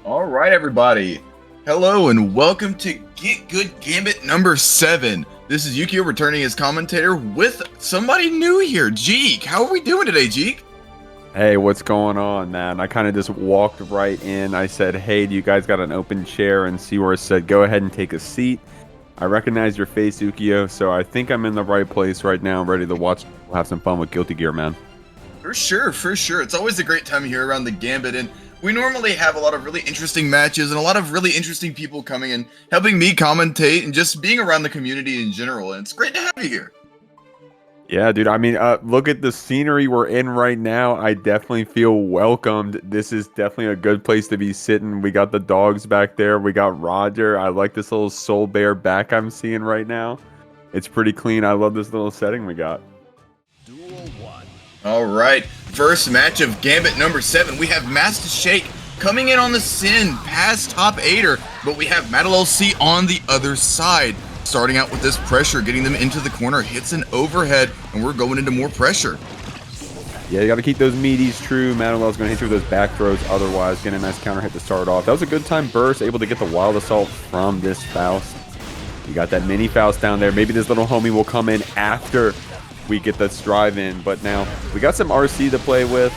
All right, everybody. Hello and welcome to Get Good Gambit number 7. This is Yukio returning as commentator with somebody new here, Jeek. How are we doing today, Jeek? Hey, what's going on, man? I kind of just walked right in. I said, hey, do you guys got an open chair? And Seawar said, go ahead and take a seat. I recognize your face, Yukio, so I think I'm in the right place right now, ready to watch. We'll have some fun with Guilty Gear, man. For sure, for sure. It's always a great time here around the Gambit, and we normally have a lot of really interesting matches and a lot of really interesting people coming and helping me commentate and just being around the community in general, and it's great to have you here. Yeah, dude, I mean, look at the scenery we're in right now. I definitely feel welcomed. This is definitely a good place to be sitting. We got the dogs back there. We got Roger. I like this little soul bear back I'm seeing right now. It's pretty clean. I love this little setting we got. All right, first match of Gambit number 7. We have Master Shake coming in on the Sin past top 8er, but we have Metal LC on the other side. Starting out with this pressure, getting them into the corner, hits an overhead, and we're going into more pressure. Yeah, you got to keep those meaties true. Manuel's going to hit you with those back throws. Otherwise, getting a nice counter hit to start off. That was a good time burst, able to get the wild assault from this Faust. You got that mini Faust down there. Maybe this little homie will come in after we get that strive in. But now, we got some RC to play with.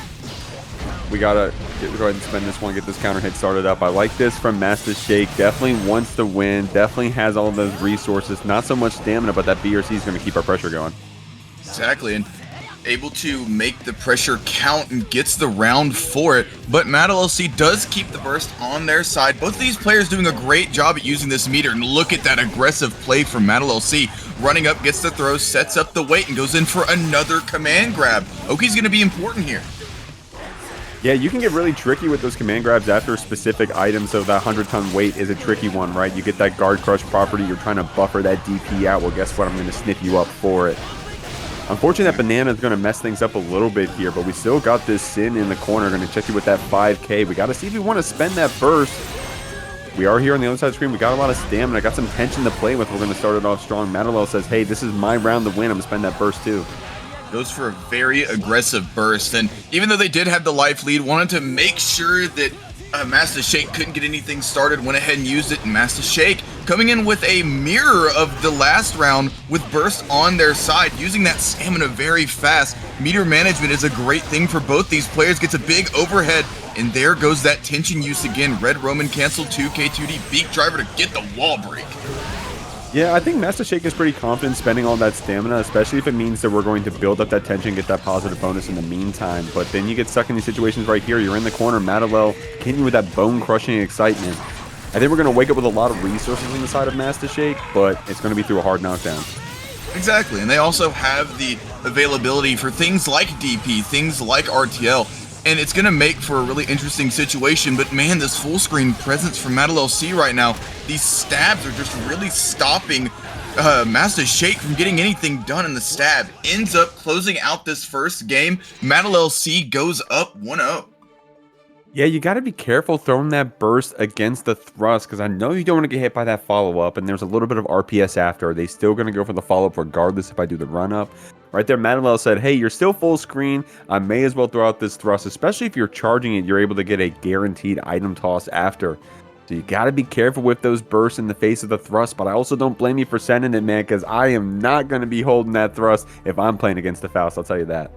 We got to go ahead and spend this one, get this counter hit started up. I like this from Master Shake. Definitely wants to win. Definitely has all of those resources. Not so much stamina, but that BRC is going to keep our pressure going. Exactly, and able to make the pressure count and gets the round for it. But Mad LLC does keep the burst on their side. Both of these players doing a great job at using this meter. And look at that aggressive play from Mad LLC. Running up, gets the throw, sets up the weight, and goes in for another command grab. Hoki's going to be important here. Yeah, you can get really tricky with those command grabs after specific items, so that 100-ton weight is a tricky one, right? You get that guard crush property, you're trying to buffer that DP out. Well, guess what? I'm going to sniff you up for it. Unfortunately, that banana is going to mess things up a little bit here, but we still got this Sin in the corner. Going to check you with that 5K. We got to see if we want to spend that burst. We are here on the other side of the screen. We got a lot of stamina. Got some tension to play with. We're going to start it off strong. Matalel says, hey, this is my round to win. I'm going to spend that burst too. Goes for a very aggressive burst, and even though they did have the life lead, wanted to make sure that Master Shake couldn't get anything started, went ahead and used it, and Master Shake coming in with a mirror of the last round with burst on their side, using that stamina very fast. Meter management is a great thing for both these players, gets a big overhead, and there goes that tension use again. Red Roman cancel 2K2D, Beak Driver to get the wall break. Yeah, I think Master Shake is pretty confident spending all that stamina, especially if it means that we're going to build up that tension, get that positive bonus in the meantime. But then you get stuck in these situations right here. You're in the corner, Matalel hitting you with that bone-crushing excitement. I think we're going to wake up with a lot of resources on the side of Master Shake, but it's going to be through a hard knockdown. Exactly, and they also have the availability for things like DP, things like RTL, and it's going to make for a really interesting situation. But man, this full screen presence from Mad LLC right now, these stabs are just really stopping Master Shake from getting anything done in the stab. Ends up closing out this first game. Mad LLC goes up 1-0. Yeah, you got to be careful throwing that burst against the thrust, because I know you don't want to get hit by that follow-up, and there's a little bit of RPS after. Are they still going to go for the follow-up regardless if I do the run-up? Right there, Manuel said, hey, you're still full screen. I may as well throw out this thrust, especially if you're charging it. You're able to get a guaranteed item toss after. So you got to be careful with those bursts in the face of the thrust, but I also don't blame you for sending it, man, because I am not going to be holding that thrust if I'm playing against the Faust, I'll tell you that.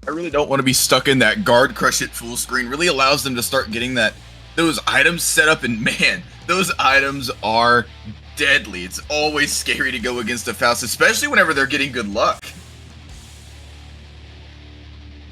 I really don't want to be stuck in that guard crush it full screen. Really allows them to start getting those items set up, and man, those items are deadly. It's always scary to go against a Faust, especially whenever they're getting good luck.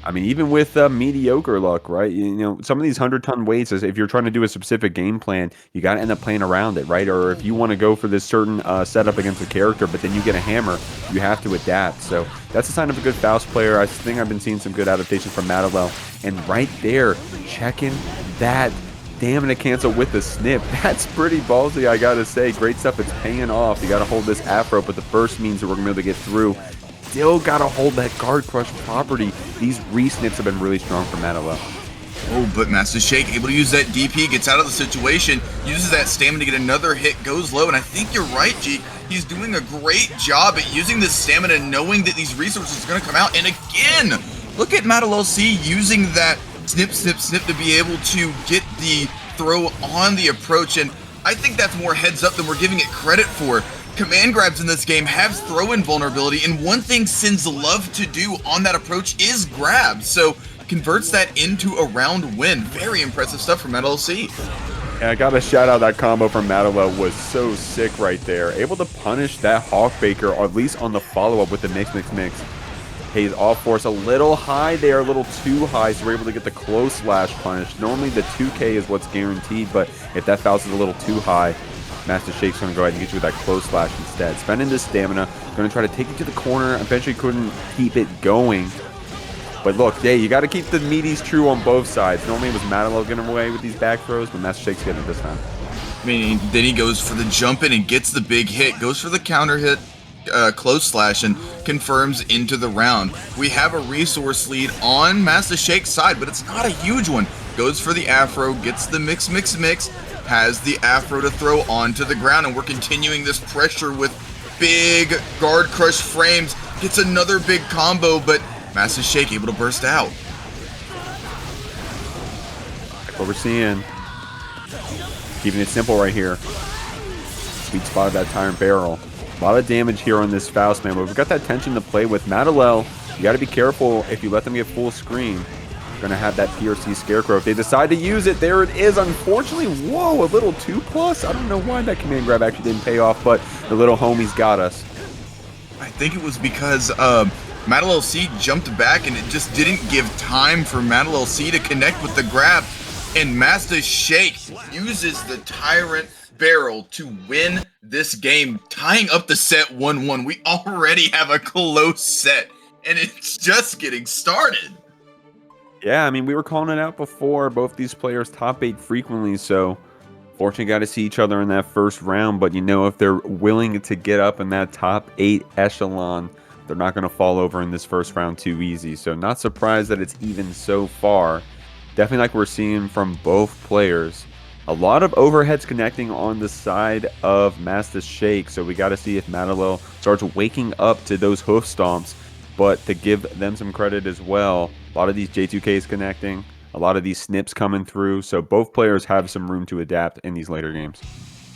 I mean, even with mediocre luck, right? You know, some of these 100-ton weights, if you're trying to do a specific game plan, you got to end up playing around it, right? Or if you want to go for this certain setup against a character, but then you get a hammer, you have to adapt. So that's a sign of a good Faust player. I think I've been seeing some good adaptations from Matalel. And right there, checking that stamina cancel with the snip. That's pretty ballsy, I got to say. Great stuff. It's paying off. You got to hold this afro, but the burst means that we're going to be able to get through. Still got to hold that guard crush property. These re-snips have been really strong for Matalel. Oh, but Master Shake able to use that DP, gets out of the situation, uses that stamina to get another hit, goes low, and I think you're right, G. He's doing a great job at using this stamina, knowing that these resources are going to come out. And again, look at Mad LLC using that snip, snip, snip to be able to get the throw on the approach, and I think that's more heads up than we're giving it credit for. Command grabs in this game have throw-in vulnerability, and one thing Sin's love to do on that approach is grab, so converts that into a round win. Very impressive stuff from LLC. Yeah, I gotta shout out that combo from Matalel was so sick right there. Able to punish that Hawkbaker, or at least on the follow-up with the mix. Pays off force a little high there, a little too high, so we're able to get the close slash punish. Normally the 2K is what's guaranteed, but if that Faust is a little too high, Master Shake's going to go ahead and get you with that close slash instead. Spending this stamina, going to try to take it to the corner. Eventually couldn't keep it going. But look, hey, you got to keep the meaties true on both sides. Normally it was Matalel getting away with these back throws, but Master Shake's getting it this time. I mean, then he goes for the jump in and gets the big hit, goes for the counter hit, close slash, and confirms into the round. We have a resource lead on Master Shake's side, but it's not a huge one. Goes for the Afro, gets the mix, has the Afro to throw onto the ground, and we're continuing this pressure with big guard crush frames. Gets another big combo, but Master Shake able to burst out. What we're seeing, keeping it simple right here. Sweet spot of that Tyrant Barrel. A lot of damage here on this Faust, man, but we've got that tension to play with. Matalel, you got to be careful if you let them get full screen. You're going to have that PRC Scarecrow. If they decide to use it, there it is. Unfortunately, whoa, a little 2+. I don't know why that command grab actually didn't pay off, but the little homies got us. I think it was because Matalel C jumped back, and it just didn't give time for Matalel C to connect with the grab, and Master Shake uses the Tyrant Barrel to win this game, tying up the set 1-1. We already have a close set, and it's just getting started. Yeah, I mean, we were calling it out before. Both these players top 8 frequently, so fortunately got to see each other in that first round. But you know, if they're willing to get up in that top 8 echelon, they're not going to fall over in this first round too easy. So not surprised that it's even so far. Definitely like we're seeing from both players. A lot of overheads connecting on the side of Master Shake. So we got to see if Matalel starts waking up to those hoof stomps. But to give them some credit as well, a lot of these J2Ks connecting, a lot of these snips coming through. So both players have some room to adapt in these later games.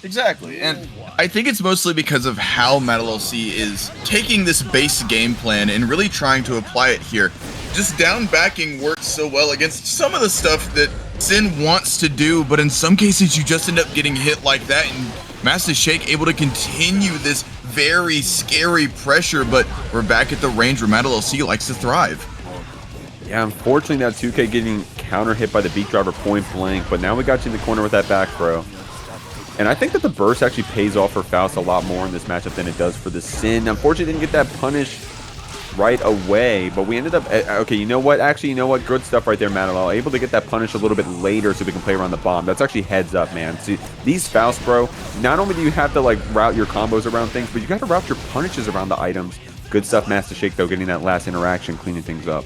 Exactly, and I think it's mostly because of how Matalel C is taking this base game plan and really trying to apply it here. Just down backing works so well against some of the stuff that Sin wants to do, but in some cases you just end up getting hit like that, and Master Shake able to continue this very scary pressure, but we're back at the range where Matalel C likes to thrive. Yeah, unfortunately that 2K getting counter hit by the beat driver point blank, but now we got you in the corner with that back throw. And I think that the burst actually pays off for Faust a lot more in this matchup than it does for the Sin. Unfortunately, didn't get that punish right away, but we ended up... Okay, you know what? Actually, you know what? Good stuff right there, Matalel. Able to get that punish a little bit later so we can play around the bomb. That's actually heads up, man. See, these Faust, bro, not only do you have to, like, route your combos around things, but you got to route your punishes around the items. Good stuff, Master Shake, though, getting that last interaction, cleaning things up.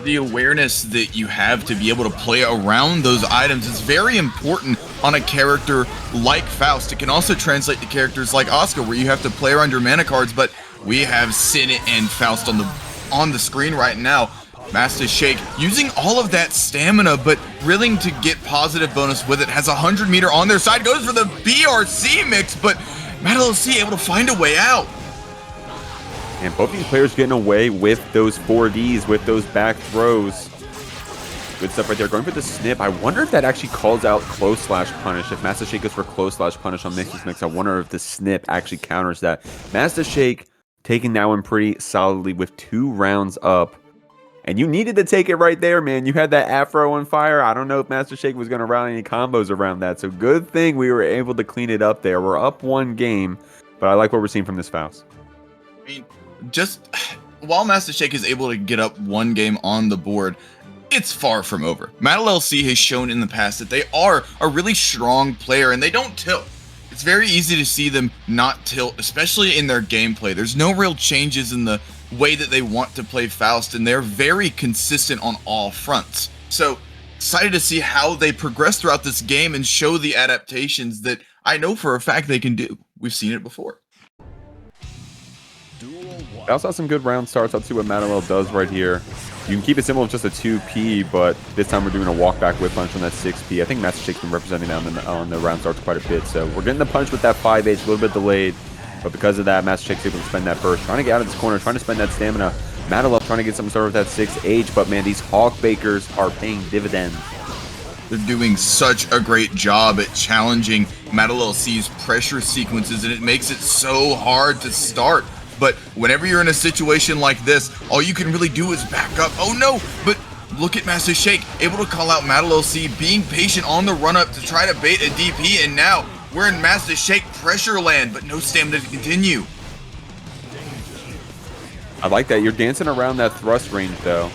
The awareness that you have to be able to play around those items is very important on a character like Faust. It can also translate to characters like Oscar, where you have to play around your mana cards, but we have Sin and Faust on the screen right now. Master Shake using all of that stamina, but willing to get positive bonus with it. Has a 100-meter on their side, goes for the BRC mix, but Matalel C able to find a way out. And both these players getting away with those 4Ds, with those back throws. Good stuff right there. Going for the snip. I wonder if that actually calls out close slash punish. If Master Shake goes for close slash punish on mix, I wonder if the snip actually counters that. Master Shake taking that one pretty solidly with 2 rounds up. And you needed to take it right there, man. You had that Afro on fire. I don't know if Master Shake was going to route any combos around that. So good thing we were able to clean it up there. We're up 1 game, but I like what we're seeing from this Faust. I mean, just while Master Shake is able to get up 1 game on the board, it's far from over. Matalel C has shown in the past that they are a really strong player and they don't tilt. It's very easy to see them not tilt, especially in their gameplay. There's no real changes in the way that they want to play Faust, and they're very consistent on all fronts. So excited to see how they progress throughout this game and show the adaptations that I know for a fact they can do. We've seen it before. I also have some good round starts. Let's see what Matalel does right here. You can keep it simple with just a 2P, but this time we're doing a walk back whip punch on that 6P. I think Master Shake's been representing that on the round starts quite a bit. So we're getting the punch with that 5H, a little bit delayed. But because of that, Master Shake's able to spend that burst. Trying to get out of this corner, trying to spend that stamina. Madalel trying to get something started with that 6H, but man, these Hawk Bakers are paying dividends. They're doing such a great job at challenging Madalel C's pressure sequences, and it makes it so hard to start. But whenever you're in a situation like this, all you can really do is back up. Oh no, but look at Master Shake, able to call out Madalel C, being patient on the run up to try to bait a DP, and now we're in Master Shake pressure land, but no stamina to continue. I like that. You're dancing around that thrust range, though.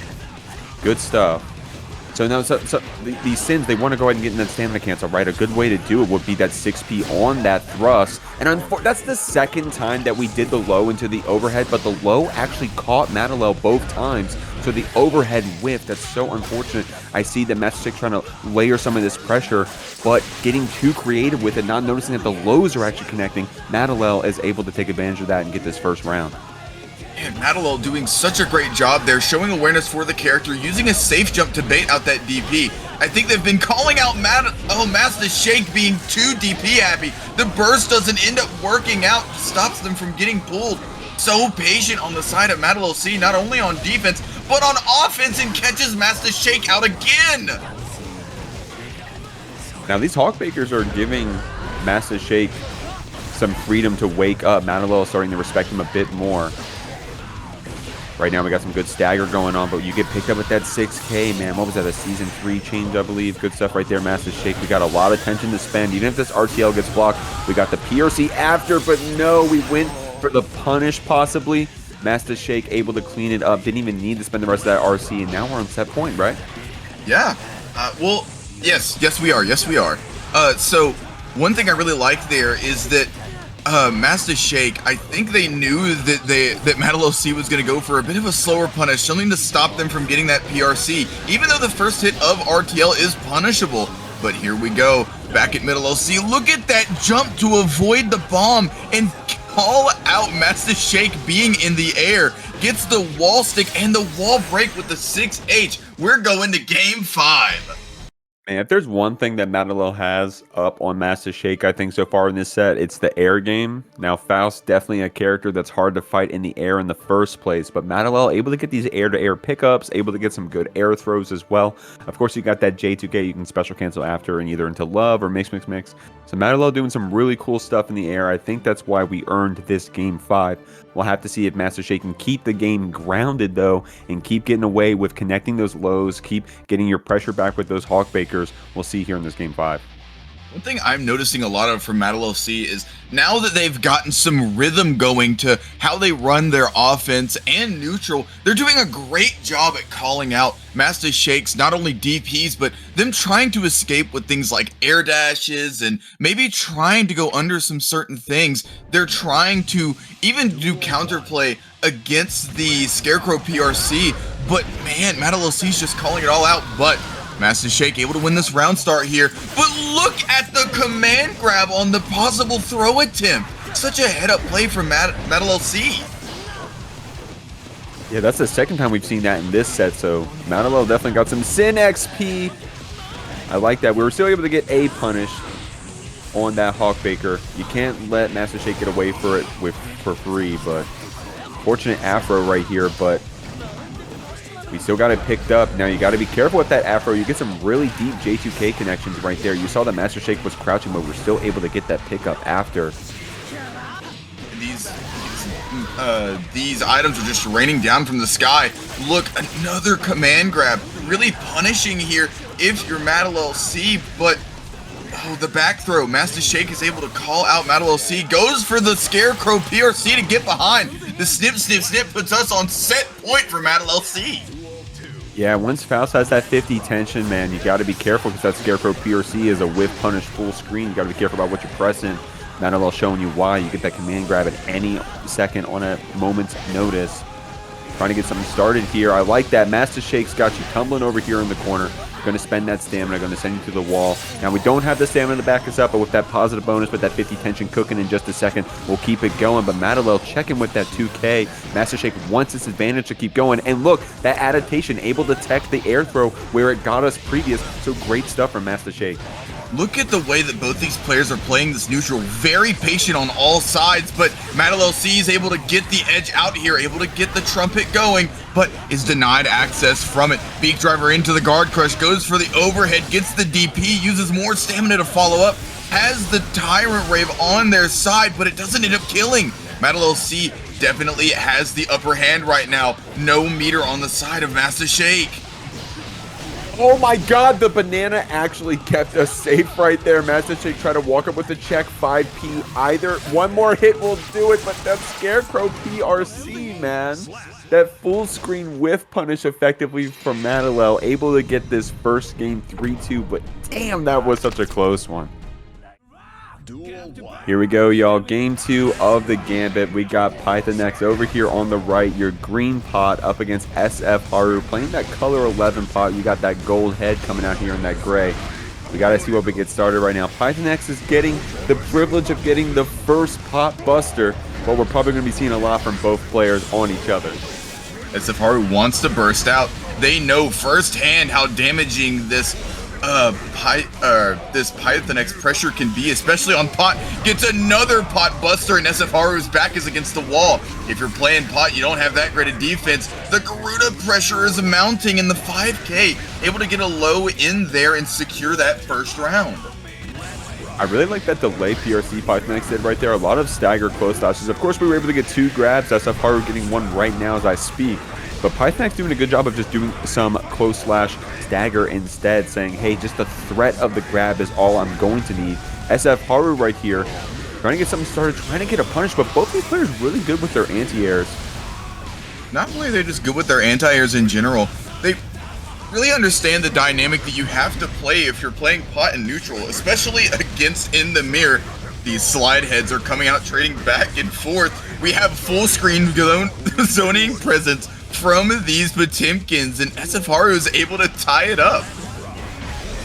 Good stuff. So now, these Sins, they want to go ahead and get in that stamina cancel, right? A good way to do it would be that 6P on that thrust. And that's the second time that we did the low into the overhead, but the low actually caught Madalel both times. So the overhead whiff, that's so unfortunate. I see that Master Shake trying to layer some of this pressure, but getting too creative with it, not noticing that the lows are actually connecting. Madalel is able to take advantage of that and get this first round. Man, Madalel doing such a great job there, showing awareness for the character, using a safe jump to bait out that DP. I think they've been calling out Master Shake being too DP happy. The burst doesn't end up working out, stops them from getting pulled. So patient on the side of Madalel C, not only on defense, but on offense, and catches Master Shake out again. Now these Hawk Bakers are giving Master Shake some freedom to wake up. Madalel is starting to respect him a bit more. Right now we got some good stagger going on, but you get picked up with that 6K, man. What was that, a Season 3 change, I believe? Good stuff right there, Master Shake. We got a lot of tension to spend. Even if this RTL gets blocked, we got the PRC after, but no, we went for the punish possibly. Master Shake able to clean it up. Didn't even need to spend the rest of that RC, and now we're on set point, right? Yeah. Well, yes we are. Yes, we are. So one thing I really like there is that Master Shake, I think they knew that Madalel C was going to go for a bit of a slower punish, something to stop them from getting that PRC, even though the first hit of RTL is punishable. But here we go, back at Madalel C. Look at that jump to avoid the bomb and call out Master Shake being in the air. Gets the wall stick and the wall break with the 6H. We're going to game 5. Man, if there's one thing that Madalel has up on Master Shake, I think so far in this set, it's the air game. Now, Faust, definitely a character that's hard to fight in the air in the first place, but Madalel able to get these air-to-air pickups, able to get some good air throws as well. Of course, you got that J2K you can special cancel after and either into love or mix. So Madalel doing some really cool stuff in the air. I think that's why we earned this game 5. We'll have to see if Master Shake can keep the game grounded, though, and keep getting away with connecting those lows, keep getting your pressure back with those Hawk Bakers. We'll see here in this game 5. One thing I'm noticing a lot of from Madalel C is now that they've gotten some rhythm going to how they run their offense and neutral, they're doing a great job at calling out Master Shake's not only DPs, but them trying to escape with things like air dashes and maybe trying to go under some certain things. They're trying to even do counterplay against the Scarecrow PRC, but man, Madalel C's just calling it all out. But Master Shake able to win this round start here, but look at the command grab on the possible throw attempt. Such a head-up play from Madalel C. Yeah, that's the second time we've seen that in this set, so Madalel definitely got some Sin XP. I like that. We were still able to get a punish on that Hawk Baker. You can't let Master Shake get away for it for free, but fortunate Afro right here, but we still got it picked up. Now you got to be careful with that Afro. You get some really deep J2K connections right there. You saw that Master Shake was crouching, but we're still able to get that pickup after. These items are just raining down from the sky. Look, another command grab. Really punishing here if you're Madalel C, but the back throw. Master Shake is able to call out Madalel C. Goes for the Scarecrow PRC to get behind. The snip puts us on set point for Madalel C. Yeah, once Faust has that 50 tension, man, you got to be careful because that Scarecrow PRC is a whiff punish full screen. You got to be careful about what you're pressing. Madalel showing you why. You get that command grab at any second on a moment's notice. Trying to get something started here. I like that. Master Shake's got you tumbling over here in the corner. Going to spend that stamina, going to send you to the wall. Now, we don't have the stamina to back us up, but with that positive bonus, with that 50 tension cooking in just a second, we'll keep it going. But Madalel checking with that 2K. Master Shake wants its advantage to keep going. And look, that adaptation able to tech the air throw where it got us previous. So great stuff from Master Shake. Look at the way that both these players are playing this neutral. Very patient on all sides, but Madalel C is able to get the edge out here, able to get the trumpet going, but is denied access from it. Beak Driver into the guard crush, goes for the overhead, gets the DP, uses more stamina to follow up, has the Tyrant Rave on their side, but it doesn't end up killing. Madalel C definitely has the upper hand right now. No meter on the side of Master Shake. Oh my god, the banana actually kept us safe right there. Master Shake tried to walk up with the check 5P. Either one more hit will do it, but that Scarecrow PRC, man. That full screen whiff punish effectively from Madalel, able to get this first game 3-2, but damn, that was such a close one. Here we go, y'all. Game 2 of the Gambit. We got Pythonex over here on the right. Your green pot up against sfHaru. Playing that color 11 pot. You got that gold head coming out here in that gray. We got to see what we get started right now. Pythonex is getting the privilege of getting the first pot buster, but we're probably going to be seeing a lot from both players on each other. sfHaru wants to burst out. They know firsthand how damaging this Pythonex pressure can be, especially on pot. Gets another pot buster, and sfHaru's back is against the wall. If you're playing pot, you don't have that great a defense. The Garuda pressure is mounting in the 5K, able to get a low in there and secure that first round. I really like that delay PRC Pythonex did right there. A lot of stagger close dashes. Of course, we were able to get 2 grabs. sfHaru getting one right now as I speak. But Pythonex doing a good job of just doing some close slash stagger instead, saying, hey, just the threat of the grab is all I'm going to need. sfHaru right here, trying to get something started, trying to get a punish, but both these players really good with their anti-airs. Not only are they just good with their anti-airs in general, they really understand the dynamic that you have to play if you're playing pot and neutral, especially against In the Mirror. These slide heads are coming out, trading back and forth. We have full screen zoning presence from these Potemkins, and sfHaru is able to tie it up.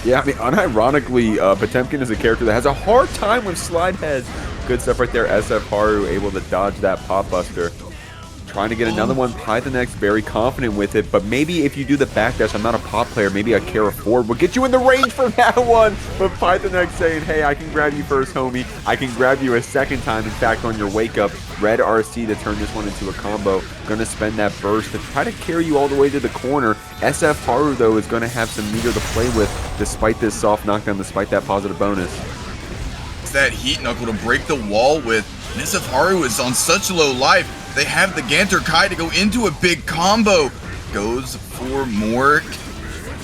Yeah, I mean, unironically, Potemkin is a character that has a hard time with slide heads. Good stuff right there. sfHaru able to dodge that pop buster. Trying to get another one. Pythonex very confident with it, but maybe if you do the backdash, I'm not a pop player, maybe a Kara forward will get you in the range for that one. But Pythonex saying, hey, I can grab you first, homie. I can grab you a second time. In fact, on your wake up, red RC to turn this one into a combo. Gonna spend that burst to try to carry you all the way to the corner. sfHaru, though, is gonna have some meter to play with despite this soft knockdown, despite that positive bonus. It's that heat knuckle to break the wall with. And sfHaru is on such low life. They have the Ganter Kai to go into a big combo. Goes for more.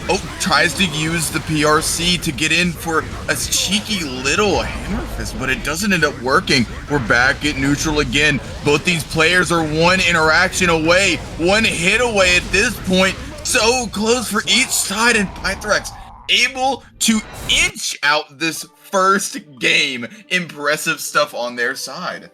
Oh, tries to use the PRC to get in for a cheeky little hammer fist, but it doesn't end up working. We're back at neutral again. Both these players are one interaction away, one hit away at this point. So close for each side, and Pythonex able to inch out this first game. Impressive stuff on their side.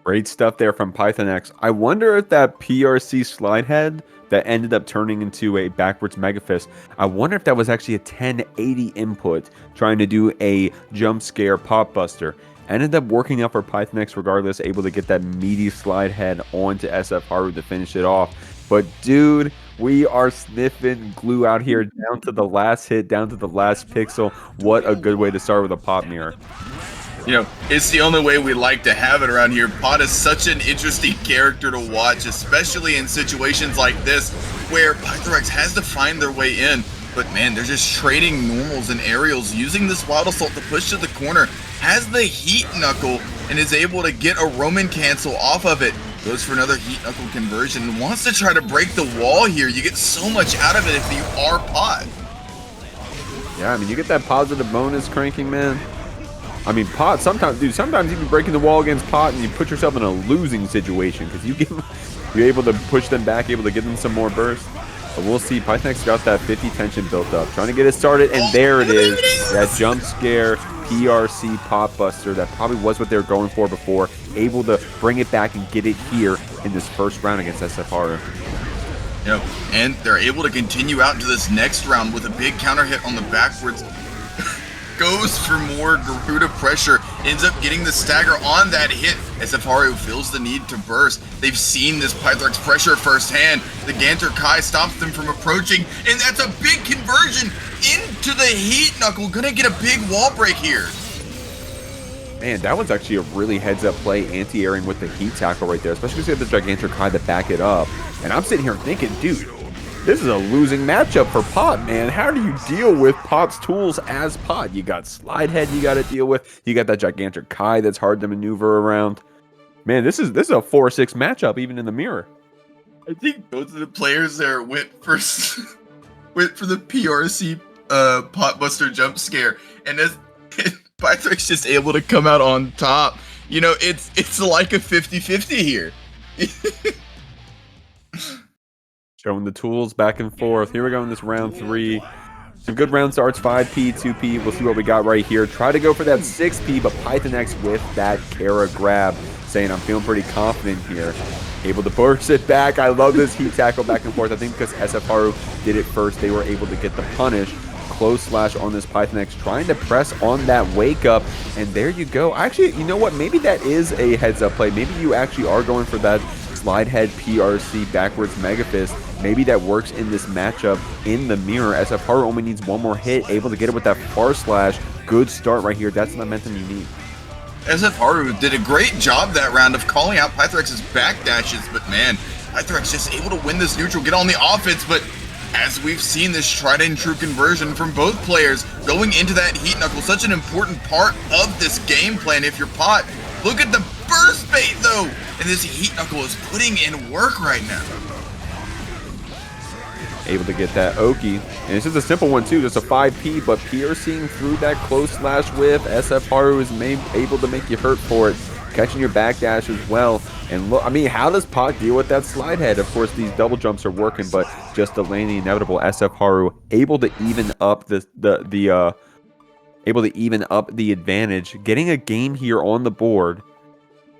Great stuff there from Pythonex. I wonder if that PRC slide head that ended up turning into a backwards Mega Fist, I wonder if that was actually a 1080 input trying to do a jump scare pop buster. Ended up working out for Pythonex regardless, able to get that meaty slide head onto sfHaru to finish it off. But dude, we are sniffing glue out here down to the last hit, down to the last pixel. What a good way to start with a pop mirror. You know, it's the only way we like to have it around here. Pot is such an interesting character to watch, especially in situations like this, where Pythonex has to find their way in. But man, they're just trading normals and aerials, using this Wild Assault to push to the corner, has the Heat Knuckle, and is able to get a Roman cancel off of it. Goes for another Heat Knuckle conversion, wants to try to break the wall here. You get so much out of it if you are Pot. Yeah, I mean, you get that positive bonus cranking, man. I mean, Pot, sometimes, dude, sometimes even breaking the wall against Pot and you put yourself in a losing situation because you're able to push them back, able to give them some more burst. But we'll see. Pythonex got that 50 tension built up. Trying to get it started, and there it is. That jump scare PRC pop buster. That probably was what they were going for before. Able to bring it back and get it here in this first round against sfHaru. You know, and they're able to continue out into this next round with a big counter hit on the backwards. Goes for more Garuda pressure, ends up getting the stagger on that hit. sfHaru feels the need to burst. They've seen this Pythonex pressure firsthand. The Ganter Kai stops them from approaching, and that's a big conversion into the heat knuckle. Gonna get a big wall break here. Man, that was actually a really heads-up play, anti-airing with the heat tackle right there, especially because you have the Gigantor Kai to back it up. And I'm sitting here thinking, dude, this is a losing matchup for Pot, man. How do you deal with Pot's tools as Pot? You got Slide Head you got to deal with. You got that Gigantor Kai that's hard to maneuver around. Man, this is a 4-6 matchup even in the mirror. I think both of the players there went for the PRC Potbuster jump scare, and as Pythonex just able to come out on top. You know, it's like a 50-50 here. Showing the tools back and forth. Here we go in this round 3. Some good round starts, 5P, 2P. We'll see what we got right here. Try to go for that 6P, but Pythonex with that Kara grab, saying I'm feeling pretty confident here. Able to burst it back. I love this heat tackle back and forth. I think because sfHaru did it first, they were able to get the punish. Close slash on this Pythonex, trying to press on that wake up, and there you go. Actually, you know what? Maybe that is a heads up play. Maybe you actually are going for that slide head PRC backwards Mega Fist. Maybe that works in this matchup in the mirror. sfHaru only needs one more hit, able to get it with that far slash. Good start right here. That's the momentum you need. sfHaru did a great job that round of calling out Pythonex's backdashes, but man, Pythonex just able to win this neutral, get on the offense, but as we've seen this tried and true conversion from both players going into that heat knuckle, such an important part of this game plan if you're Pot. Look at the burst bait though, and this heat knuckle is putting in work right now. Able to get that Oki, and it's just a simple one too, just a 5P, but piercing through that close slash whip. sfHaru is able to make you hurt for it, catching your backdash as well. And look, I mean, how does Pot deal with that slide head? Of course, these double jumps are working, but just delaying the inevitable. sfHaru able to even up the advantage, getting a game here on the board.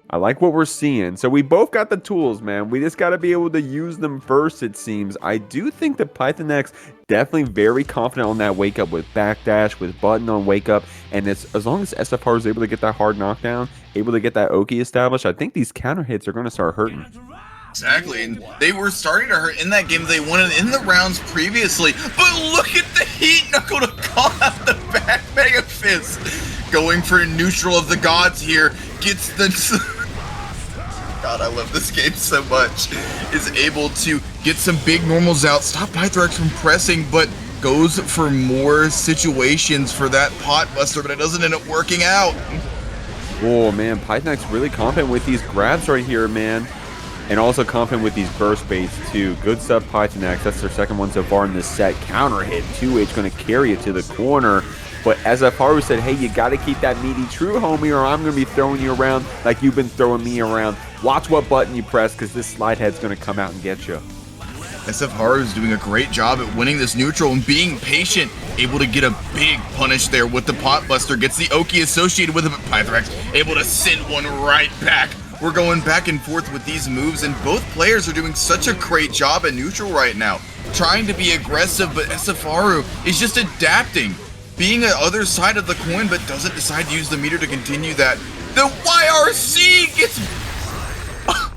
I like what we're seeing. So we both got the tools, man. We just got to be able to use them first, it seems. I do think that Pythonex definitely very confident on that wake up with backdash, with button on wake up. And it's, as long as sfHaru is able to get that hard knockdown, able to get that Oki established, I think these counter hits are going to start hurting. Exactly, and they were starting to hurt in that game. They won it in the rounds previously, but look at the heat knuckle to call out the back Mega Fist. Going for a neutral of the gods here, gets the... God, I love this game so much. Is able to get some big normals out, stop Pythonex from pressing, but goes for more situations for that pot buster, but it doesn't end up working out. Oh man, Pythonex really confident with these grabs right here, man. And also confident with these burst baits too. Good stuff, Pythonex. That's their second one so far in this set. Counter hit, 2H going to carry it to the corner. But sfHaru said, hey, you got to keep that meaty true, homie, or I'm going to be throwing you around like you've been throwing me around. Watch what button you press, because this slide head's going to come out and get you. sfHaru is doing a great job at winning this neutral and being patient, able to get a big punish there with the pot buster, gets the Oki associated with it, but Pythonex able to send one right back. We're going back and forth with these moves, and both players are doing such a great job at neutral right now. Trying to be aggressive, but sfHaru is just adapting. Being the other side of the coin, but doesn't decide to use the meter to continue that. The YRC gets... I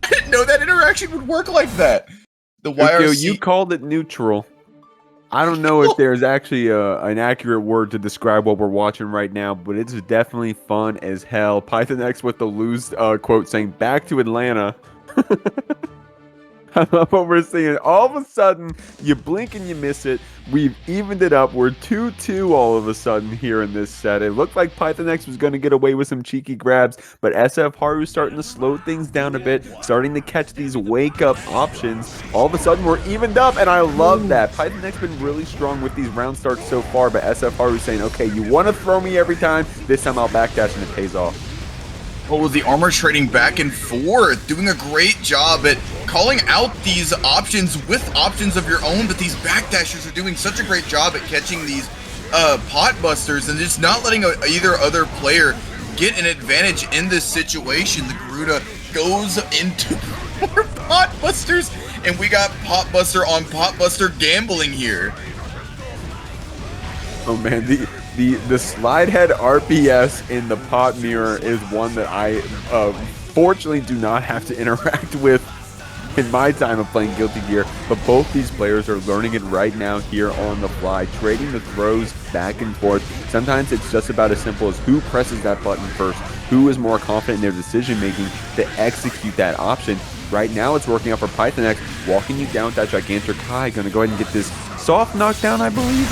didn't know that interaction would work like that. The YRC... You called it neutral. I don't know if there's actually an accurate word to describe what we're watching right now, but it's definitely fun as hell. Pythonex with the lose quote saying, back to Atlanta. I love what we're seeing. All of a sudden, you blink and you miss it. We've evened it up. We're 2-2 all of a sudden here in this set. It looked like Pythonex was going to get away with some cheeky grabs, but sfHaru starting to slow things down a bit, starting to catch these wake-up options. All of a sudden, we're evened up, and I love that. Pythonex been really strong with these round starts so far, but sfHaru saying, okay, you want to throw me every time. This time I'll backdash, and it pays off. Oh, the armor trading back and forth, doing a great job at calling out these options with options of your own, but these backdashers are doing such a great job at catching these pot busters and just not letting either other player get an advantage in this situation. The Garuda goes into more pot busters, and we got Potbuster on Potbuster gambling here. Oh man, the slide head RPS in the pot mirror is one that I fortunately do not have to interact with in my time of playing Guilty Gear, but both these players are learning it right now here on the fly, trading the throws back and forth. Sometimes it's just about as simple as who presses that button first, who is more confident in their decision making to execute that option. Right now it's working out for Pythonex, walking you down with that gigantic high. Going to go ahead and get this soft knockdown, I believe.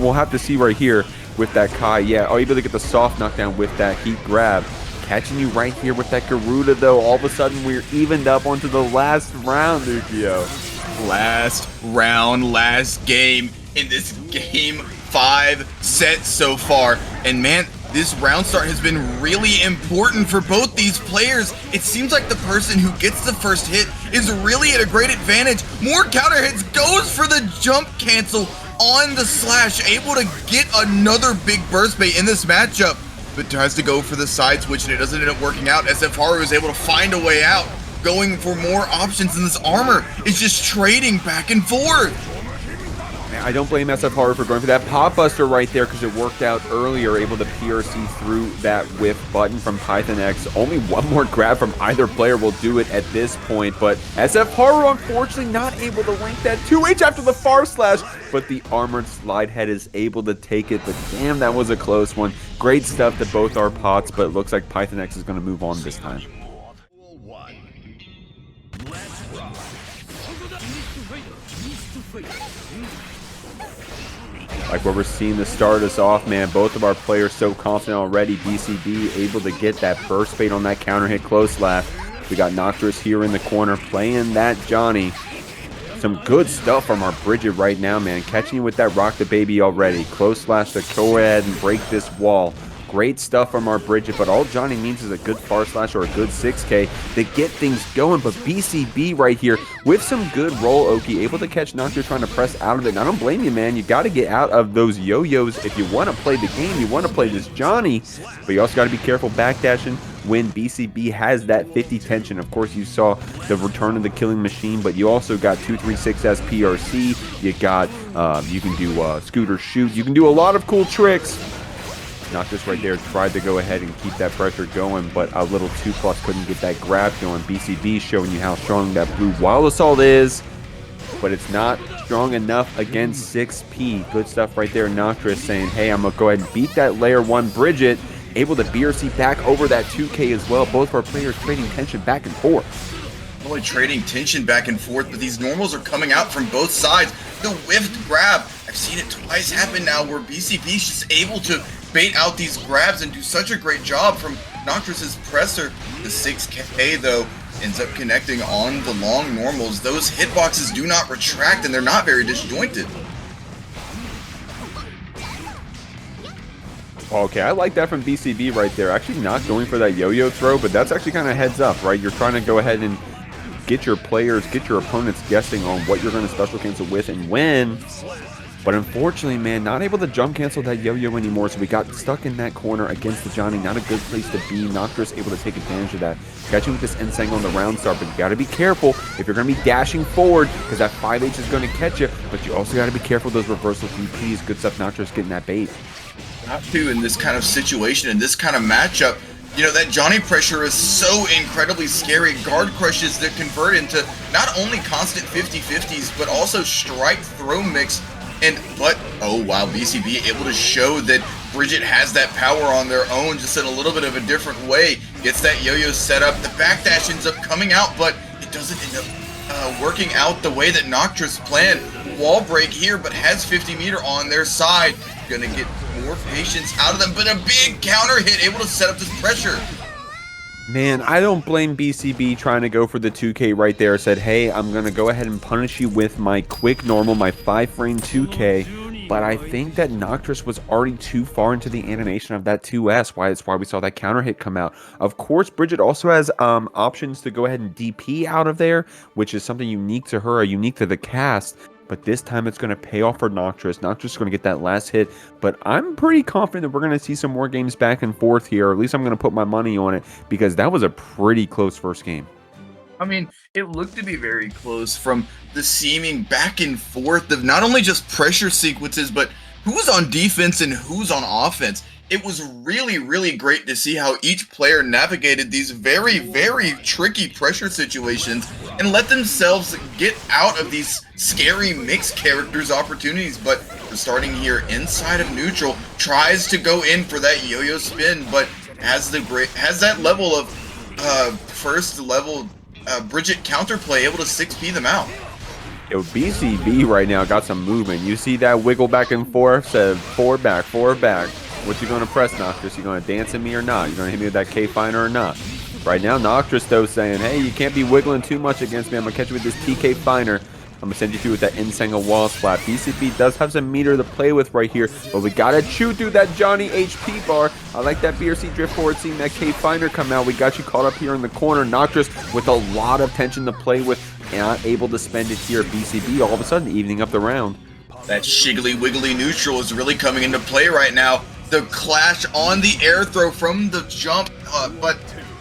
We'll have to see right here with that Kai. Yeah, able to get the soft knockdown with that heat grab. Catching you right here with that Garuda, though. All of a sudden, we're evened up onto the last round, Ukio. Last round, last game in this game 5 set so far. And man, this round start has been really important for both these players. It seems like the person who gets the first hit is really at a great advantage. More counter hits, goes for the jump cancel on the slash, able to get another big burst bait in this matchup, but tries to go for the side switch and it doesn't end up working out. sfHaru is able to find a way out, going for more options, and this armor is just trading back and forth. I don't blame sfHaru for going for that Potbuster right there because it worked out earlier, able to PRC through that whiff button from Pythonex. Only one more grab from either player will do it at this point, but sfHaru unfortunately not able to link that 2H after the far slash, but the armored slide head is able to take it. But damn, that was a close one. Great stuff to both our pots, but it looks like Pythonex is going to move on this time. Like what we're seeing to start us off, man. Both of our players so confident already. BCB able to get that burst bait on that counter hit close laugh. We got Noktriss here in the corner playing that Johnny. Some good stuff from our Bridget right now, man. Catching you with that Rock the Baby already. Close slash to go ahead and break this wall. Great stuff from our Bridget, but all Johnny needs is a good far slash or a good 6K to get things going. But BCB right here with some good roll Oki, able to catch Noktriss trying to press out of it. And I don't blame you, man. You got to get out of those yo-yos if you want to play the game. You want to play this Johnny, but you also got to be careful backdashing when BCB has that 50 tension. Of course, you saw the return of the killing machine, but you also got 236S PRC. You got, you can do scooter shoot. You can do a lot of cool tricks. Noktriss right there tried to go ahead and keep that pressure going, but a little 2+ couldn't get that grab going. BCB showing you how strong that blue wild assault is, but it's not strong enough against 6P. Good stuff right there. Noktriss saying, hey, I'm going to go ahead and beat that layer 1 Bridget. Able to BRC back over that 2K as well. Both of our players trading tension back and forth. Really trading tension back and forth, but these normals are coming out from both sides. The whiffed grab, I've seen it twice happen now where BCB is just able to bait out these grabs and do such a great job from Noktriss's presser. The 6K though ends up connecting on the long normals. Those hitboxes do not retract and they're not very disjointed. Okay, I like that from BCB right there. Actually not going for that yo-yo throw, but that's actually kind of heads up, right? You're trying to go ahead and get your players, get your opponents guessing on what you're going to special cancel with and when. But unfortunately, man, not able to jump cancel that yo-yo anymore, so we got stuck in that corner against the Johnny. Not a good place to be. Noktriss able to take advantage of that. Catching with this Insang on the round start, but you got to be careful if you're going to be dashing forward, because that 5H is going to catch you, but you also got to be careful of those reversal VPs. Good stuff, Noktriss getting that bait. Not to in this kind of situation, in this kind of matchup. You know, that Johnny pressure is so incredibly scary. Guard crushes that convert into not only constant 50-50s, but also strike throw mix. But oh wow, BCB able to show that Bridget has that power on their own, just in a little bit of a different way. Gets that yo-yo set up. The backdash ends up coming out, but it doesn't end up working out the way that Noktriss planned. Wall break here, but has 50 meter on their side. Gonna get more patience out of them, but a big counter hit, able to set up this pressure. Man, I don't blame BCB trying to go for the 2K right there. Said, hey, I'm going to go ahead and punish you with my quick normal, my 5-frame 2K. But I think that Noktriss was already too far into the animation of that 2S. It's why we saw that counter hit come out. Of course, Bridget also has options to go ahead and DP out of there, which is something unique to her, unique to the cast. But this time it's going to pay off for Noktriss. Noktriss is going to get that last hit. But I'm pretty confident that we're going to see some more games back and forth here. Or at least I'm going to put my money on it, because that was a pretty close first game. I mean, it looked to be very close from the seeming back and forth of not only just pressure sequences, but who's on defense and who's on offense. It was really, really great to see how each player navigated these very, very tricky pressure situations and let themselves get out of these scary mixed characters opportunities. But starting here inside of neutral, tries to go in for that yo-yo spin, but has that level of first level Bridget counterplay, able to 6P them out. Yo, BCB right now got some movement. You see that wiggle back and forth? Said forward back, forward back. What you gonna press, Noktriss? You gonna dance at me or not? You gonna hit me with that K Finer or not? Right now, Noktriss though saying, hey, you can't be wiggling too much against me. I'm gonna catch you with this TK Finer. I'm gonna send you through with that insane wall splat. BCB does have some meter to play with right here, but we gotta chew through that Johnny HP bar. I like that BRC drift forward, seeing that K Finer come out. We got you caught up here in the corner. Noktriss with a lot of tension to play with, not able to spend it here. BCB all of a sudden evening up the round. That shiggly wiggly neutral is really coming into play right now. The clash on the air throw from the jump, but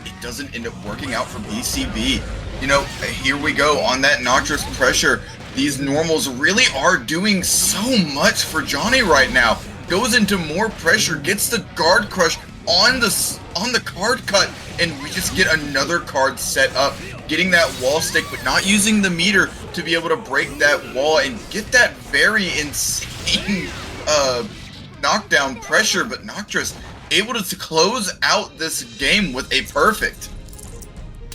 it doesn't end up working out for BCB. You know, here we go on that Noktriss pressure. These normals really are doing so much for Johnny right now. Goes into more pressure, gets the guard crush on the card cut, and we just get another card set up. Getting that wall stick, but not using the meter to be able to break that wall and get that very insane knockdown pressure. But Noktriss able to close out this game with a perfect.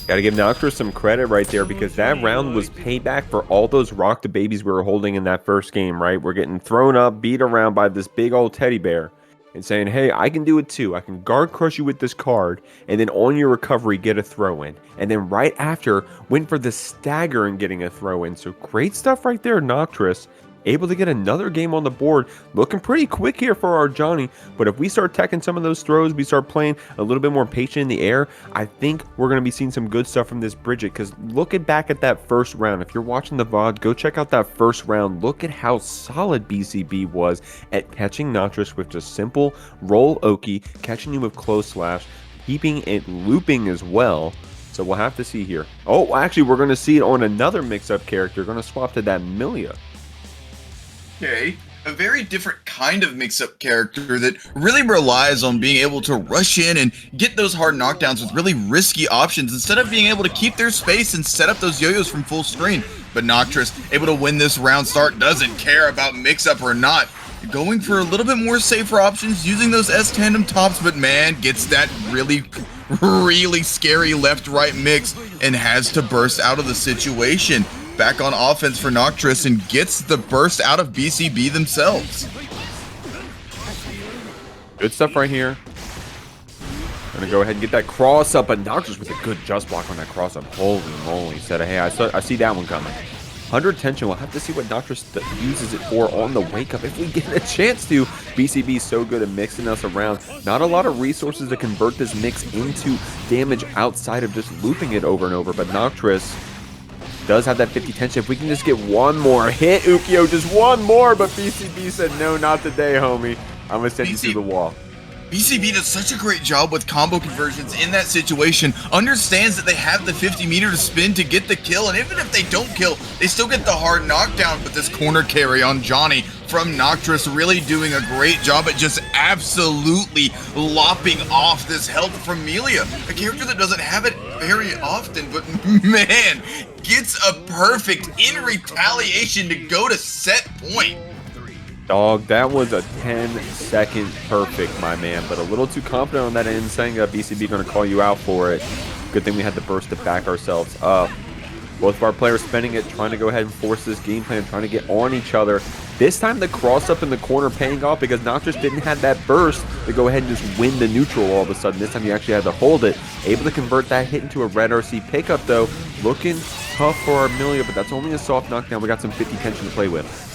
Gotta give Noktriss some credit right there, because that round was payback for all those rock the babies we were holding in that first game, right? We're getting thrown up, beat around by this big old teddy bear, and saying, hey, I can do it too. I can guard crush you with this card, and then on your recovery, get a throw in. And then right after, went for the stagger and getting a throw in. So great stuff right there, Noktriss. Able to get another game on the board, looking pretty quick here for our Johnny. But if we start teching some of those throws, we start playing a little bit more patient in the air, I think we're going to be seeing some good stuff from this Bridget. Because looking back at that first round, if you're watching the VOD, go check out that first round. Look at how solid BCB was at catching Noktriss with just simple roll Oki, catching you with close slash, keeping it looping as well. So we'll have to see here. Oh, actually, we're going to see it on another mix-up character. Going to swap to that Millia. Okay, a very different kind of mix-up character that really relies on being able to rush in and get those hard knockdowns with really risky options instead of being able to keep their space and set up those yo-yos from full screen. But Noktriss, able to win this round start, doesn't care about mix-up or not. Going for a little bit more safer options, using those S-tandem tops, but man, gets that really, really scary left-right mix and has to burst out of the situation. Back on offense for Noktriss and gets the burst out of BCB themselves. Good stuff right here. Gonna go ahead and get that cross up, but Noktriss with a good just block on that cross up. Holy moly. Said, hey, I see that one coming. 100 tension. We'll have to see what Noktriss uses it for on the wake up if we get a chance to. BCB is so good at mixing us around. Not a lot of resources to convert this mix into damage outside of just looping it over and over, but Noktriss does have that 50 tension. If we can just get one more hit, Ukyo, just one more, but BCB said, no, not today, homie. I'm going to send you through the wall. BCB does such a great job with combo conversions in that situation, understands that they have the 50 meter to spin to get the kill, and even if they don't kill, they still get the hard knockdown. But this corner carry on Johnny from Noktriss really doing a great job at just absolutely lopping off this help from Millia, a character that doesn't have it very often, but man, gets a perfect in retaliation to go to set point. Dog, that was a 10-second perfect, my man, but a little too confident on that end, saying BCB going to call you out for it. Good thing we had the burst to back ourselves up. Both of our players spending it, trying to go ahead and force this game plan, trying to get on each other. This time the cross up in the corner paying off because Noktriss didn't have that burst to go ahead and just win the neutral all of a sudden. This time you actually had to hold it. Able to convert that hit into a red RC pickup though. Looking tough for our Millia, but that's only a soft knockdown. We got some 50 tension to play with.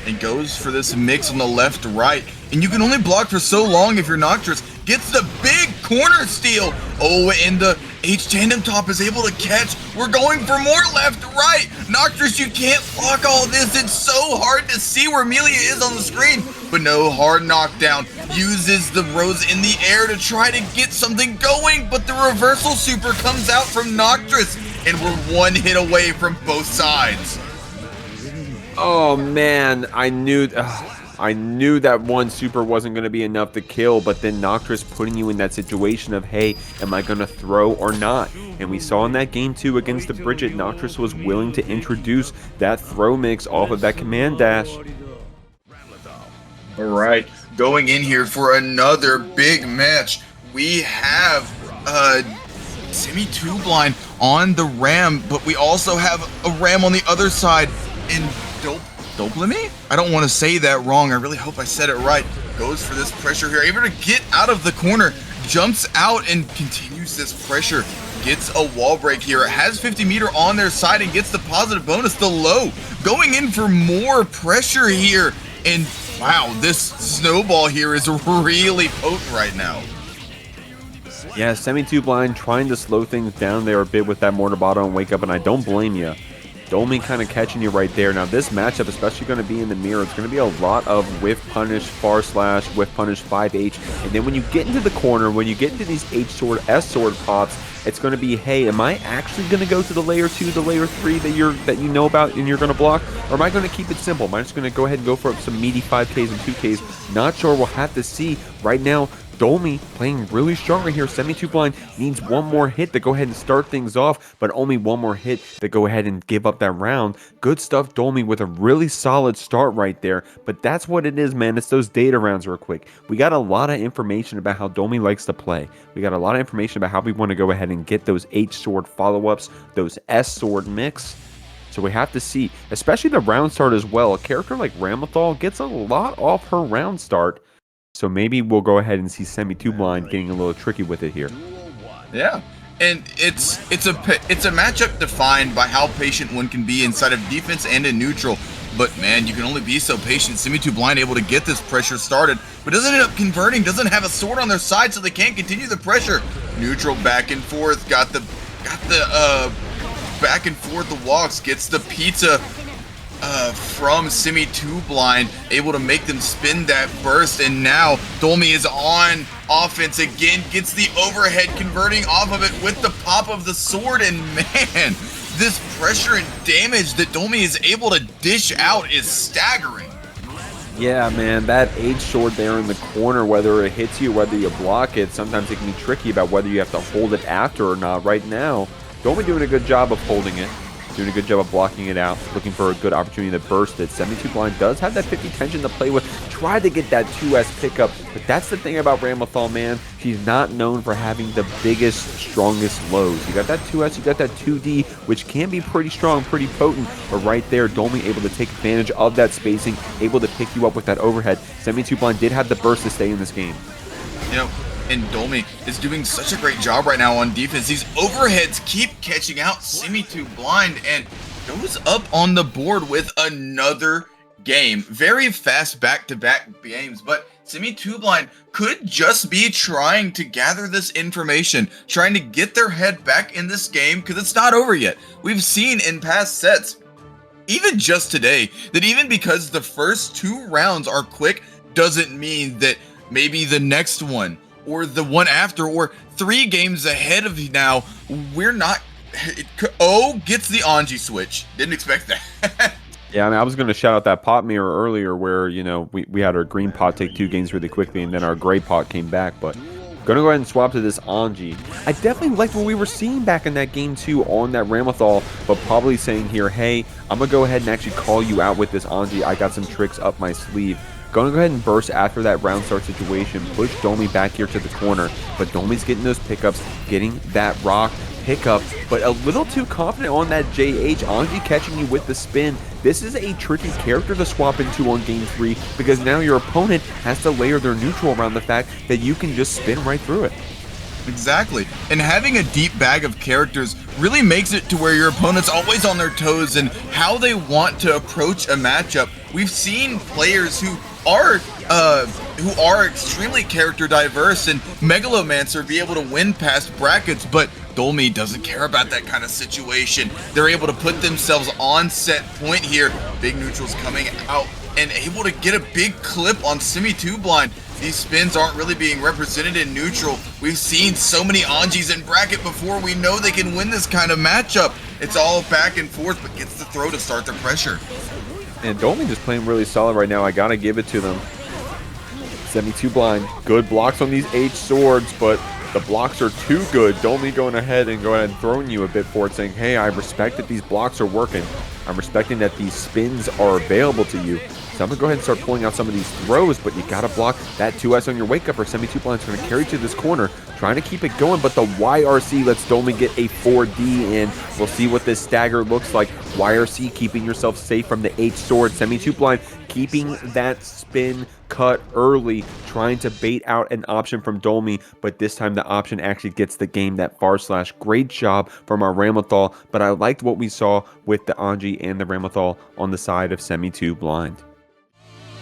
And goes for this mix on the left-right. And you can only block for so long if you're Noktriss. Gets the big corner steal. Oh, and the H-tandem top is able to catch. We're going for more left-right. Noktriss, you can't block all this. It's so hard to see where Millia is on the screen. But no, hard knockdown. Uses the rose in the air to try to get something going. But the reversal super comes out from Noktriss. and we're one hit away from both sides. Oh man, I knew that one super wasn't going to be enough to kill, but then Noktriss putting you in that situation of, hey, am I going to throw or not? And we saw in that game 2 against the Bridget, Noktriss was willing to introduce that throw mix off of that command dash. All right, going in here for another big match, we have Semi 2 blind on the Ram, but we also have a Ram on the other side in Doelmy? I don't want to say that wrong. I really hope I said it right. Goes for this pressure here, able to get out of the corner, jumps out and continues this pressure. Gets a wall break here. It has 50 meter on their side and gets the positive bonus, the low. Going in for more pressure here. And wow, this snowball here is really potent right now. Yeah, Semi 2 blind trying to slow things down there a bit with that mortar bottle and wake up, and I don't blame you. Doelmy kind of catching you right there. Now this matchup, especially going to be in the mirror, it's going to be a lot of whiff punish, far slash, whiff punish, 5H. And then when you get into the corner, when you get into these H sword, S sword pops, it's going to be, hey, am I actually going to go to the layer 2, the layer 3 that you know about and you're going to block? Or am I going to keep it simple? Am I just going to go ahead and go for some meaty 5Ks and 2Ks? Not sure. We'll have to see. Right now, Doelmy playing really strong right here. Semi 2 blind needs one more hit to go ahead and start things off, but only one more hit to go ahead and give up that round. Good stuff, Doelmy, with a really solid start right there. But that's what it is, man. It's those data rounds real quick. We got a lot of information about how Doelmy likes to play. We got a lot of information about how we want to go ahead and get those H sword follow-ups, those S sword mix. So we have to see, especially the round start as well. A character like Ramlethal gets a lot off her round start. So maybe we'll go ahead and see Semi 2 blind getting a little tricky with it here. Yeah, and it's a matchup defined by how patient one can be inside of defense and in neutral. But man, you can only be so patient. Semi 2 blind able to get this pressure started, but doesn't end up converting. Doesn't have a sword on their side, so they can't continue the pressure. Neutral back and forth. Got the back and forth. The walks gets the pizza. From Semi 2 blind, able to make them spin that burst, and now Doelmy is on offense again, gets the overhead, converting off of it with the pop of the sword, and man, this pressure and damage that Doelmy is able to dish out is staggering. Yeah, man, that H sword there in the corner, whether it hits you, whether you block it, sometimes it can be tricky about whether you have to hold it after or not. Right now, Doelmy doing a good job of holding it. Doing a good job of blocking it out, looking for a good opportunity to burst it. Semi 2 blind does have that 50 tension to play with. Tried to get that 2S pickup, but that's the thing about Ramlethal, man. She's not known for having the biggest, strongest lows. You got that 2S, you got that 2D, which can be pretty strong, pretty potent. But right there, Doelmy able to take advantage of that spacing, able to pick you up with that overhead. Semi 2 blind did have the burst to stay in this game. You know, and Doelmy is doing such a great job right now on defense. These overheads keep catching out Semi 2 blind and goes up on the board with another game. Very fast back-to-back games, but Semi 2 blind could just be trying to gather this information, trying to get their head back in this game, because it's not over yet. We've seen in past sets, even just today, that even because the first 2 rounds are quick, doesn't mean that maybe the next one or the one after, or 3 games ahead of you now, we're not. Gets the Anji switch. Didn't expect that. Yeah, I mean, I was going to shout out that pot mirror earlier where, you know, we had our green pot take 2 games really quickly, and then our gray pot came back, but going to go ahead and swap to this Anji. I definitely liked what we were seeing back in that game 2 on that Ramlethal, but probably saying here, hey, I'm going to go ahead and actually call you out with this Anji. I got some tricks up my sleeve. Going to go ahead and burst after that round start situation, push Doelmy back here to the corner, but Doelmy's getting those pickups, getting that rock pickup, but a little too confident on that JH. Anji catching you with the spin. This is a tricky character to swap into on game 3, because now your opponent has to layer their neutral around the fact that you can just spin right through it. Exactly, and having a deep bag of characters really makes it to where your opponent's always on their toes and how they want to approach a matchup. We've seen players who are extremely character diverse, and Megalomancer be able to win past brackets, but Doelmy doesn't care about that kind of situation. They're able to put themselves on set point here. Big neutrals coming out and able to get a big clip on Semi 2 blind. These spins aren't really being represented in neutral. We've seen so many Anjis in bracket before. We know they can win this kind of matchup. It's all back and forth, but gets the throw to start the pressure. And Doelmy just playing really solid right now. I gotta give it to them. 72 blind. Good blocks on these H swords, but the blocks are too good. Doelmy going ahead and throwing you a bit for it, saying, hey, I respect that these blocks are working. I'm respecting that these spins are available to you. So I'm going to go ahead and start pulling out some of these throws, but you got to block that 2S on your wake up or 72 blind is going to carry to this corner, trying to keep it going, but the YRC lets Doelmy get a 4D in. We'll see what this stagger looks like. YRC keeping yourself safe from the H sword. 72 blind keeping that spin cut early, trying to bait out an option from Doelmy, but this time the option actually gets the game, that far slash. Great job from our Ramathal, but I liked what we saw with the Anji and the Ramathal on the side of 72 blind.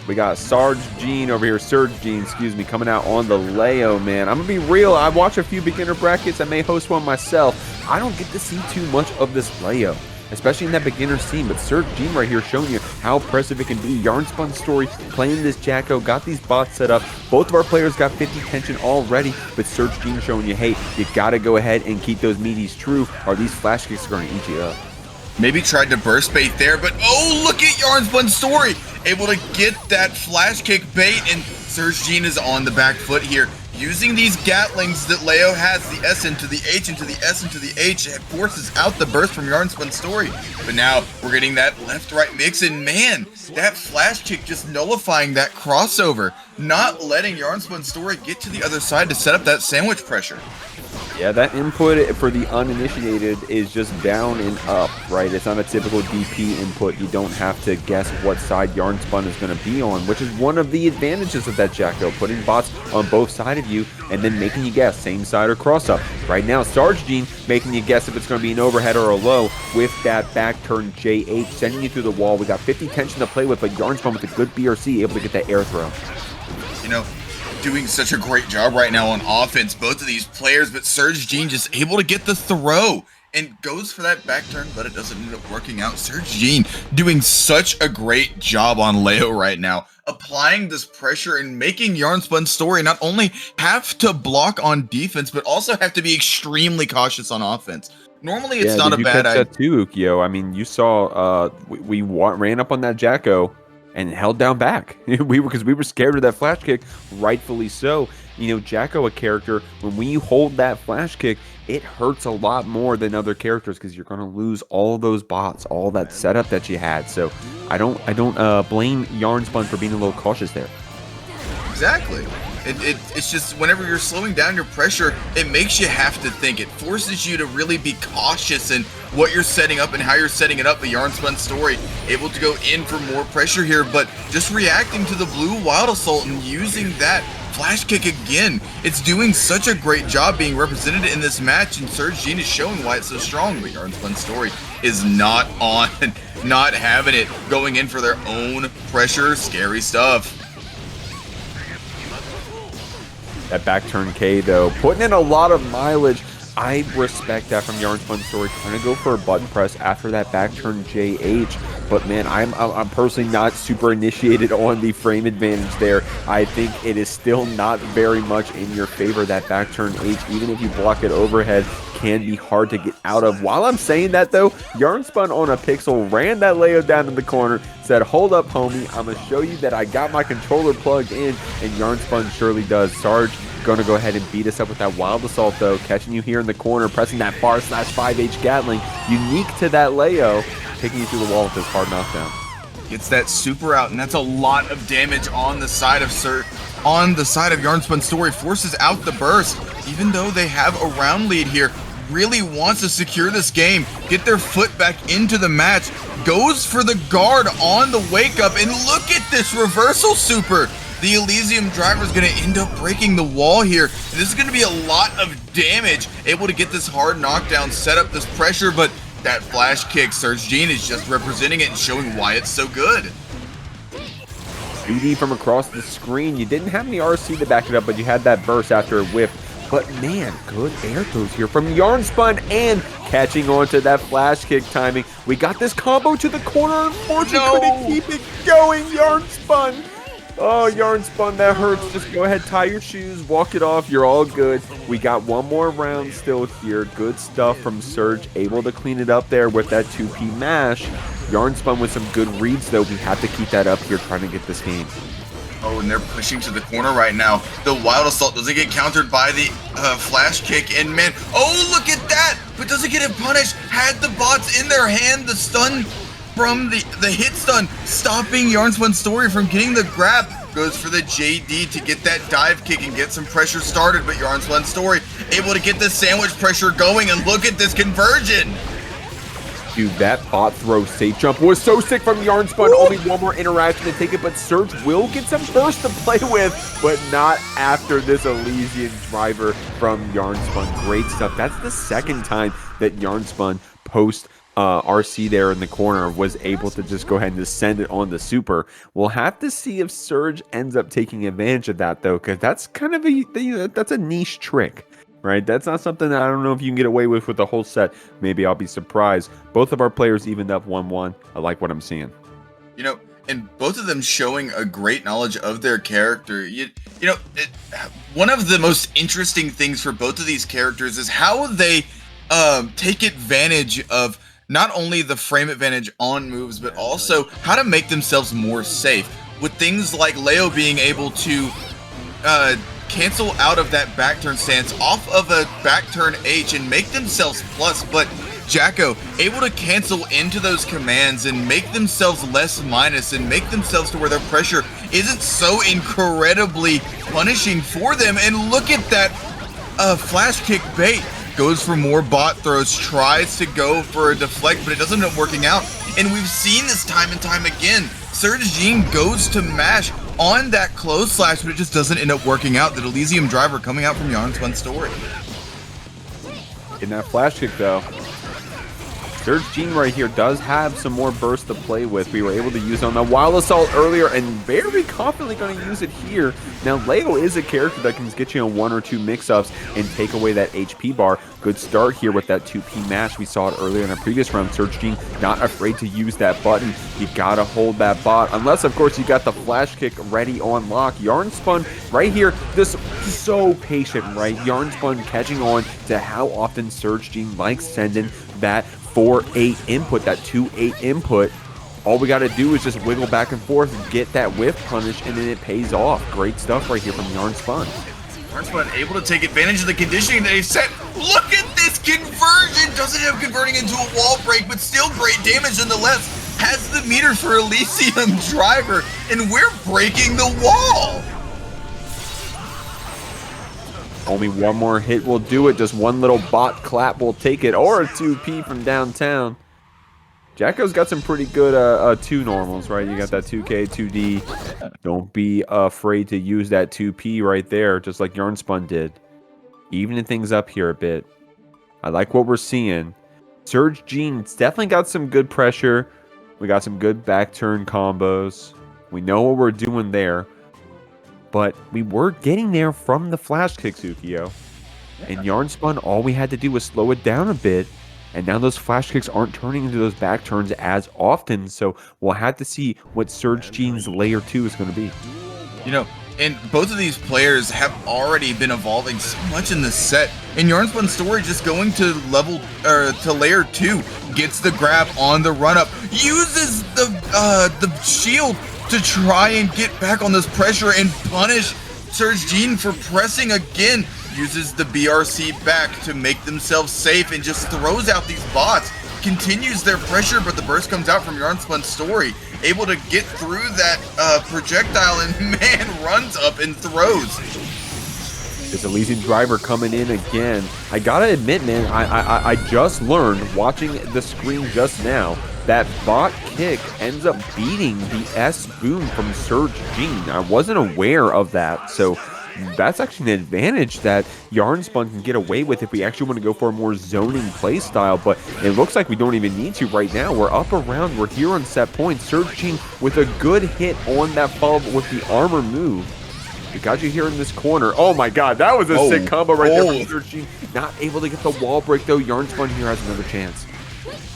We got Serge-Jean over here, Serge-Jean, excuse me, coming out on the Leo, man. I'm going to be real. I watch a few beginner brackets. I may host one myself. I don't get to see too much of this Leo, especially in that beginner scene. But Serge-Jean right here showing you how impressive it can be. Yarnspunstory playing this Jacko, got these bots set up. Both of our players got 50 tension already, but Serge-Jean showing you, hey, you got to go ahead and keep those meaties true, or these flash kicks are going to eat you up. Maybe tried to burst bait there, but oh, look at Yarnspunstory, able to get that flash kick bait, and Serge-Jean is on the back foot here. Using these Gatlings that Leo has, the S into the H into the S into the H, it forces out the burst from Yarnspunstory. But now we're getting that left-right mix, and man, that flash kick just nullifying that crossover, not letting Yarnspunstory get to the other side to set up that sandwich pressure. Yeah, that input for the uninitiated is just down and up, right? It's not a typical DP input. You don't have to guess what side Yarnspun is going to be on, which is one of the advantages of that Jacko, putting bots on both sides of you and then making you guess same side or cross up. Right now, Serge-Jean making you guess if it's going to be an overhead or a low with that back turn JH, sending you through the wall. We got 50 tension to play with, but Yarnspun with a good BRC able to get that air throw. You know, doing such a great job right now on offense, both of these players, but Serge-Jean just able to get the throw and goes for that back turn, but it doesn't end up working out. Serge-Jean doing such a great job on Leo right now, applying this pressure and making Yarnspunstory not only have to block on defense, but also have to be extremely cautious on offense. Normally, it's not a bad idea. That too, Ukyo. I mean, you saw we ran up on that Jacko and held down back. Because we were scared of that flash kick, rightfully so. You know, Jacko, a character, when we hold that flash kick, it hurts a lot more than other characters because you're going to lose all those bots, all that setup that you had. So I don't blame Yarnspun for being a little cautious there. Exactly. It's just whenever you're slowing down your pressure, it makes you have to think. It forces you to really be cautious in what you're setting up and how you're setting it up. The Yarnspunstory able to go in for more pressure here, but just reacting to the blue Wild Assault and using that flash kick again. It's doing such a great job being represented in this match, and Serge-Jean is showing why it's so strong. But Yarnspunstory is not on, not having it, going in for their own pressure. Scary stuff. That back turn K, though, putting in a lot of mileage. I respect that from Yarnspunstory, trying to go for a button press after that back turn JH. But man, I'm personally not super initiated on the frame advantage there. I think it is still not very much in your favor, that back turn H. Even if you block it overhead, can be hard to get out of. While I'm saying that, though, Yarnspun on a pixel ran that Leo down in the corner, said, hold up, homie, I'm going to show you that I got my controller plugged in, and Yarnspun surely does. Sarge going to go ahead and beat us up with that Wild Assault, though, catching you here in the corner, pressing that bar slash 5H Gatling, unique to that Leo, taking you through the wall with this hard knockdown. Gets that super out, and that's a lot of damage on the side of Yarnspunstory. Forces out the burst, even though they have a round lead here. Really wants to secure this game, get their foot back into the match, goes for the guard on the wake up, and look at this reversal super. The Elysium driver is going to end up breaking the wall here. This is going to be a lot of damage, able to get this hard knockdown, set up this pressure, but that flash kick, Serge-Jean is just representing it and showing why it's so good. 3D from across the screen. You didn't have any RC to back it up, but you had that burst after a whiff. But man, good air throws here from Yarnspun and catching on to that flash kick timing. We got this combo to the corner. Unfortunately, couldn't keep it going. Yarnspun Oh, Yarnspun, that hurts. Just go ahead, tie your shoes, walk it off. You're all good. We got one more round still here. Good stuff from Serge, able to clean it up there with that 2P mash. Yarnspun with some good reads, though. We have to keep that up here trying to get this game. Oh, and they're pushing to the corner right now. The Wild Assault doesn't get countered by the flash kick, and man, oh, look at that! But doesn't get it punished. Had the bots in their hand, the stun from the hit stun, stopping Yarnspunstory from getting the grab. Goes for the JD to get that dive kick and get some pressure started, but Yarnspunstory able to get the sandwich pressure going, and look at this conversion. Dude, that bot throw safe jump was so sick from Yarnspun. Ooh. Only one more interaction to take it, but Serge will get some burst to play with, but not after this Elysian driver from Yarnspun. Great stuff. That's the second time that Yarnspun post RC there in the corner was able to just go ahead and just send it on the super. We'll have to see if Serge ends up taking advantage of that, though, because that's kind of that's a niche trick. Right, that's not something that I don't know if you can get away with the whole set. Maybe I'll be surprised. Both of our players evened up 1-1. I like what I'm seeing. You know, and both of them showing a great knowledge of their character. One of the most interesting things for both of these characters is how they take advantage of not only the frame advantage on moves, but also how to make themselves more safe. With things like Leo being able to cancel out of that back turn stance off of a back turn H and make themselves plus, but Jacko able to cancel into those commands and make themselves less minus and make themselves to where their pressure isn't so incredibly punishing for them. And look at that flash kick bait. Goes for more bot throws, tries to go for a deflect, but it doesn't end up working out. And we've seen this time and time again. Serge-Jean goes to mash on that close slash, but it just doesn't end up working out. The Elysium driver coming out from Yarnspunstory. In that flash kick, though, Serge-Jean right here does have some more burst to play with. We were able to use on the Wild Assault earlier and very confidently going to use it here. Now, Leo is a character that can get you on 1 or 2 mix-ups and take away that HP bar. Good start here with that 2P mash. We saw it earlier in a previous round. Serge-Jean not afraid to use that button. You got to hold that bot. Unless, of course, you got the flash kick ready on lock. Yarnspun right here, just so patient, right? Yarnspun catching on to how often Serge-Jean likes sending that 4-8 input, that 2-8 input. All we got to do is just wiggle back and forth and get that whiff punish, and then it pays off. Great stuff right here from Yarnspun. Yarnspun able to take advantage of the conditioning that he set. Look at this conversion! Doesn't end up converting into a wall break, but still great damage nonetheless. Has the meter for Elysium driver, and we're breaking the wall! Only one more hit will do it. Just one little bot clap will take it, or a 2P from downtown. Jacko's got some pretty good 2 normals, right? You got that 2K, 2D. Don't be afraid to use that 2P right there, just like Yarnspun did. Evening things up here a bit. I like what we're seeing. Serge-Jean's definitely got some good pressure. We got some good back turn combos. We know what we're doing there. But we were getting there from the flash kick, Tsukio. And Yarnspun, all we had to do was slow it down a bit. And now those flash kicks aren't turning into those back turns as often. So we'll have to see what Serge-Jean's layer 2 is going to be. You know, and both of these players have already been evolving so much in this set. And Yarnspunstory just going to layer 2, gets the grab on the run up, uses the shield to try and get back on this pressure and punish Serge-Jean for pressing again. Uses the BRC back to make themselves safe and just throws out these bots. Continues their pressure, but the burst comes out from Yarnspunstory. Able to get through that projectile, and man, runs up and throws. This Elysian driver coming in again. I gotta admit, man, I just learned watching the screen just now that bot kick ends up beating the S boom from Serge-Jean. I wasn't aware of that, so that's actually an advantage that Yarnspun can get away with if we actually want to go for a more zoning play style, but it looks like we don't even need to right now. We're up around, we're here on set point. Serge-Jean with a good hit on that follow with the armor move. We got you here in this corner. Oh my god, that was a sick combo right there from Serge-Jean. Not able to get the wall break though. Yarnspun here has another chance.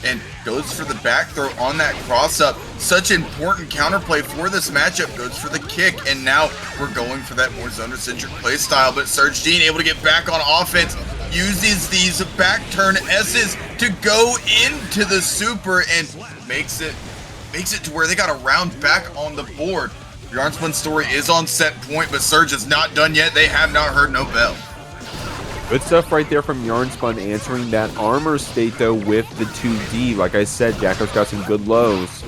and goes for the back throw on that cross-up. Such important counterplay for this matchup. Goes for the kick, and now we're going for that more zoner-centric play style. But Serge-Jean able to get back on offense, uses these back turn S's to go into the super, and makes it to where they got a round back on the board. Yarnspunstory is on set point, but Serge is not done yet. They have not heard no bell. Good stuff right there from Yarnspun, answering that armor state, though, with the 2D. Like I said, Jacko's got some good lows,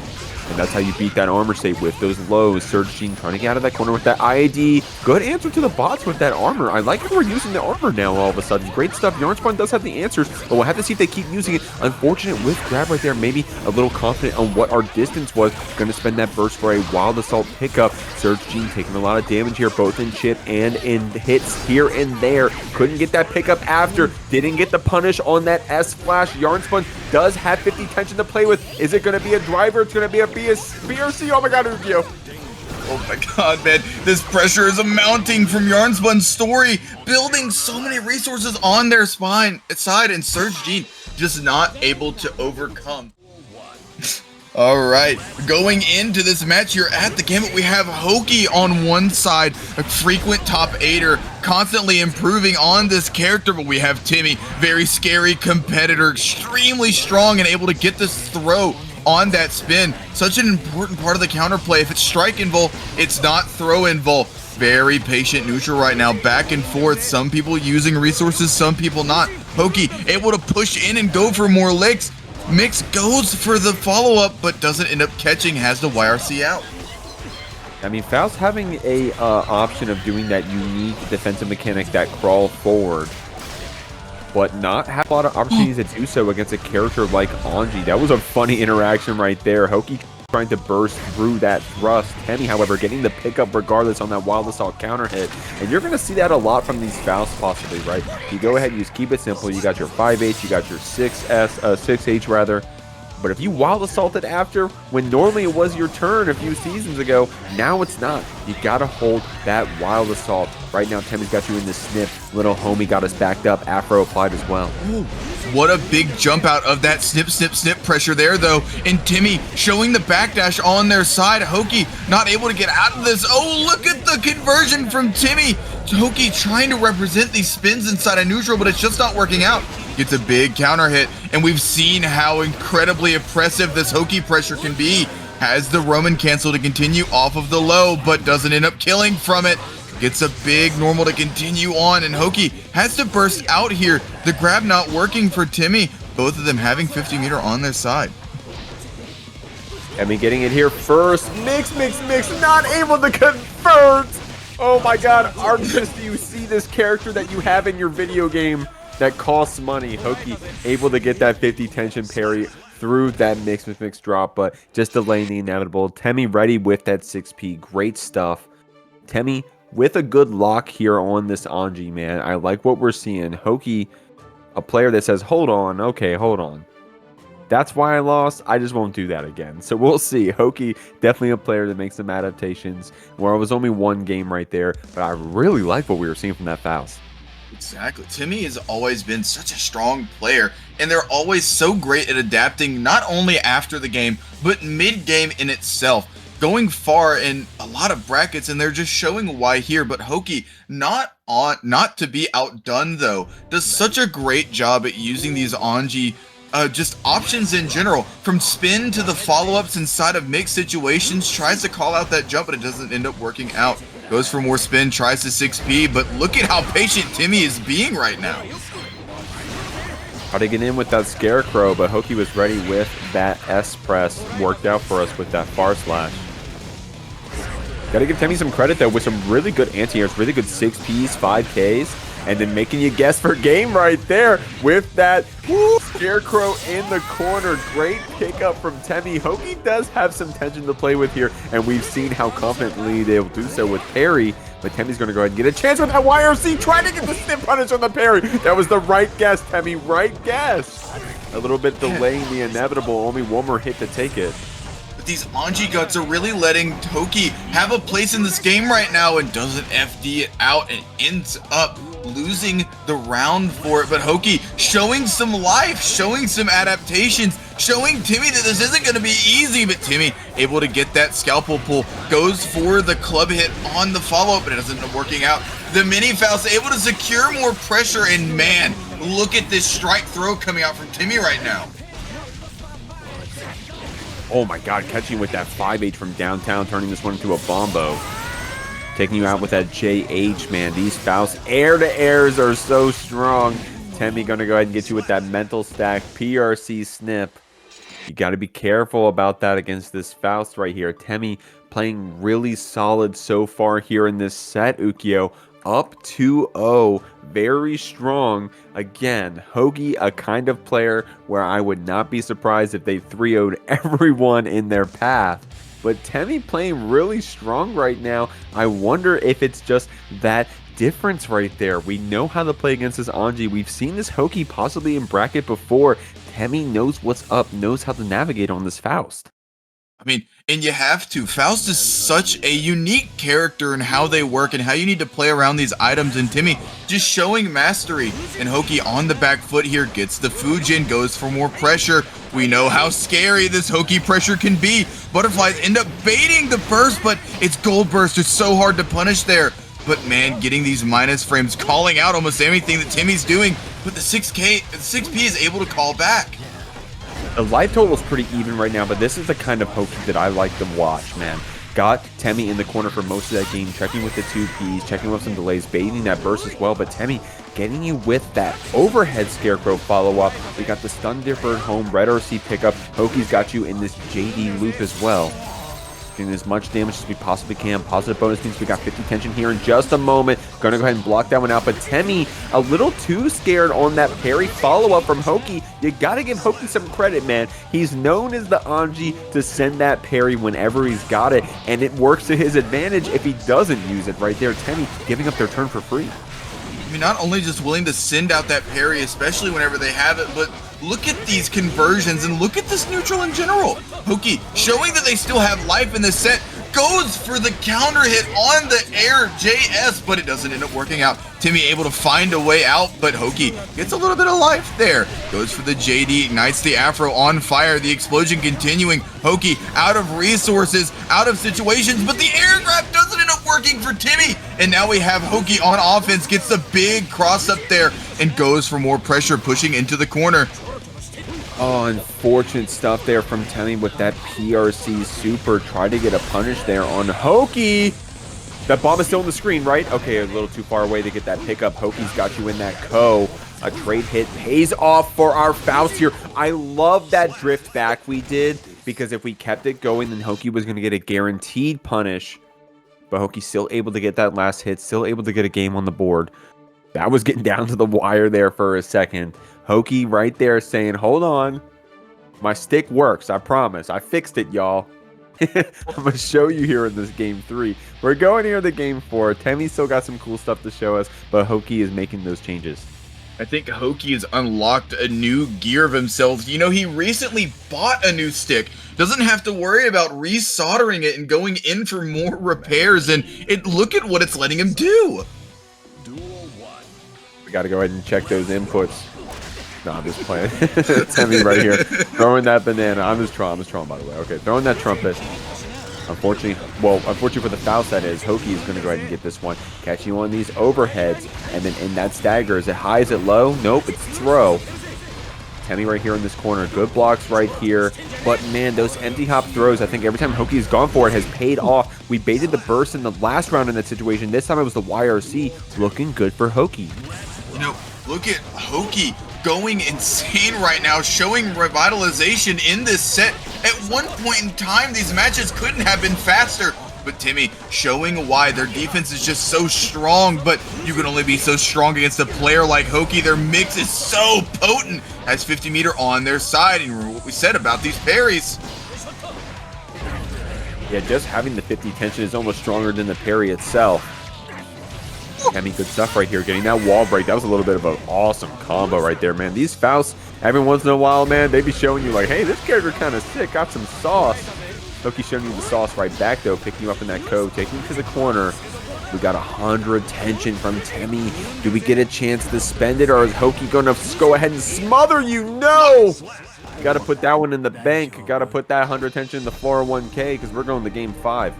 and that's how you beat that armor state, with those lows. Serge-Jean trying to get out of that corner with that IAD. Good answer to the bots with that armor. I like how we're using the armor now all of a sudden. Great stuff. Yarnspun does have the answers, but we'll have to see if they keep using it. Unfortunate with grab right there. Maybe a little confident on what our distance was. Going to spend that burst for a wild assault pickup. Serge-Jean taking a lot of damage here, both in chip and in hits here and there. Couldn't get that pickup after. Didn't get the punish on that S-Flash. Yarnspun does have 50 tension to play with. Is it going to be a driver? It's going to be a BRC. Oh my god, Ukyo. Oh my god, man. This pressure is mounting from Yarnspunstory, building so many resources on their side, and Serge-Jean just not able to overcome. Alright, going into this match here at the Gambit, we have Hoki on one side, a frequent top 8er, constantly improving on this character, but we have Timmy, very scary competitor, extremely strong and able to get this throw on that spin. Such an important part of the counterplay. If it's strike invul, it's not throw invul. Very patient neutral right now, back and forth. Some people using resources, some people not. Hoki able to push in and go for more licks. Mix goes for the follow-up, but doesn't end up catching, has the YRC out. I mean, Faust having a option of doing that unique defensive mechanic, that crawl forward, but not have a lot of opportunities to do so against a character like Anji. That was a funny interaction right there. Hoki trying to burst through that thrust. Temi, however, getting the pickup regardless on that wild assault counter hit. And you're going to see that a lot from these Fausts possibly, right? You go ahead and just keep it simple. You got your 5H, you got your 6H rather. But if you wild assaulted after, when normally it was your turn a few seasons ago, now it's not. You gotta hold that wild assault. Right now, Temi's got you in the snip. Little homie got us backed up. Afro applied as well. Ooh, what a big jump out of that snip pressure there, though. And Timmy showing the backdash on their side. Hoki not able to get out of this. Oh, look at the conversion from Timmy. Hoki trying to represent these spins inside a neutral, but it's just not working out. Gets a big counter hit, and we've seen how incredibly oppressive this Hoki pressure can be. Has the Roman cancel to continue off of the low, but doesn't end up killing from it. Gets a big normal to continue on, and Hoki has to burst out here. The grab not working for Timmy. Both of them having 50 meter on their side. I mean, getting it here first. Mix, not able to convert. Oh my god, Artemis, do you see this character that you have in your video game that costs money? Hoki able to get that 50 tension parry through that mix drop, but just delaying the inevitable. Temi ready with that 6P. Great stuff. Temi with a good lock here on this Anji, man. I like what we're seeing. Hoki, a player that says, hold on, okay, hold on. That's why I lost. I just won't do that again. So we'll see. Hoki, definitely a player that makes some adaptations. Where it was only one game right there, but I really like what we were seeing from that Faust. Exactly. Timmy has always been such a strong player, and they're always so great at adapting, not only after the game, but mid-game in itself. Going far in a lot of brackets, and they're just showing why here. But Hoki, not to be outdone though, does such a great job at using these Anji just options in general, from spin to the follow-ups inside of mixed situations. Tries to call out that jump, but it doesn't end up working out. Goes for more spin, tries to 6P, but look at how patient Timmy is being right now. How to get in with that Scarecrow, but Hoki was ready with that S-Press. Worked out for us with that far slash. Gotta give Temi some credit though, with some really good anti-airs, really good 6Ps, 5Ks. And then making you guess for game right there with that Scarecrow in the corner. Great pickup from Temi. Hoki does have some tension to play with here, and we've seen how confidently they will do so with parry. But Temi's going to go ahead and get a chance with that YRC, trying to get the snip punish on the parry. That was the right guess, Temi, right guess. A little bit delaying the inevitable, only one more hit to take it. But these Anji guts are really letting Hoki have a place in this game right now, and doesn't FD it out and ends up losing the round for it, but Hoki showing some life, showing some adaptations, showing Timmy that this isn't going to be easy, but Timmy able to get that scalpel pull, goes for the club hit on the follow-up, but it doesn't end up working out. The mini Faust able to secure more pressure, and man, look at this strike throw coming out from Timmy right now. Oh my god, catching with that 5H from downtown, turning this one into a bombo. Taking you out with that JH, man. These Faust air-to-airs are so strong. Temmie gonna go ahead and get you with that mental stack. PRC snip. You gotta be careful about that against this Faust right here. Temmie playing really solid so far here in this set, Ukyo. Up 2-0. Very strong. Again, Hoki, a kind of player where I would not be surprised if they 3-0'd everyone in their path. But Temmie playing really strong right now. I wonder if it's just that difference right there. We know how to play against this Anji. We've seen this Hoki possibly in bracket before. Temmie knows what's up, knows how to navigate on this Faust. I mean, and you have to. Faust is such a unique character in how they work and how you need to play around these items. And Temmie just showing mastery. And Hoki on the back foot here gets the Fujin, goes for more pressure. We know how scary this Hoki pressure can be. Butterflies end up baiting the burst, but it's gold burst. It's so hard to punish there. But man, getting these minus frames, calling out almost everything that Timmy's doing. But the 6P is able to call back. The life total is pretty even right now, but this is the kind of Hoki that I like to watch, man. Got Temmie in the corner for most of that game, checking with the 2Ps, checking with some delays, baiting that burst as well, but Temmie getting you with that overhead Scarecrow follow-up. We got the Stun Dipper at home, Red RC pickup. Hoki's got you in this JD loop as well. Doing as much damage as we possibly can. Positive bonus means we got 50 tension here in just a moment. Gonna go ahead and block that one out, but Temmie a little too scared on that parry follow-up from Hoki. You gotta give Hoki some credit, man. He's known as the Anji to send that parry whenever he's got it, and it works to his advantage if he doesn't use it right there. Temmie giving up their turn for free. I mean, not only just willing to send out that parry, especially whenever they have it, but look at these conversions and look at this neutral in general. Hoki showing that they still have life in this set, goes for the counter hit on the air JS, but it doesn't end up working out. Temmie able to find a way out, but Hoki gets a little bit of life there. Goes for the JD, ignites the Afro on fire, the explosion continuing. Hoki out of resources, out of situations, but the air grab doesn't end up working for Temmie. And now we have Hoki on offense, gets the big cross up there and goes for more pressure, pushing into the corner. Oh, unfortunate stuff there from Temmie with that PRC super. Tried to get a punish there on Hoki. That bomb is still on the screen, right? Okay, a little too far away to get that pickup. Hoki's got you in that co. A trade hit pays off for our Faust here. I love that drift back we did, because if we kept it going, then Hoki was going to get a guaranteed punish. But Hoki's still able to get that last hit, still able to get a game on the board. That was getting down to the wire there for a second. Hoki right there saying, hold on. My stick works, I promise. I fixed it, y'all. I'm going to show you here in this game 3. We're going here to game 4. Temmie still got some cool stuff to show us, but Hoki is making those changes. I think Hoki has unlocked a new gear of himself. You know, he recently bought a new stick. Doesn't have to worry about resoldering it and going in for more repairs. And look at what it's letting him do. We got to go ahead and check those inputs. No, I'm just playing. Temmie right here. Throwing that banana. I'm just trolling, by the way. Okay, throwing that trumpet. Unfortunately for the Faust, that is, Hoki is going to go ahead and get this one. Catching on these overheads. And then in that stagger. Is it high? Is it low? Nope, it's throw. Temmie right here in this corner. Good blocks right here. But man, those empty hop throws, I think every time Hoki has gone for it, has paid off. We baited the burst in the last round in that situation. This time it was the YRC. Looking good for Hoki. You know, look at Hoki going insane right now, showing revitalization in this set. At one point in time, these matches couldn't have been faster. But Temmie showing why their defense is just so strong, but you can only be so strong against a player like Hoki. Their mix is so potent. Has 50 meter on their side, and remember what we said about these parries. Yeah, just having the 50 tension is almost stronger than the parry itself. Temmie, good stuff right here. Getting that wall break. That was a little bit of an awesome combo right there, man. These Fausts, every once in a while, man, they be showing you like, hey, this character kind of sick. Got some sauce. Hoki showing you the sauce right back, though. Picking you up in that code. Taking you to the corner. We got 100 tension from Temmie. Do we get a chance to spend it, or is Hoki going to go ahead and smother you? No! Got to put that one in the bank. Got to put that 100 tension in the 401k because we're going to game 5.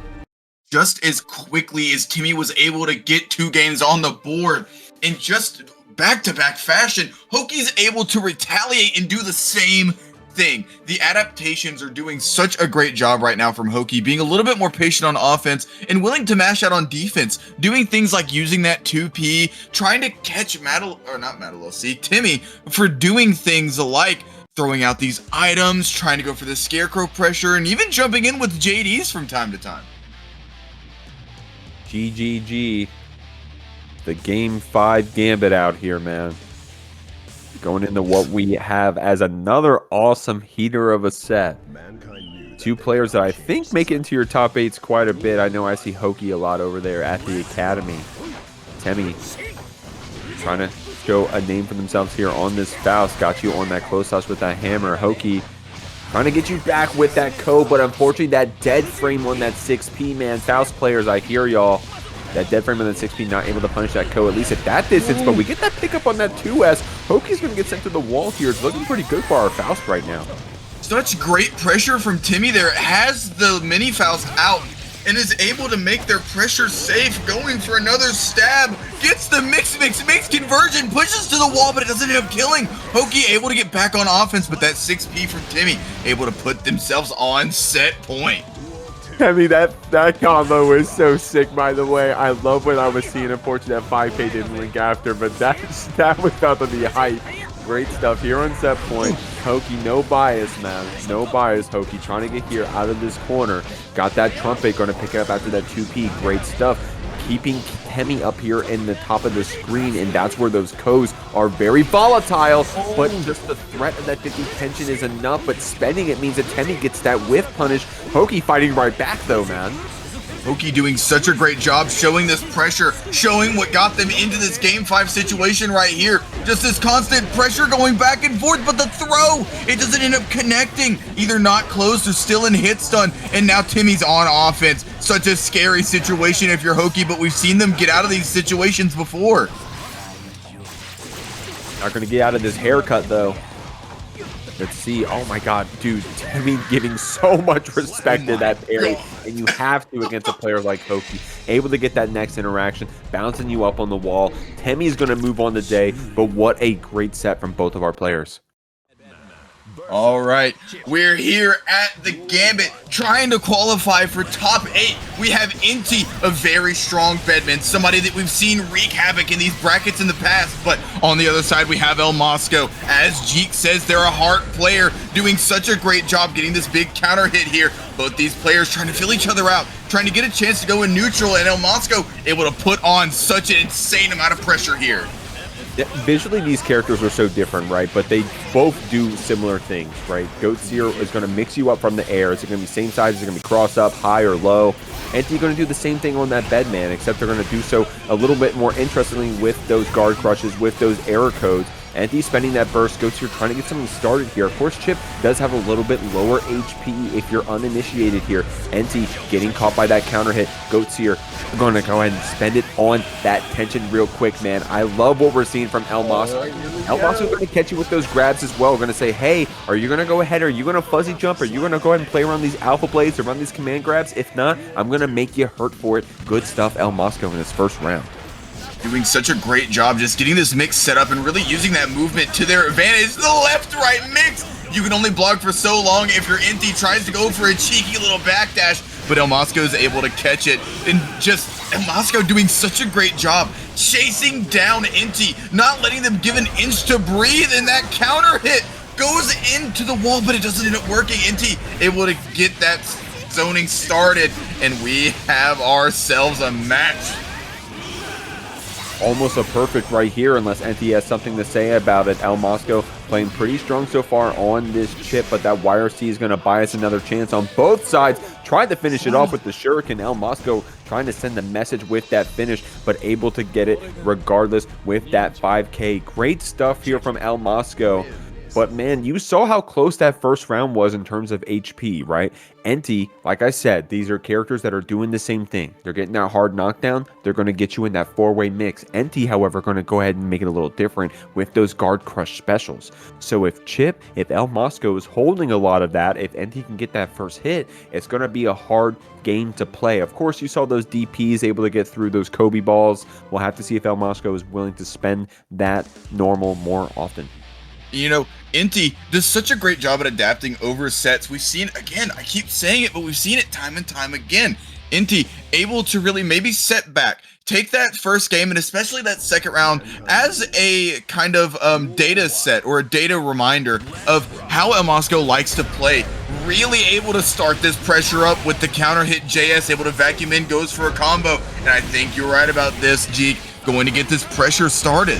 Just as quickly as Temmie was able to get 2 games on the board in just back-to-back fashion, Hoki's able to retaliate and do the same thing. The adaptations are doing such a great job right now from Hoki, being a little bit more patient on offense and willing to mash out on defense, doing things like using that 2P, trying to catch Temmie for doing things like throwing out these items, trying to go for the scarecrow pressure, and even jumping in with JDs from time to time. GGG. The game 5 Gambit out here, man. Going into what we have as another awesome heater of a set. 2 players that I think make it into your top 8s quite a bit. I know I see Hoki a lot over there at the academy. Temmie trying to show a name for themselves here on this Faust. Got you on that close house with that hammer. Hoki trying to get you back with that code, but unfortunately that dead frame on that 6P, man. Faust players, I hear y'all. That dead frame on that 6P not able to punish that code, at least at that distance, but we get that pickup on that 2S. Hoki's going to get sent to the wall here. It's looking pretty good for our Faust right now. Such great pressure from Temmie there. Has the mini Faust out and is able to make their pressure safe, going for another stab, gets the mix conversion, pushes to the wall, but it doesn't end up killing. Hoki able to get back on offense, but that 6P from Temmie able to put themselves on set point. I mean, that combo is so sick, by the way. I love what I was seeing. Unfortunately, that 5K didn't link after, but that was about to be hype. Great stuff here on set point. Hoki, no bias, man. No bias, Hoki. Trying to get here out of this corner. Got that trumpet, going to pick it up after that 2P. Great stuff. Keeping Temmie up here in the top of the screen, and that's where those codes are very volatile, but just the threat of that 50 tension is enough, but spending it means that Temmie gets that whiff punish. Hoki fighting right back though, man. Hoki doing such a great job showing this pressure, showing what got them into this game 5 situation right here. Just this constant pressure going back and forth, but the throw, it doesn't end up connecting. Either not closed or still in hit stun, and now Temmie's on offense. Such a scary situation if you're Hoki, but we've seen them get out of these situations before. Not gonna get out of this haircut though. Let's see. Oh my god, dude. Temmie giving so much respect to that parry. And you have to against a player like Hoki. Able to get that next interaction, bouncing you up on the wall. Temmie's going to move on the day, but what a great set from both of our players. All right, we're here at the Gambit trying to qualify for top 8. We have Enti, a very strong Bedman, somebody that we've seen wreak havoc in these brackets in the past. But on the other side, we have Mosco. As Jeek says, they're a heart player, doing such a great job getting this big counter hit here. Both these players trying to fill each other out, trying to get a chance to go in neutral, and Mosco able to put on such an insane amount of pressure here. Visually, these characters are so different, right? But they both do similar things, right? Goatseer is going to mix you up from the air. It's going to be same size. It's going to be cross up, high or low. Enti going to do the same thing on that Bedman, except they're going to do so a little bit more interestingly with those guard crushes, with those error codes. Enti spending that burst. Goatseer trying to get something started here. Of course, Chipp does have a little bit lower HP if you're uninitiated here. Enti getting caught by that counter hit. Goatseer going to go ahead and spend it on that tension real quick, man. I love what we're seeing from Mosco. Mosco is going to catch you with those grabs as well. We're going to say, hey, are you going to go ahead? Are you going to fuzzy jump? Are you going to go ahead and play around these alpha blades or run these command grabs? If not, I'm going to make you hurt for it. Good stuff, Mosco in his first round. Doing such a great job just getting this mix set up and really using that movement to their advantage. The left-right mix. You can only block for so long if your Enti tries to go for a cheeky little backdash, but Mosco is able to catch it. And just Mosco doing such a great job chasing down Enti, not letting them give an inch to breathe, and that counter hit goes into the wall, but it doesn't end up working. Enti able to get that zoning started, and we have ourselves a match. Almost a perfect right here, unless Enti has something to say about it. Mosco playing pretty strong so far on this Chipp, but that Wire C is going to buy us another chance on both sides. Tried to finish it off with the Shuriken. Mosco trying to send the message with that finish, but able to get it regardless with that 5K. Great stuff here from Mosco. But man, you saw how close that first round was in terms of HP, right? Enti, like I said, these are characters that are doing the same thing. They're getting that hard knockdown. They're going to get you in that four-way mix. Enti, however, going to go ahead and make it a little different with those guard crush specials. So if Chipp, if El Mosco is holding a lot of that, if Enti can get that first hit, it's going to be a hard game to play. Of course, you saw those DPs able to get through those Kobe balls. We'll have to see if El Mosco is willing to spend that normal more often. You know, Enti does such a great job at adapting over sets. We've seen, again, I keep saying it, but we've seen it time and time again. Enti able to really maybe set back, take that first game, and especially that second round as a kind of data set or a data reminder of how El Mosco likes to play. Really able to start this pressure up with the counter hit JS, able to vacuum in, goes for a combo. And I think you're right about this, Jeek, going to get this pressure started.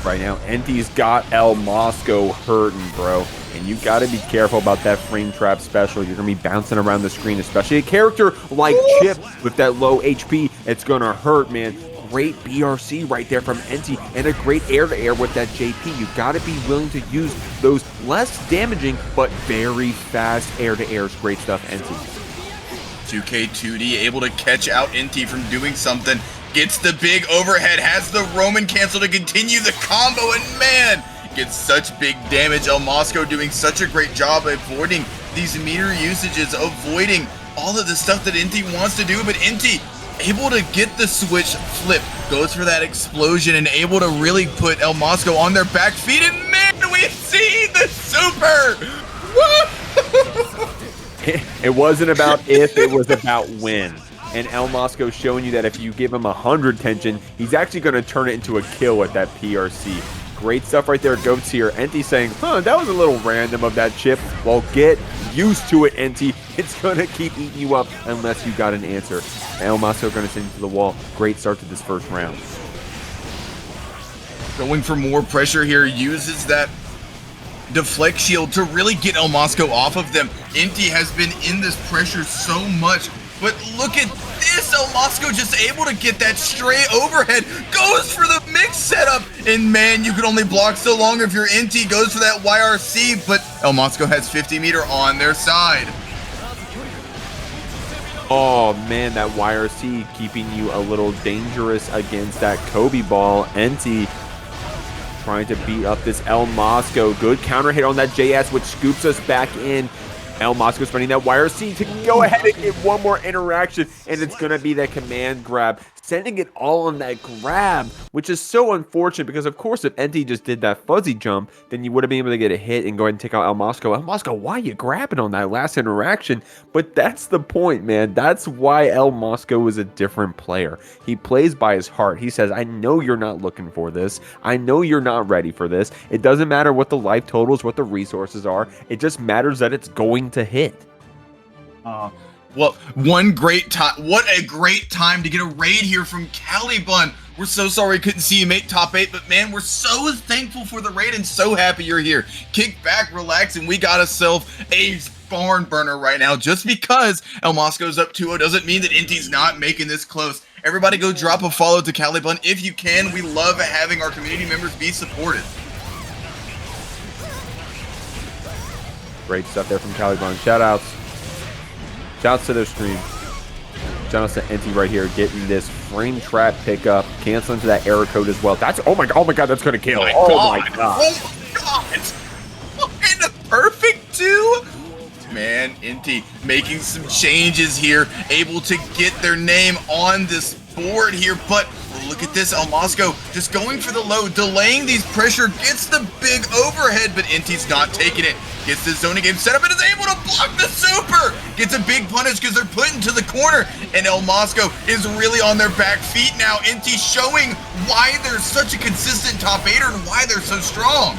Right now, Enti's got El Mosco hurting, bro. And you got to be careful about that frame trap special. You're going to be bouncing around the screen, especially a character like Chipp with that low HP. It's going to hurt, man. Great BRC right there from Enti and a great air-to-air with that JP. You got to be willing to use those less damaging but very fast air-to-airs. Great stuff, Enti. 2K2D able to catch out Enti from doing something. Gets the big overhead, has the Roman cancel to continue the combo, and man, gets such big damage. El Mosco doing such a great job avoiding these meter usages, avoiding all of the stuff that Enti wants to do, but Enti able to get the switch flip, goes for that explosion, and able to really put El Mosco on their back feet, and man, we see the super! Woo! It wasn't about if, it was about when. And El Mosco showing you that if you give him 100 tension, he's actually going to turn it into a kill with that PRC. Great stuff right there, Goats here. Enti saying, that was a little random of that Chipp. Well, get used to it, Enti. It's going to keep eating you up unless you got an answer. El Mosco going to send you to the wall. Great start to this first round. Going for more pressure here, uses that deflect shield to really get El Mosco off of them. Enti has been in this pressure so much. But look at this, El Mosco just able to get that straight overhead, goes for the mix setup, and man, you can only block so long if you're Enti, goes for that YRC, but El Mosco has 50 meter on their side. Oh man, that YRC keeping you a little dangerous against that Kobe ball. Enti trying to beat up this El Mosco. Good counter hit on that JS, which scoops us back in. El Mosco spending that YRC to go ahead and get one more interaction, and it's going to be that command grab, sending it all on that grab, which is so unfortunate because, of course, if Enti just did that fuzzy jump, then you would have been able to get a hit and go ahead and take out El Mosco. El Mosco, why are you grabbing on that last interaction? But that's the point, man. That's why El Mosco is a different player. He plays by his heart. He says, I know you're not looking for this. I know you're not ready for this. It doesn't matter what the life totals, what the resources are. It just matters that it's going to hit. Well, one great time. What a great time to get a raid here from Caliban. We're so sorry we couldn't see you make top 8, but man, we're so thankful for the raid and so happy you're here. Kick back, relax, and we got ourselves a barn burner right now. Just because El Mosco's up 2-0 doesn't mean that Enti's not making this close. Everybody go drop a follow to Caliban if you can. We love having our community members be supported. Great stuff there from Caliban. Shout outs. Shouts to their stream. Shout outs to Enti right here getting this frame trap pickup, canceling to that error code as well. That's oh my god, that's gonna kill. Oh my god. And a perfect 2. Man, Enti making some changes here, able to get their name on this board here, but look at this, El Mosco just going for the low, delaying these pressure, gets the big overhead, but Enti's not taking it. Gets the zoning game set up and is able to block the super! Gets a big punish because they're put into the corner, and El Mosco is really on their back feet now. Enti showing why they're such a consistent top 8er and why they're so strong.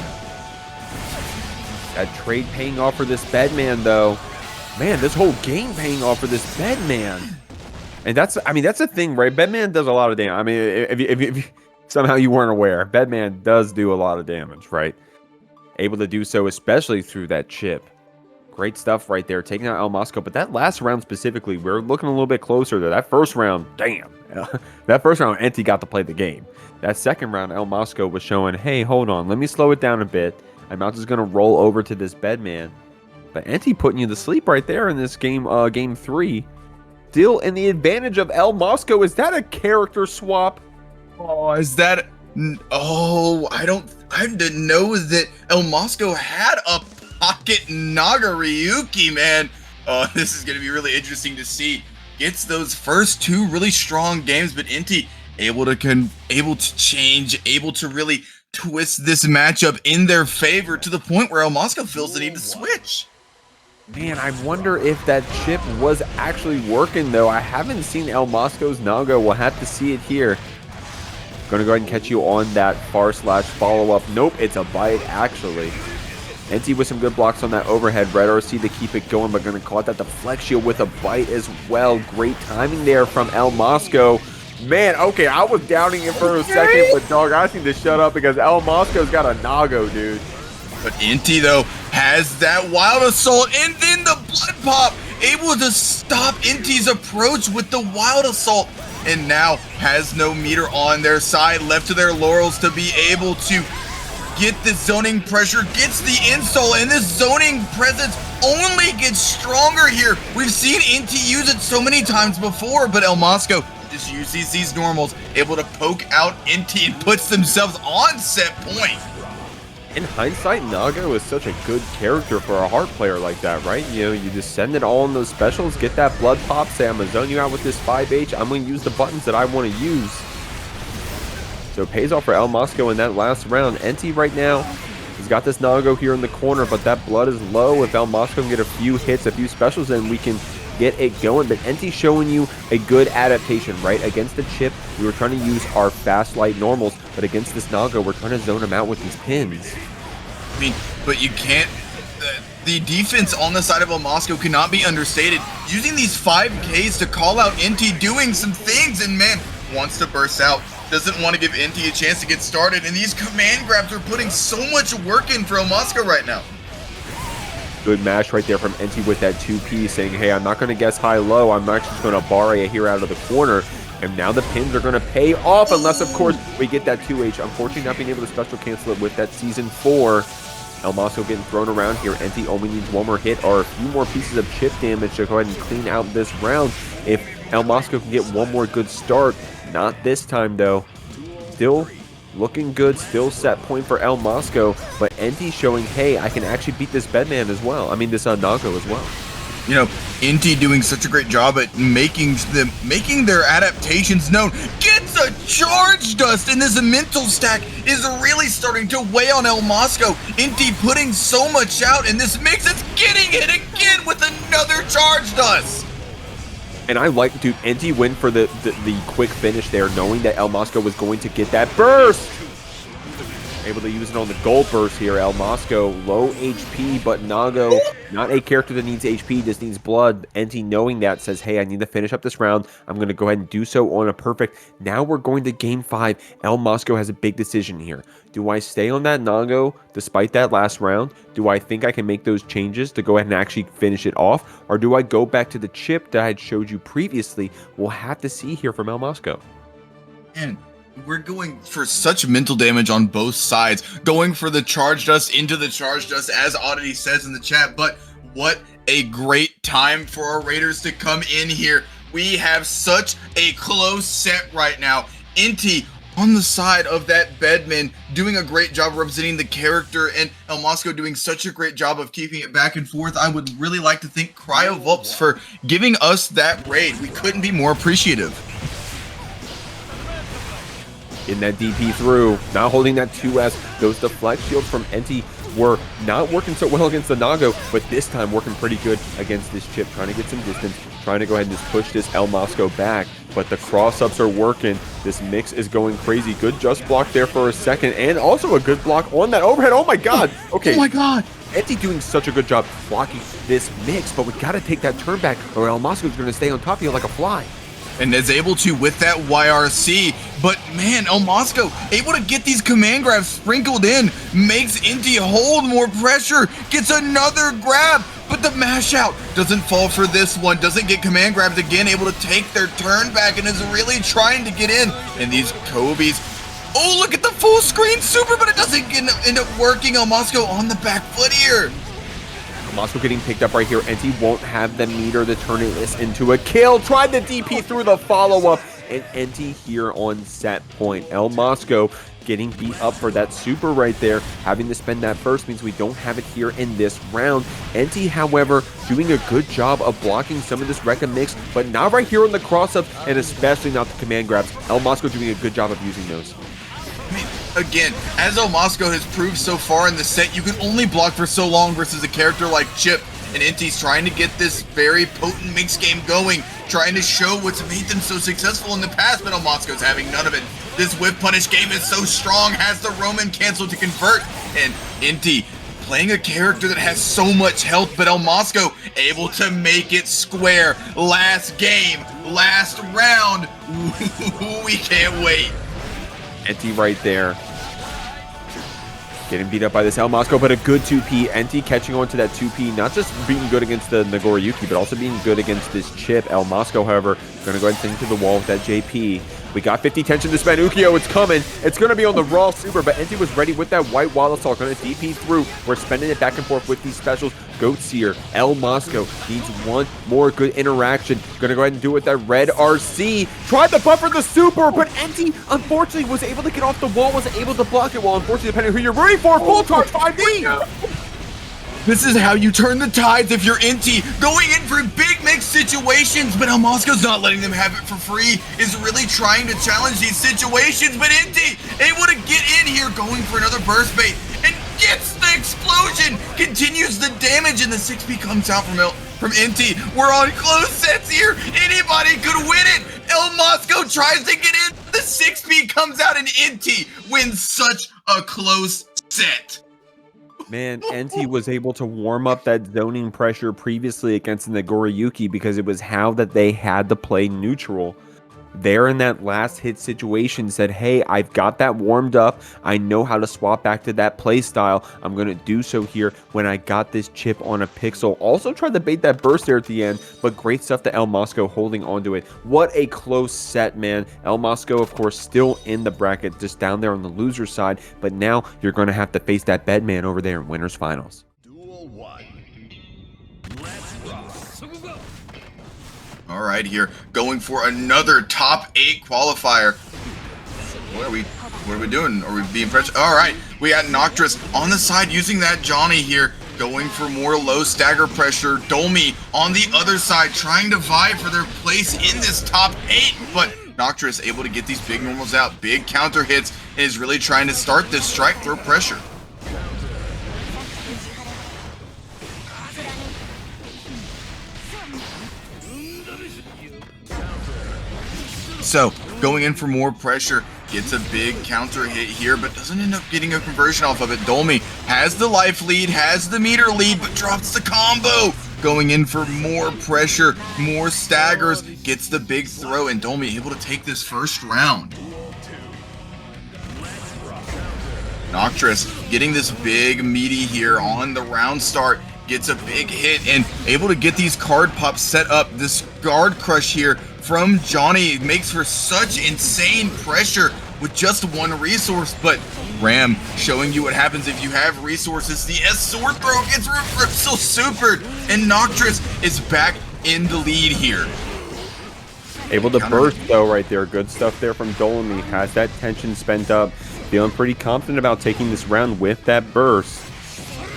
That trade paying off for this Bedman, though. Man, this whole game paying off for this Bedman. And that's the thing, right? Bedman does a lot of damage. I mean, if somehow you weren't aware, Bedman does do a lot of damage, right? Able to do so, especially through that Chipp. Great stuff right there, taking out El Mosco. But that last round specifically, we're looking a little bit closer to that first round. Damn. That first round, Enti got to play the game. That second round, El Mosco was showing, hey, hold on, let me slow it down a bit. I'm not just going to roll over to this Bedman. But Enti putting you to sleep right there in this game, game 3. Still in the advantage of El Mosco. Is that a character swap? Oh, is that... Oh, I didn't know that El Mosco had a pocket Nagaryuki, man. Oh, this is going to be really interesting to see. Gets those first 2 really strong games, but Enti able to change, able to really twist this matchup in their favor to the point where El Mosco feels the need to switch. Man, I wonder if that chip was actually working, though. I haven't seen El Mosco's Naga. We'll have to see it here. Gonna go ahead and catch you on that far/follow-up. Nope, it's a bite, actually. Enti with some good blocks on that overhead. Red RC to keep it going, but gonna call it that deflect shield with a bite as well. Great timing there from El Mosco. Man, okay, I was doubting it for a second, but dog, I need to shut up because El Mosco's got a Nago, dude. But Enti, though, has that wild assault and then the blood pop, able to stop Enti's approach with the wild assault, and now has no meter on their side, left to their laurels to be able to get the zoning pressure, gets the install, and this zoning presence only gets stronger here. We've seen Enti use it so many times before, but El Mosco just uses these normals, able to poke out Enti and puts themselves on set point. In hindsight, Naga is such a good character for a heart player like that, right? You know, you just send it all in those specials, get that blood pop, say I'm gonna zone you out with this 5H, I'm gonna use the buttons that I want to use. So it pays off for El Mosco in that last round. Enti right now has got this Nago here in the corner, but that blood is low. If El Mosco can get a few hits, a few specials, then we can get it going. But Enti showing you a good adaptation, right? Against the chip, we were trying to use our fast light normals, but against this Nago, we're trying to zone him out with these pins. I mean, but you can't... The defense on the side of El Mosco cannot be understated. Using these 5Ks to call out Enti doing some things, and man, wants to burst out. Doesn't want to give Enti a chance to get started, and these command grabs are putting so much work in for El Mosco right now. Good mash right there from Enti with that 2P, saying, hey, I'm not going to guess high-low. I'm actually just going to barre here out of the corner. And now the pins are going to pay off, unless, of course, we get that 2H. Unfortunately, not being able to special cancel it with that Season 4. El Mosco getting thrown around here. Enti only needs one more hit or a few more pieces of chip damage to go ahead and clean out this round. If El Mosco can get one more good start, not this time, though. Still looking good, still set point for El Mosco, but Enti showing, hey, I can actually beat this Bedman as well. I mean, this Nago as well. You know, Enti doing such a great job at making their adaptations known. Gets a charge dust, and this mental stack is really starting to weigh on El Mosco. Enti putting so much out, and this makes it getting hit again with another charge dust. And I like, dude, Enti went for the quick finish there, knowing that El Mosco was going to get that burst. Able to use it on the gold burst here. El Mosco, low HP, but Nago, not a character that needs HP, just needs blood. Enti knowing that says, hey, I need to finish up this round. I'm going to go ahead and do so on a perfect. Now we're going to game 5. El Mosco has a big decision here. Do I stay on that Nago despite that last round? Do I think I can make those changes to go ahead and actually finish it off? Or do I go back to the chip that I had showed you previously? We'll have to see here from El Mosco. And we're going for such mental damage on both sides, going for the charge dust into the charge dust, as Oddity says in the chat. But what a great time for our Raiders to come in here. We have such a close set right now. Enti on the side of that Bedman doing a great job representing the character, and El Mosco doing such a great job of keeping it back and forth. I would really like to thank CryoVulps for giving us that raid. We couldn't be more appreciative. In that DP through, not holding that 2S. Those deflect shields from Enti were not working so well against the Nago, but this time working pretty good against this chip, trying to get some distance, trying to go ahead and just push this El Mosco back. But the cross-ups are working. This mix is going crazy. Good just block there for a second, and also a good block on that overhead. Oh my god. Okay. Oh my god. Enti doing such a good job blocking this mix, but we got to take that turn back, or El Mosco's going to stay on top of you like a fly. And is able to with that YRC, but man, El Mosco able to get these command grabs sprinkled in, makes Enti hold more pressure, gets another grab, but with the mash out. Doesn't fall for this one. Doesn't get command grabs again. Able to take their turn back and is really trying to get in. And these Kobe's. Oh, look at the full screen super, but it doesn't end up working. Mosco on the back foot here. Mosco getting picked up right here. Enti won't have the meter to turn this into a kill. Tried the DP through the follow-up. And Enti here on set point. Mosco getting beat up for that super right there. Having to spend that first means we don't have it here in this round. Enti, however, doing a good job of blocking some of this Rekka mix, but not right here on the cross-up, and especially not the command grabs. Mosco doing a good job of using those. Again, as Mosco has proved so far in the set, you can only block for so long versus a character like Chipp. And Enti's trying to get this very potent mix game going, trying to show what's made them so successful in the past, but Mosco's having none of it. This whip punish game is so strong, has the Roman cancel to convert, and Enti playing a character that has so much health, but Mosco able to make it square. Last game, last round, we can't wait. Enti right there. Getting beat up by this Mosco, but a good 2P. Enti catching on to that 2P, not just being good against the Nagoriyuki, but also being good against this Chipp. Mosco, however, going to go ahead and send to the wall with that JP. We got 50 tension to spend. Ukyo, it's coming. It's going to be on the raw super, but Enti was ready with that white wall assault. Going to DP through. We're spending it back and forth with these specials. Goat Seer, Mosco needs one more good interaction. Going to go ahead and do it with that red RC. Tried to buffer the super, but Enti, unfortunately, was able to get off the wall, wasn't able to block it. Well, unfortunately, depending on who you're rooting for, full charge 5D. This is how you turn the tides if you're Enti, going in for big mix situations, but Mosco's not letting them have it for free, is really trying to challenge these situations, but Enti able to get in here, going for another burst bait, and gets the explosion, continues the damage, and the 6P comes out from Enti. We're on close sets here, anybody could win it. Mosco tries to get in, the 6P comes out, and Enti wins such a close set. Man, Enti was able to warm up that zoning pressure previously against the Nagoriyuki because it was how that they had to play neutral. There in that last hit situation said, hey, I've got that warmed up. I know how to swap back to that play style. I'm going to do so here when I got this Chipp on a pixel. Also tried to bait that burst there at the end, but great stuff to Mosco holding onto it. What a close set, man. Mosco, of course, still in the bracket, just down there on the loser side, but now you're going to have to face that Bedman over there in winners finals. All right, here going for another top 8 qualifier. What are we doing? Are we being French? All right, we got Noktriss on the side using that Johnny here, going for more low stagger pressure. Doelmy on the other side trying to vie for their place in this top 8, but Noktriss able to get these big normals out, big counter hits, and is really trying to start this strike throw pressure. So, going in for more pressure, gets a big counter hit here, but doesn't end up getting a conversion off of it. Doelmy has the life lead, has the meter lead, but drops the combo. Going in for more pressure, more staggers, gets the big throw, and Doelmy able to take this first round. Noktriss getting this big meaty here on the round start, gets a big hit, and able to get these card pops set up. This guard crush here from Johnny makes for such insane pressure with just one resource, but Ram showing you what happens if you have resources. The S sword throw gets reversal supered, and Noktriss is back in the lead here. Able to burst though right there. Good stuff there from Doelmy. Has that tension spent up. Feeling pretty confident about taking this round with that burst.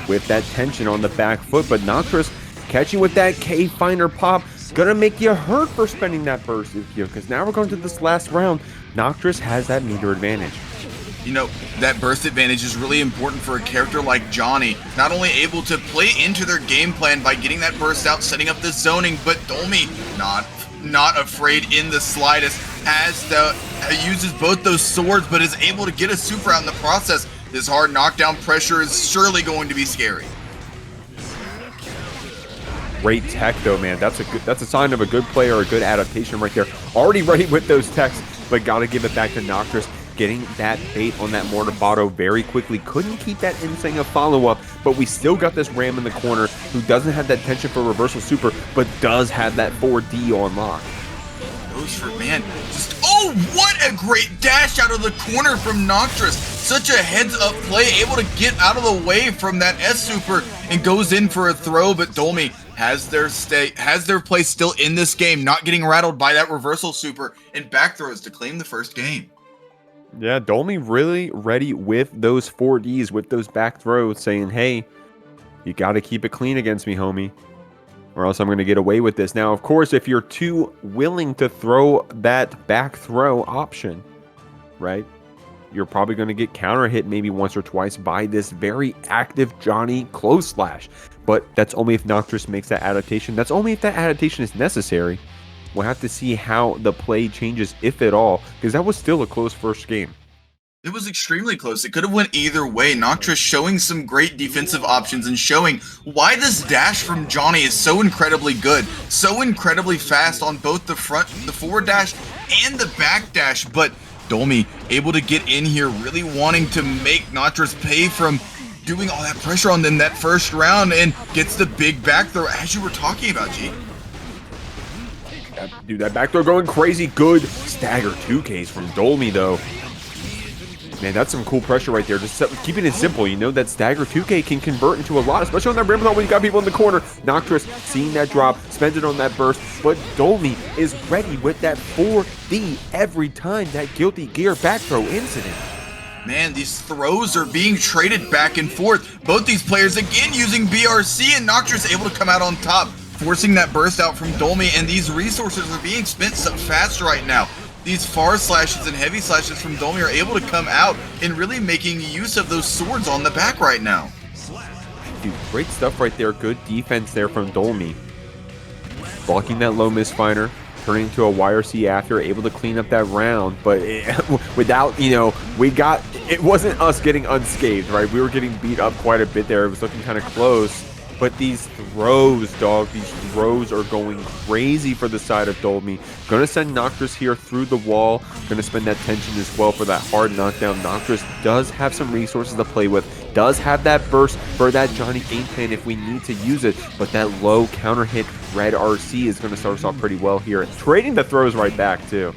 With that tension on the back foot, but Noktriss catching with that K Finder pop. Gonna make you hurt for spending that burst, because now we're going to this last round. Noktriss has that meter advantage. You know, that burst advantage is really important for a character like Johnny. Not only able to play into their game plan by getting that burst out, setting up the zoning, but Doelmy not afraid in the slightest. Uses both those swords, but is able to get a super out in the process. This hard knockdown pressure is surely going to be scary. Great tech though, man. That's a sign of a good player, a good adaptation right there. Already ready with those techs, but gotta give it back to Noktriss. getting that bait on that mortar bottle very quickly. Couldn't keep that insane of follow-up, but we still got this Ram in the corner who doesn't have that tension for reversal super, but does have that 4D on lock. Goes for, man, just, oh, what a great dash out of the corner from Noktriss. Such a heads-up play, able to get out of the way from that S-Super and goes in for a throw, but Doelmy has their place still in this game, not getting rattled by that reversal super and back throws to claim the first game. Yeah, Doelmy really ready with those 4Ds, with those back throws, saying, hey, you got to keep it clean against me, homie, or else I'm going to get away with this. Now, of course, if you're too willing to throw that back throw option, right, you're probably going to get counter hit maybe once or twice by this very active Johnny close slash. But that's only if Noktriss makes that adaptation. That's only if that adaptation is necessary. We'll have to see how the play changes, if at all, because that was still a close first game. It was extremely close. It could have went either way. Noktriss showing some great defensive options and showing why this dash from Johnny is so incredibly good, so incredibly fast on both the forward dash and the back dash. But Doelmy able to get in here, really wanting to make Noktriss pay from doing all that pressure on them that first round, and gets the big back throw as you were talking about, G. Dude, that back throw going crazy. Good stagger 2Ks from Doelmy, though. Man, that's some cool pressure right there. Just keeping it simple, you know, that stagger 2K can convert into a lot, especially on that rim when you got people in the corner. Noktriss seeing that drop, spends it on that burst, but Doelmy is ready with that 4D every time that guilty gear back throw incident. Man, these throws are being traded back and forth. Both these players again using BRC, and Noktriss able to come out on top, forcing that burst out from Doelmy, and these resources are being spent so fast right now. These far slashes and heavy slashes from Doelmy are able to come out and really making use of those swords on the back right now. Dude, great stuff right there. Good defense there from Doelmy. Blocking that low misfire, turning into a YRC after, able to clean up that round, but without, you know, it wasn't us getting unscathed, right? We were getting beat up quite a bit there. It was looking kind of close. But these throws, dog, these throws are going crazy for the side of Doelmy. Gonna send Noktriss here through the wall. Gonna spend that tension as well for that hard knockdown. Noktriss does have some resources to play with. Does have that burst for that Johnny game plan if we need to use it. But that low counter hit red RC is gonna start us off pretty well here. Trading the throws right back, too.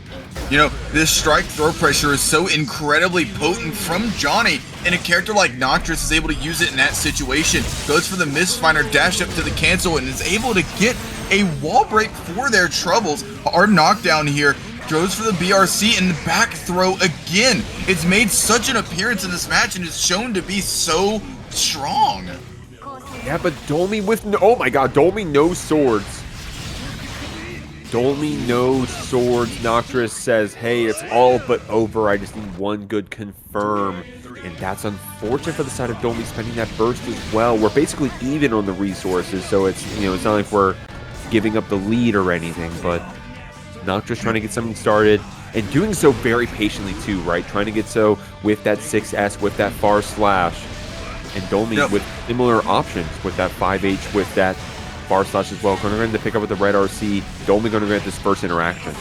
You know, this strike throw pressure is so incredibly potent from Johnny, and a character like Noktriss is able to use it in that situation. Goes for the misfire, dash up to the cancel, and is able to get a wall break for their troubles. Our knockdown here goes for the BRC and the back throw again. It's made such an appearance in this match and is shown to be so strong. Yeah, but Doelmy with oh my god, Doelmy no swords. Doelmy no swords. Noktriss says, hey, it's all but over. I just need one good confirm. And that's unfortunate for the side of Doelmy spending that burst as well. We're basically even on the resources, so it's, you know, it's not like we're giving up the lead or anything, but Noktriss trying to get something started and doing so very patiently too, right? Trying to get so with that 6S, with that far slash, and Doelmy with similar options with that 5H, with that far slash as well. Going to pick up with the red RC. Doelmy going to get this first interaction.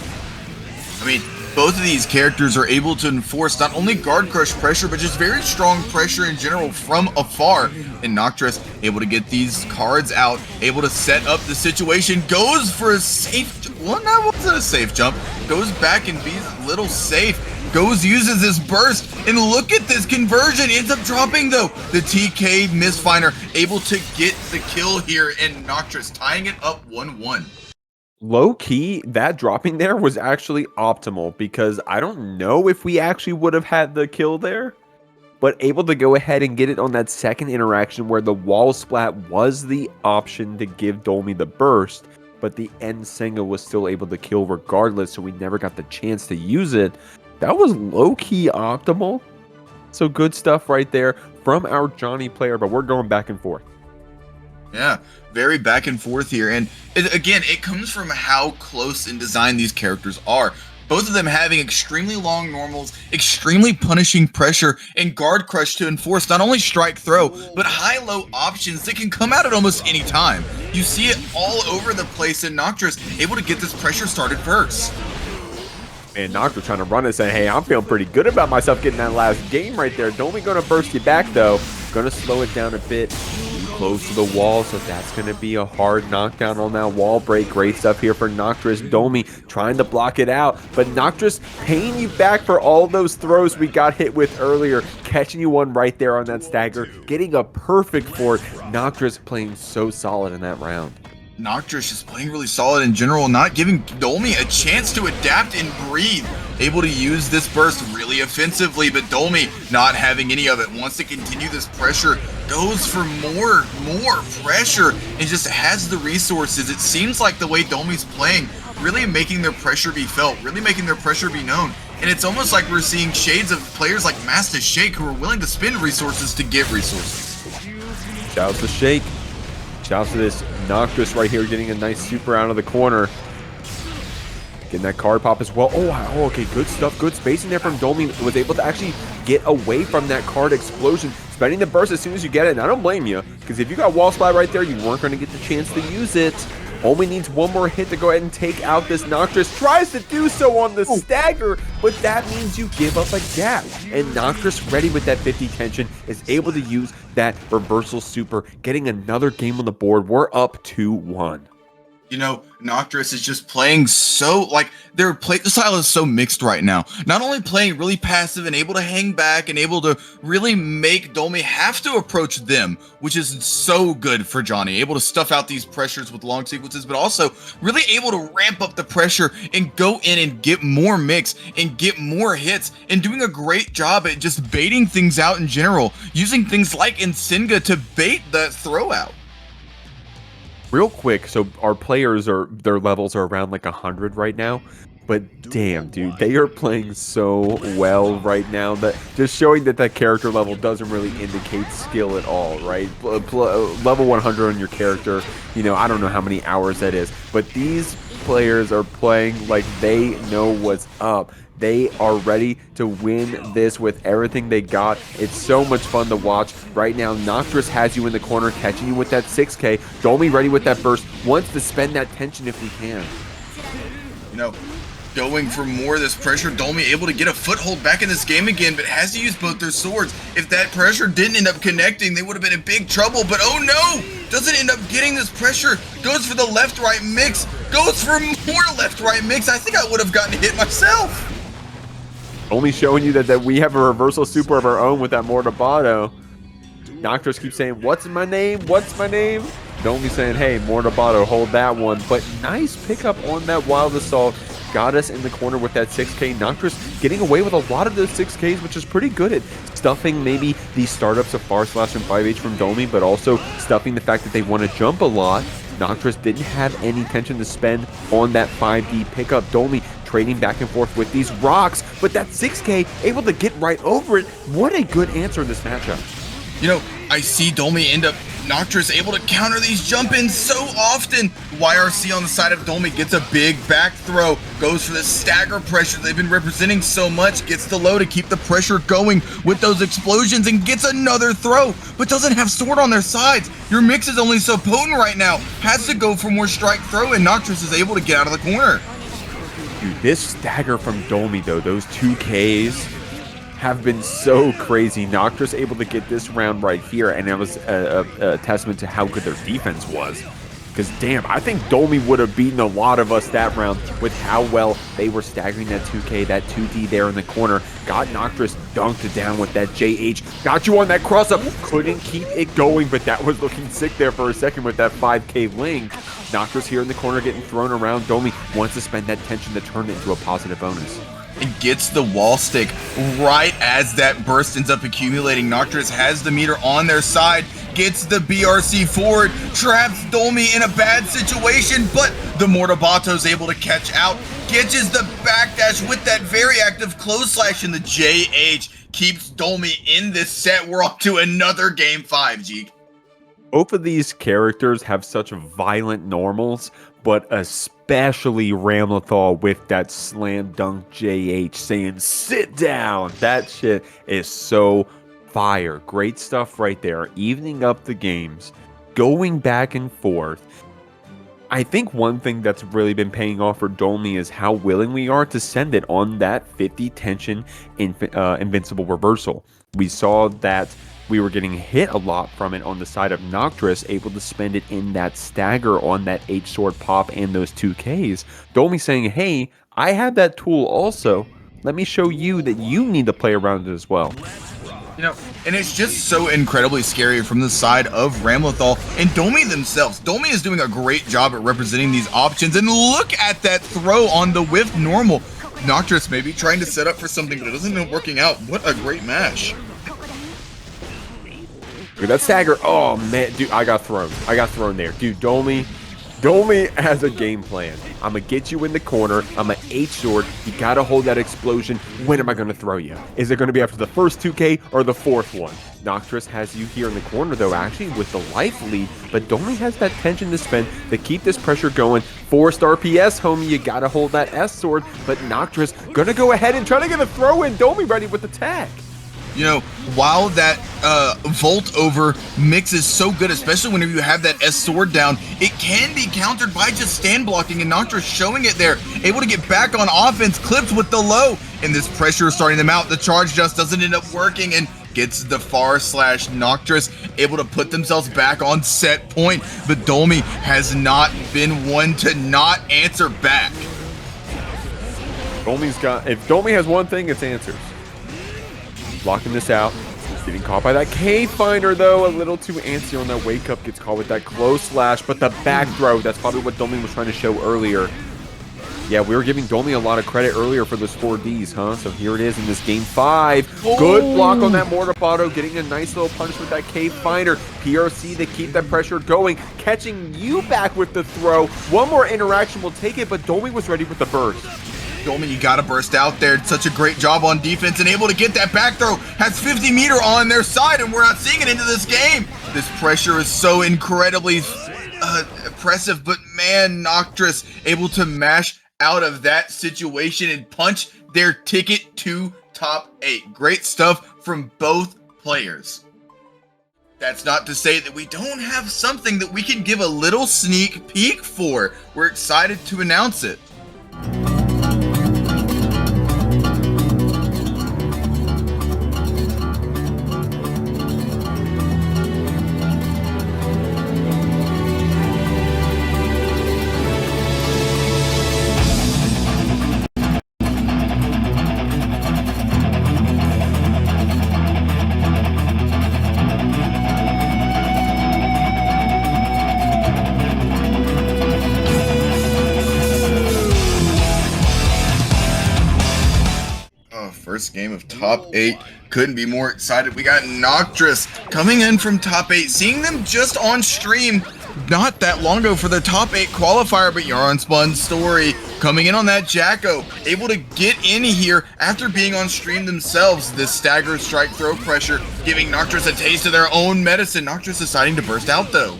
I mean, both of these characters are able to enforce not only guard crush pressure, but just very strong pressure in general from afar. And Noktriss able to get these cards out, able to set up the situation, goes for a safe, well, that wasn't a safe jump, goes back and be a little safe, uses this burst, and look at this conversion, ends up dropping though. The TK misfire able to get the kill here, and Noktriss tying it up 1-1. Low key, that dropping there was actually optimal, because I don't know if we actually would have had the kill there, but able to go ahead and get it on that second interaction where the wall splat was the option to give Doelmy the burst, but the end Senga was still able to kill regardless, so we never got the chance to use it. That was low-key optimal. So good stuff right there from our Johnny player, but we're going back and forth. Yeah, very back and forth here. And again, it comes from how close in design these characters are. Both of them having extremely long normals, extremely punishing pressure, and guard crush to enforce not only strike throw, but high-low options that can come out at almost any time. You see it all over the place, and Noktriss able to get this pressure started first. And Noktriss trying to run it, saying, hey, I'm feeling pretty good about myself getting that last game right there. Doelmy going to burst you back, though. Going to slow it down a bit. Close to the wall, so that's going to be a hard knockdown on that wall break. Great stuff here for Noktriss. Doelmy trying to block it out, but Noktriss paying you back for all those throws we got hit with earlier, catching you one right there on that stagger, getting a perfect for it. Noktriss playing so solid in that round. Noktriss is playing really solid in general, not giving Doelmy a chance to adapt and breathe. Able to use this burst really offensively, but Doelmy not having any of it. Wants to continue this pressure, goes for more pressure, and just has the resources. It seems like the way Doelmy's playing, really making their pressure be felt, really making their pressure be known. And it's almost like we're seeing shades of players like Master Shake who are willing to spend resources to get resources. Shout out to Shake. Shout out to this Noktriss right here, getting a nice super out of the corner. Getting that card pop as well. Oh, okay, good stuff. Good spacing there from Doelmy. Was able to actually get away from that card explosion. Spending the burst as soon as you get it. And I don't blame you, because if you got wall splat right there, you weren't going to get the chance to use it. Only needs one more hit to go ahead and take out this Noktriss. Tries to do so on the stagger, but that means you give up a gap. And Noktriss, ready with that 50 tension, is able to use that reversal super, getting another game on the board. We're up 2-1. You know, Noktriss is just playing so, like, their play style is so mixed right now. Not only playing really passive and able to hang back and able to really make Doelmy have to approach them, which is so good for Johnny. Able to stuff out these pressures with long sequences, but also really able to ramp up the pressure and go in and get more mix and get more hits, and doing a great job at just baiting things out in general, using things like Nsenga to bait that throw out. Real quick, so our players their levels are around like 100 right now, but damn, dude, they are playing so well right now that just showing that character level doesn't really indicate skill at all, right? Level 100 on your character, you know, I don't know how many hours that is, but these players are playing like they know what's up. They are ready to win this with everything they got. It's so much fun to watch. Right now, Noktriss has you in the corner, catching you with that 6K. Doelmy ready with that burst. Wants to spend that tension if we can. You know, going for more of this pressure. Doelmy able to get a foothold back in this game again, but has to use both their swords. If that pressure didn't end up connecting, they would have been in big trouble, but oh no! Doesn't end up getting this pressure. Goes for the left-right mix. Goes for more left-right mix. I think I would have gotten hit myself. Only showing you that we have a reversal super of our own with that Mortabato. Noktriss keeps saying, what's my name? What's my name? Doelmy saying, hey, Mortabato, hold that one. But nice pickup on that Wild Assault. Got us in the corner with that 6K. Noktriss getting away with a lot of those 6Ks, which is pretty good at stuffing maybe the startups of Far Slash and 5H from Doelmy, but also stuffing the fact that they want to jump a lot. Noktriss didn't have any tension to spend on that 5D pickup. Doelmy trading back and forth with these rocks, but that 6K able to get right over it. What a good answer in this matchup. You know, I see Doelmy end up, Noktriss able to counter these jump-ins so often. YRC on the side of Doelmy gets a big back throw, goes for the stagger pressure they've been representing so much, gets the low to keep the pressure going with those explosions, and gets another throw, but doesn't have sword on their sides. Your mix is only so potent right now. Has to go for more strike throw, and Noktriss is able to get out of the corner. Dude, this stagger from Doelmy, though, those 2Ks have been so crazy. Noktriss able to get this round right here, and it was a testament to how good their defense was. Because, damn, I think Doelmy would have beaten a lot of us that round with how well they were staggering that 2K, that 2D there in the corner. Got Noktriss dunked down with that JH. Got you on that cross-up. Couldn't keep it going, but that was looking sick there for a second with that 5K link. Noktriss here in the corner getting thrown around. Doelmy wants to spend that tension to turn it into a positive bonus. And gets the wall stick right as that burst ends up accumulating. Noktriss has the meter on their side, gets the BRC forward, traps Doelmy in a bad situation, but the Mortabato's able to catch out, catches the backdash with that very active close slash, and the JH keeps Doelmy in this set. We're up to another game 5, Jeek. Both of these characters have such violent normals, but especially Ramlethal with that slam dunk JH saying, sit down. That shit is so fire. Great stuff right there. Evening up the games, going back and forth. I think one thing that's really been paying off for Doelmy is how willing we are to send it on that 50 tension invincible reversal. We saw that we were getting hit a lot from it on the side of Noktriss, able to spend it in that stagger on that H-sword pop and those 2Ks. Doelmy saying, hey, I have that tool also. Let me show you that you need to play around it as well. You know, and it's just so incredibly scary from the side of Ramlethal and Doelmy themselves. Doelmy is doing a great job at representing these options, and look at that throw on the whiff normal. Noktriss maybe trying to set up for something, but it doesn't end up working out. What a great match. Look at that stagger. Oh, man. Dude, I got thrown. I got thrown there. Dude, Doelmy has a game plan. I'm going to get you in the corner. I'm an H-sword. You got to hold that explosion. When am I going to throw you? Is it going to be after the first 2K or the fourth one? Noktriss has you here in the corner, though, actually, with the life lead. But Doelmy has that tension to spend to keep this pressure going. Four-star PS, homie. You got to hold that S-sword. But Noktriss going to go ahead and try to get a throw in. Doelmy ready with the tag. You know, while that Volt over mix is so good, especially whenever you have that S sword down, it can be countered by just stand blocking, and Noktriss showing it there, able to get back on offense, clipped with the low, and this pressure is starting them out. The charge just doesn't end up working, and gets the far slash. Noktriss able to put themselves back on set point, but Doelmy has not been one to not answer back. If Doelmy has one thing, it's answers. Blocking this out. Getting caught by that K-Finder, though. A little too antsy on that wake up. Gets caught with that close slash, but the back throw. That's probably what Doelmy was trying to show earlier. Yeah, we were giving Doelmy a lot of credit earlier for those 4Ds, huh? So here it is in this game 5. Good block on that Mortar Botto. Getting a nice little punch with that K-Finder. PRC to keep that pressure going. Catching you back with the throw. One more interaction will take it, but Doelmy was ready with the burst. Doelmy, you gotta burst out there. Such a great job on defense and able to get that back throw. Has 50 meter on their side, and we're not seeing it into this game. This pressure is so incredibly oppressive, but man, Noktriss able to mash out of that situation and punch their ticket to top 8. Great stuff from both players. That's not to say that we don't have something that we can give a little sneak peek for. We're excited to announce it. First game of top 8. Couldn't be more excited. We got Noktriss coming in from top 8, seeing them just on stream not that long ago for the top 8 qualifier, but Yarnspunstory coming in on that Jacko, able to get in here after being on stream themselves. This stagger strike throw pressure giving Noktriss a taste of their own medicine. Noktriss deciding to burst out though.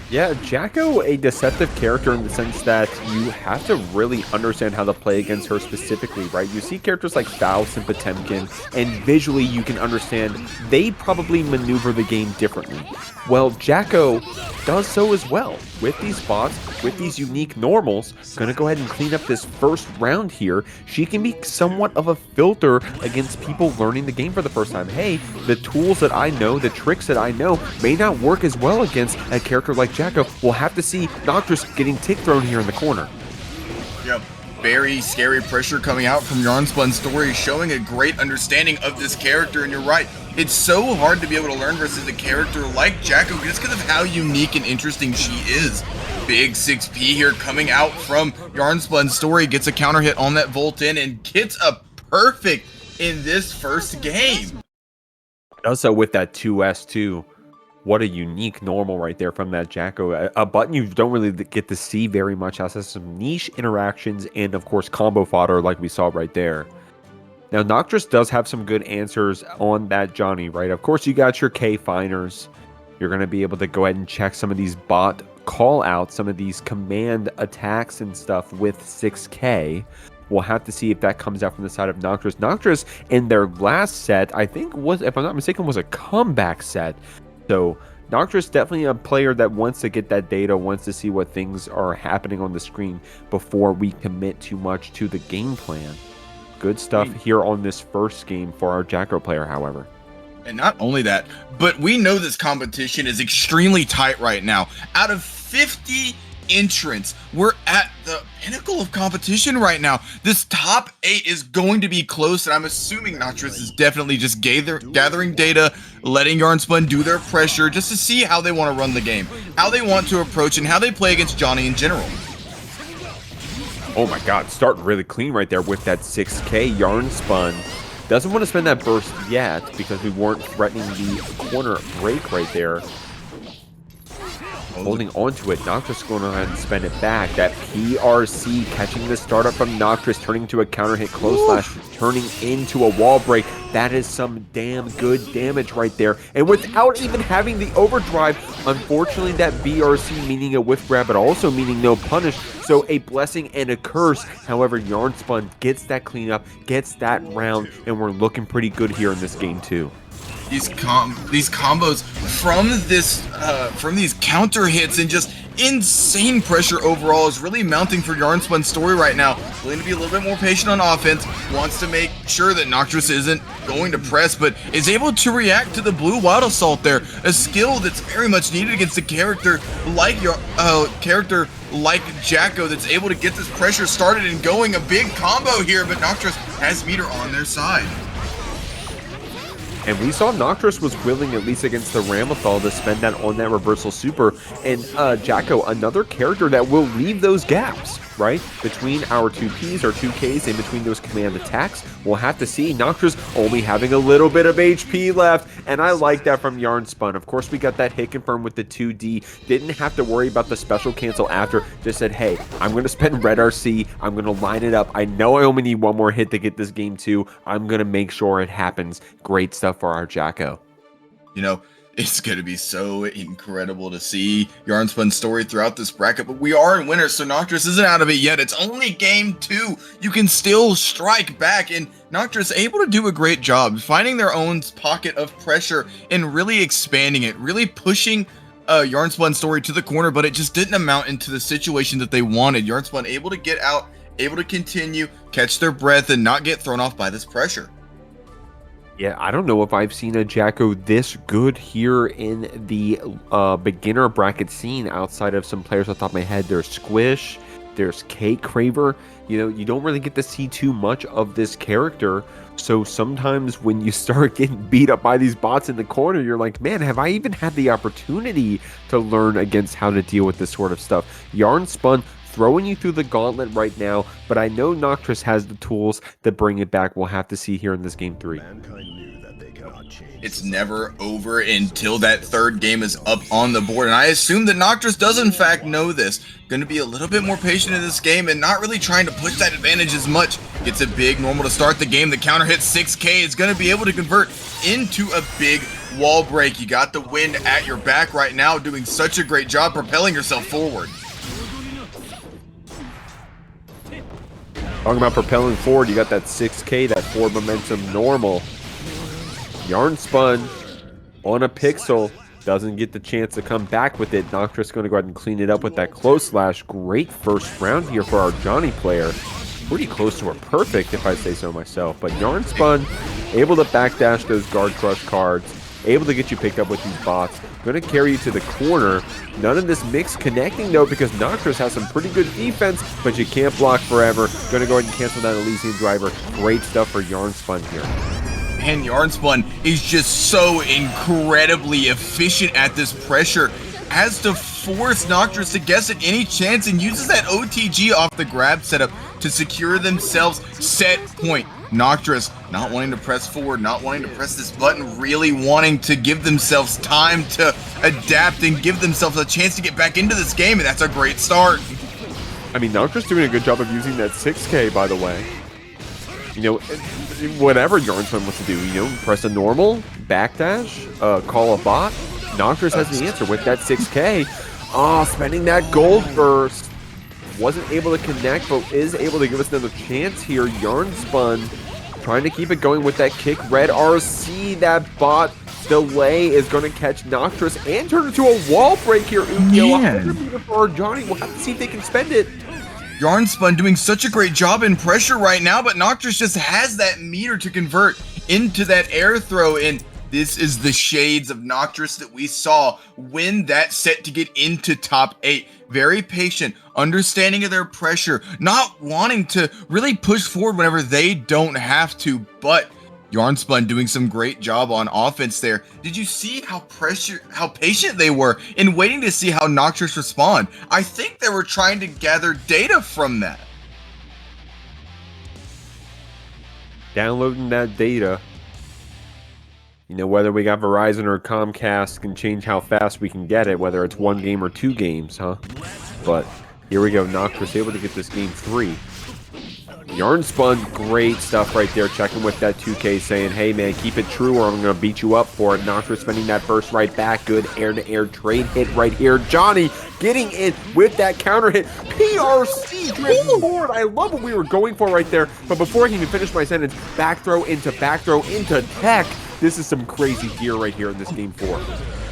Yeah, Jacko, a deceptive character in the sense that you have to really understand how to play against her specifically, right? You see characters like Faust and Potemkin, and visually you can understand they probably maneuver the game differently. Well, Jacko does so as well. With these bots, with these unique normals, gonna go ahead and clean up this first round here. She can be somewhat of a filter against people learning the game for the first time. Hey, the tools that I know, the tricks that I know, may not work as well against a character like Jacko. We'll have to see Noktriss getting tick thrown here in the corner. Yep. Very scary pressure coming out from Yarnspunstory, showing a great understanding of this character, and you're right. It's so hard to be able to learn versus a character like Jacko just because of how unique and interesting she is. Big 6P here coming out from Yarnspunstory, gets a counter hit on that Volt in and gets a perfect in this first game. Also with that 2S too. What a unique normal right there from that Jacko. A button you don't really get to see very much. Has some niche interactions and, of course, combo fodder like we saw right there. Now, Noktriss does have some good answers on that Johnny, right? Of course, you got your K-Finers. You're going to be able to go ahead and check some of these bot call-outs, some of these command attacks and stuff with 6K. We'll have to see if that comes out from the side of Noktriss. Noktriss, in their last set, I think was, if I'm not mistaken, was a comeback set. So Noktriss definitely a player that wants to get that data, wants to see what things are happening on the screen before we commit too much to the game plan. Good stuff here on this first game for our Jacko player, however. And not only that, but we know this competition is extremely tight right now. Out of 50 entrants, we're at the pinnacle of competition right now. This top 8 is going to be close, and I'm assuming Noktriss is definitely just gathering data, letting Yarnspun do their pressure just to see how they want to run the game, how they want to approach, and how they play against Johnny in general. Oh my god, starting really clean right there with that 6K. Yarnspun doesn't want to spend that burst yet because we weren't threatening the corner break right there. Holding onto it, Noktriss going ahead and spend it back. That PRC catching the startup from Noktriss, turning to a counter hit close slash, turning into a wall break. That is some damn good damage right there. And without even having the overdrive, unfortunately that BRC meaning a whiff grab, but also meaning no punish. So a blessing and a curse. However, Yarnspun gets that cleanup, gets that round, and we're looking pretty good here in this game too. These combos from these counter hits and just insane pressure overall is really mounting for Yarnspun's story right now. Willing to be a little bit more patient on offense, wants to make sure that Noktriss isn't going to press, but is able to react to the blue wild assault there, a skill that's very much needed against a character like Jacko that's able to get this pressure started and going. A big combo here, but Noktriss has meter on their side. And we saw Noktriss was willing, at least against the Ramlethal, to spend that on that reversal super. And Jacko, another character that will leave those gaps, right? Between our 2Ps or 2Ks, in between those command attacks. We'll have to see. Noktriss only having a little bit of HP left. And I like that from Yarnspun. Of course, we got that hit confirmed with the 2D. Didn't have to worry about the special cancel after. Just said, hey, I'm going to spend red RC. I'm going to line it up. I know I only need one more hit to get this game 2. I'm going to make sure it happens. Great stuff for our Jacko. You know, it's going to be so incredible to see Yarnspun's story throughout this bracket, but we are in winners, so Noktriss isn't out of it yet. It's only game 2. You can still strike back, and Noktriss able to do a great job finding their own pocket of pressure and really expanding it, really pushing Yarnspun's story to the corner, but it just didn't amount into the situation that they wanted. Yarnspun able to get out, able to continue, catch their breath, and not get thrown off by this pressure. Yeah, I don't know if I've seen a Jacko this good here in the beginner bracket scene outside of some players off the top of my head. There's Squish, there's Cake Craver. You know, you don't really get to see too much of this character. So sometimes when you start getting beat up by these bots in the corner, you're like, man, have I even had the opportunity to learn against how to deal with this sort of stuff? Yarnspun throwing you through the gauntlet right now, but I know Noktriss has the tools to bring it back. We'll have to see here in this game 3. It's never over until that third game is up on the board, and I assume that Noktriss does in fact know this. Going to be a little bit more patient in this game and not really trying to push that advantage as much. Gets a big normal to start the game. The counter hit 6K is going to be able to convert into a big wall break. You got the wind at your back right now, doing such a great job propelling yourself forward. Talking about propelling forward, you got that 6K, that forward momentum normal. Yarnspun on a pixel, doesn't get the chance to come back with it. Noktriss going to go ahead and clean it up with that close slash. Great first round here for our Johnny player. Pretty close to a perfect, if I say so myself. But Yarnspun able to backdash those guard crush cards, able to get you picked up with these bots. Going to carry you to the corner. None of this mix connecting, though, because Noktriss has some pretty good defense, but you can't block forever. Going to go ahead and cancel that Elysian driver. Great stuff for Yarnspun here. And Yarnspun is just so incredibly efficient at this pressure. Has to force Noktriss to guess at any chance and uses that OTG off the grab setup to secure themselves set point. Noktriss not wanting to press forward, not wanting to press this button, really wanting to give themselves time to adapt and give themselves a chance to get back into this game, and that's a great start. I mean, Noktriss doing a good job of using that 6K, by the way. You know, whatever Yarnspun wants to do, you know, press a normal, backdash, call a bot. Noktriss has the answer with that 6K. Oh, spending that gold burst. Wasn't able to connect, but is able to give us another chance here. Yarnspun trying to keep it going with that kick. Red RC, that bot delay is going to catch Noktriss and turn into a wall break here. Ukio, 100 meter for Johnny. We'll have to see if they can spend it. Yarnspun doing such a great job in pressure right now, but Noktriss just has that meter to convert into that air throw, and this is the shades of Noktriss that we saw win that set to get into top 8. Very patient, understanding of their pressure, not wanting to really push forward whenever they don't have to, but Yarnspun doing some great job on offense there. Did you see how patient they were in waiting to see how Noktriss respond? I think they were trying to gather data from that. Downloading that data. You know, whether we got Verizon or Comcast can change how fast we can get it, whether it's 1 game or 2 games, huh? But here we go, Noktriss able to get this game 3. Yarnspun, great stuff right there, checking with that 2K, saying, hey man, keep it true or I'm going to beat you up for it. Noktriss spending that burst right back, good air-to-air trade hit right here. Johnny getting in with that counter hit. PRC drift forward. I love what we were going for right there, but before I can even finish my sentence, back throw into tech. This is some crazy gear right here in this game 4.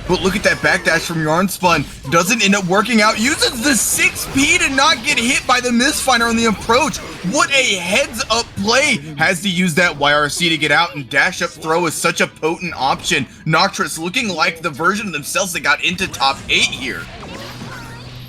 But look at that backdash from Yarnspun. Doesn't end up working out. Uses the 6P to not get hit by the Mistfinder on the approach. What a heads-up play. Has to use that YRC to get out, and dash-up throw is such a potent option. Noktriss looking like the version of themselves that got into top 8 here.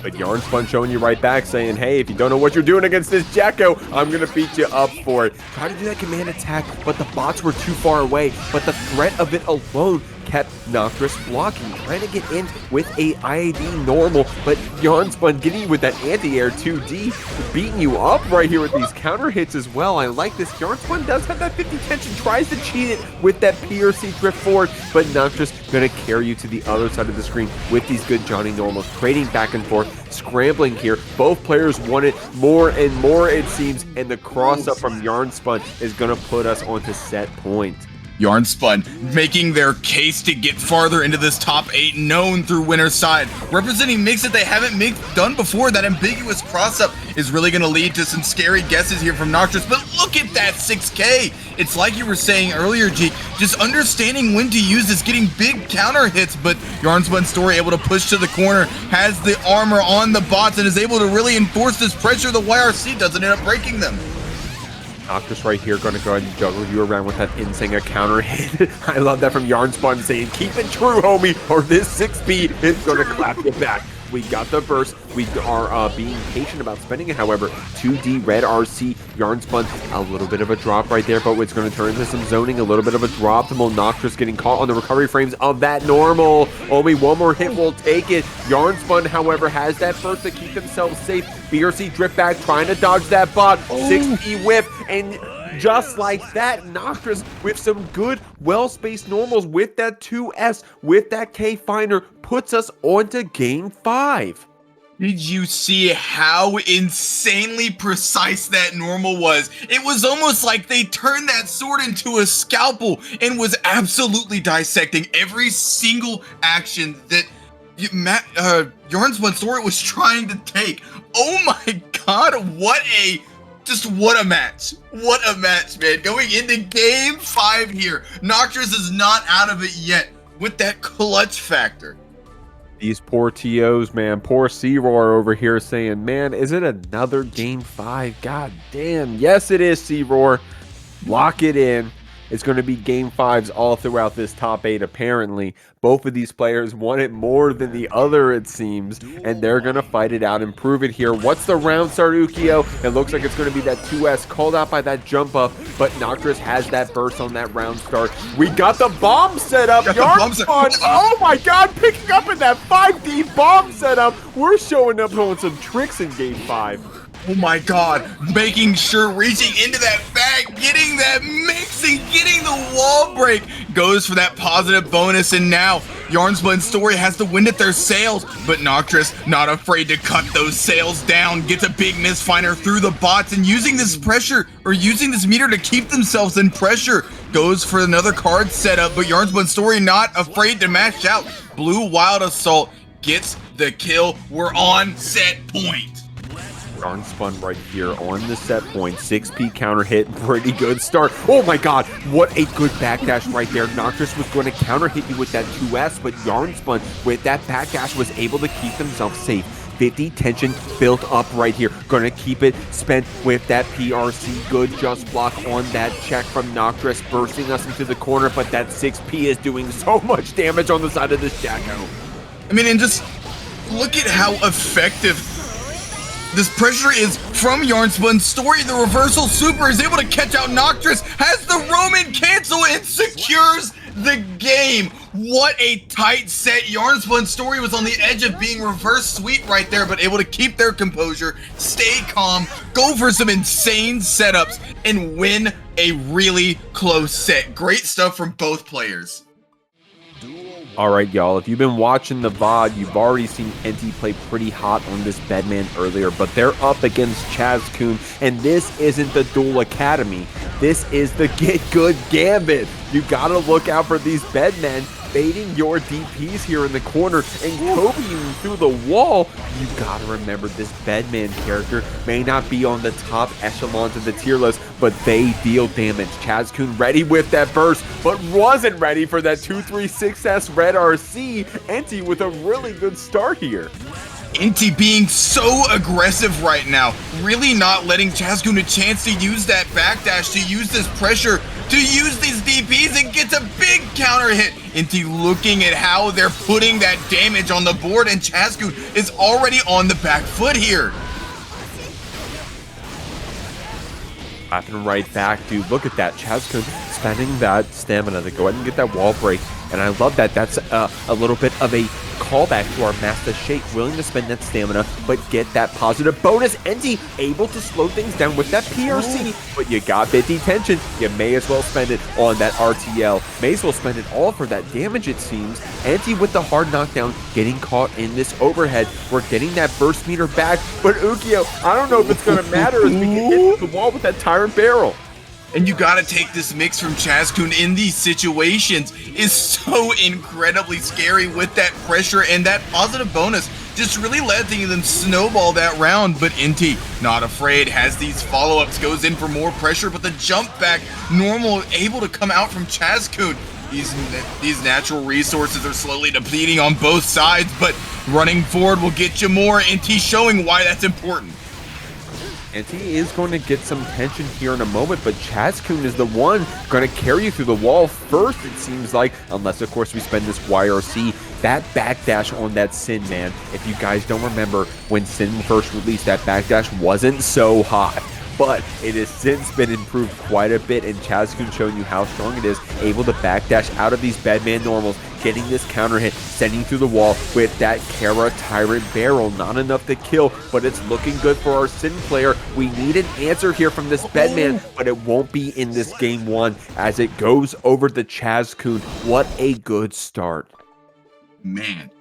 But Yarnspun showing you right back, saying, hey, if you don't know what you're doing against this Jacko, I'm going to beat you up for it. Try to do that command attack, but the bots were too far away. But the threat of it alone kept Noktriss blocking, trying to get in with a IAD normal, but Yarnspun getting you with that anti-air 2D, beating you up right here with these counter hits as well. I like this. Yarnspun does have that 50 tension, tries to cheat it with that PRC drift forward, but Noktriss going to carry you to the other side of the screen with these good Johnny normals, trading back and forth, scrambling here. Both players want it more and more, it seems, and the cross-up from Yarnspun is going to put us onto set point. Yarnspun making their case to get farther into this top 8, known through winner's side, representing mix that they haven't done before. That ambiguous cross-up is really going to lead to some scary guesses here from Noktriss, but look at that 6K. It's like you were saying earlier, G, just understanding when to use this, getting big counter hits, but Yarnspunstory able to push to the corner, has the armor on the bots, and is able to really enforce this pressure. The YRC doesn't end up breaking them. Noktriss right here going to go ahead and juggle you around with that insane counter hit. I love that from Yarnspun saying, keep it true, homie, or this 6B is going to clap you back. We got the burst. We are being patient about spending it. However, 2D red RC Yarnspun, a little bit of a drop right there, but it's going to turn into some zoning, a little bit of a drop. The Noktriss getting caught on the recovery frames of that normal. Only one more hit will take it. Yarnspun, however, has that burst to keep themselves safe. BRC drift back, trying to dodge that bot. 6P whip, and just like that, Noktriss with some good, well-spaced normals with that 2S, with that K-Finder, puts us onto game 5. Did you see how insanely precise that normal was? It was almost like they turned that sword into a scalpel and was absolutely dissecting every single action that Yarnspunstory was trying to take. Oh my god, what a match. What a match, man. Going into game 5 here. Noktriss is not out of it yet with that clutch factor. These poor TOs, man. Poor C-Roar over here saying, man, is it another game 5? God damn. Yes, it is, C-Roar. Lock it in. It's going to be game 5s all throughout this top 8, apparently. Both of these players want it more than the other, it seems, and they're going to fight it out and prove it here. What's the round start, Ukio? It looks like it's going to be that 2S called out by that jump up, but Noktriss has that burst on that round start. We got the bomb set up. Yarnspun, oh my god, picking up in that 5D bomb setup. We're showing up on some tricks in game 5. Oh my god, making sure, reaching into that bag, getting that mixing, getting the wall break, goes for that positive bonus, and now Yarnspunstory has the wind at their sails, but Noktriss not afraid to cut those sails down, gets a big misfinder through the bots, and using this pressure, or using this meter to keep themselves in pressure, goes for another card setup, but Yarnspunstory not afraid to mash out. Blue Wild Assault gets the kill. We're on set point. Yarnspun right here on the set point. 6P counter hit. Pretty good start. Oh my god, what a good backdash right there. Noktriss was going to counter hit you with that 2S, but Yarnspun with that backdash was able to keep themselves safe. 50 tension built up right here. Gonna keep it spent with that PRC. Good just block on that check from Noktriss, bursting us into the corner, but that 6P is doing so much damage on the side of this Jacko. I mean, and just look at how effective this pressure is from Yarnspunstory. The reversal super is able to catch out Noktriss, has the Roman cancel, and secures the game. What a tight set. Yarnspunstory was on the edge of being reverse sweep right there, but able to keep their composure, stay calm, go for some insane setups, and win a really close set. Great stuff from both players. All right, y'all, if you've been watching the VOD, you've already seen Enti play pretty hot on this Bedman earlier, but they're up against Chaz-kun, and this isn't the Duel Academy. This is the Get Good Gambit. You gotta look out for these Bedmen baiting your DPs here in the corner and Kobe through the wall. You gotta remember, this Bedman character may not be on the top echelons of the tier list, but they deal damage. Chaz-kun ready with that burst, but wasn't ready for that 236S red RC. Enti with a really good start here. Enti being so aggressive right now, really not letting Chaz-kun a chance to use that backdash, to use this pressure, to use these DPs, and gets a big counter hit. Enti looking at how they're putting that damage on the board, and Chaz-kun is already on the back foot here. Clapping right back, dude. Look at that. Chaz-kun spending that stamina to go ahead and get that wall break. And I love that. That's a little bit of a callback to our Master Shake, willing to spend that stamina, but get that positive bonus. Enti able to slow things down with that PRC, but you got 50 tension. You may as well spend it on that RTL. May as well spend it all for that damage, it seems. Enti with the hard knockdown, getting caught in this overhead. We're getting that burst meter back, but Ukio, I don't know if it's going to matter as we can hit the wall with that Tyrant Barrel. And you gotta take this mix from Chaz-kun in these situations is so incredibly scary with that pressure, and that positive bonus just really letting them snowball that round. But Enti, not afraid, has these follow-ups, goes in for more pressure, but the jump back, normal, able to come out from Chaz-kun. These natural resources are slowly depleting on both sides, but running forward will get you more. Enti showing why that's important. Enti is going to get some tension here in a moment, but Chaz-kun is the one going to carry you through the wall first, it seems like, unless, of course, we spend this YRC. That backdash on that Sin, man, if you guys don't remember, when Sin first released, that backdash wasn't so hot. But it has since been improved quite a bit, and Chaz-kun showing you how strong it is, able to backdash out of these Bedman normals, getting this counter hit, sending through the wall with that Kara Tyrant Barrel. Not enough to kill, but it's looking good for our Sin player. We need an answer here from this Bedman, but it won't be in this game one as it goes over the Chaz-kun. What a good start. Man.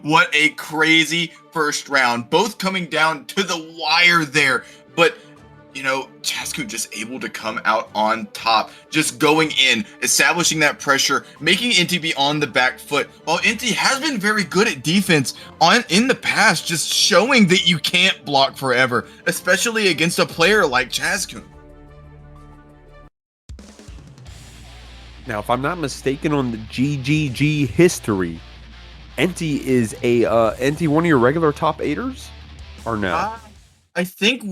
What a crazy first round. Both coming down to the wire there. But, you know, Chaz-kun just able to come out on top. Just going in, establishing that pressure, making Enti be on the back foot. While Enti has been very good at defense in the past, just showing that you can't block forever, especially against a player like Chaz-kun. Now, if I'm not mistaken on the GGG history, Enti is Enti one of your regular top 8ers? Or no? I think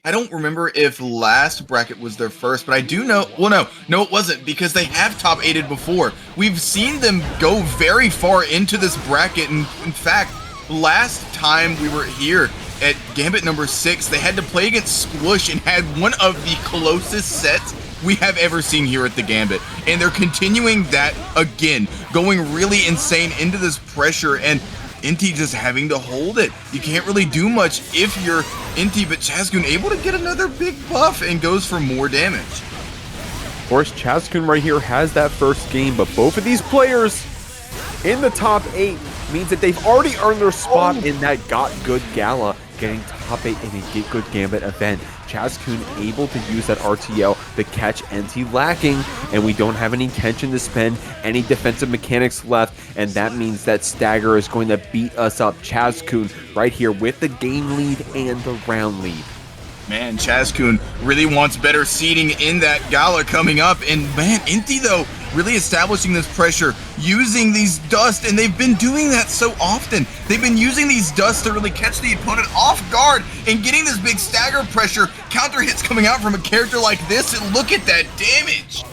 I don't remember if last bracket was their first, but I do know, well, no, it wasn't, because they have top 8'd before. We've seen them go very far into this bracket, and in fact, last time we were here at Gambit number 6, they had to play against Squish and had one of the closest sets we have ever seen here at the Gambit. And they're continuing that again, going really insane into this pressure, and Enti just having to hold it. You can't really do much if you're Enti, but Chaz-kun able to get another big buff and goes for more damage. Of course, Chaz-kun right here has that first game, but both of these players in the top 8 means that they've already earned their spot in that Got Good Gala, getting top 8 in a Get Good Gambit event. Chaz-kun able to use that RTL to catch Enti lacking, and we don't have any tension to spend, any defensive mechanics left, and that means that Stagger is going to beat us up. Chaz-kun right here with the game lead and the round lead. Man, Chaz-kun really wants better seeding in that Gala coming up, and man, Enti though, really establishing this pressure, using these dust, and they've been doing that so often. They've been using these dust to really catch the opponent off guard and getting this big stagger pressure, counter hits coming out from a character like this, and look at that damage.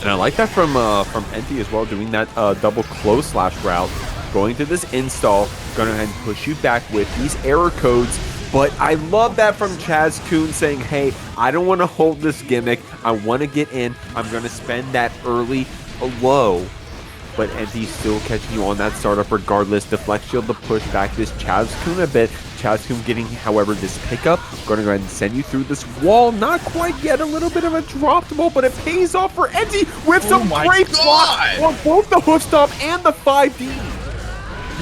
And I like that from Enti as well, doing that double close slash route, going to this install, going to push you back with these error codes. But I love that from Chaz-kun saying, hey, I don't want to hold this gimmick. I want to get in. I'm going to spend that early low. But Enti's still catching you on that startup regardless. Deflect shield to push back this Chaz-kun a bit. Chaz-kun getting, however, this pickup. Going to go ahead and send you through this wall. Not quite yet. A little bit of a dropped ball, but it pays off for Enti with some great blocks on both the hoof stomp and the 5D.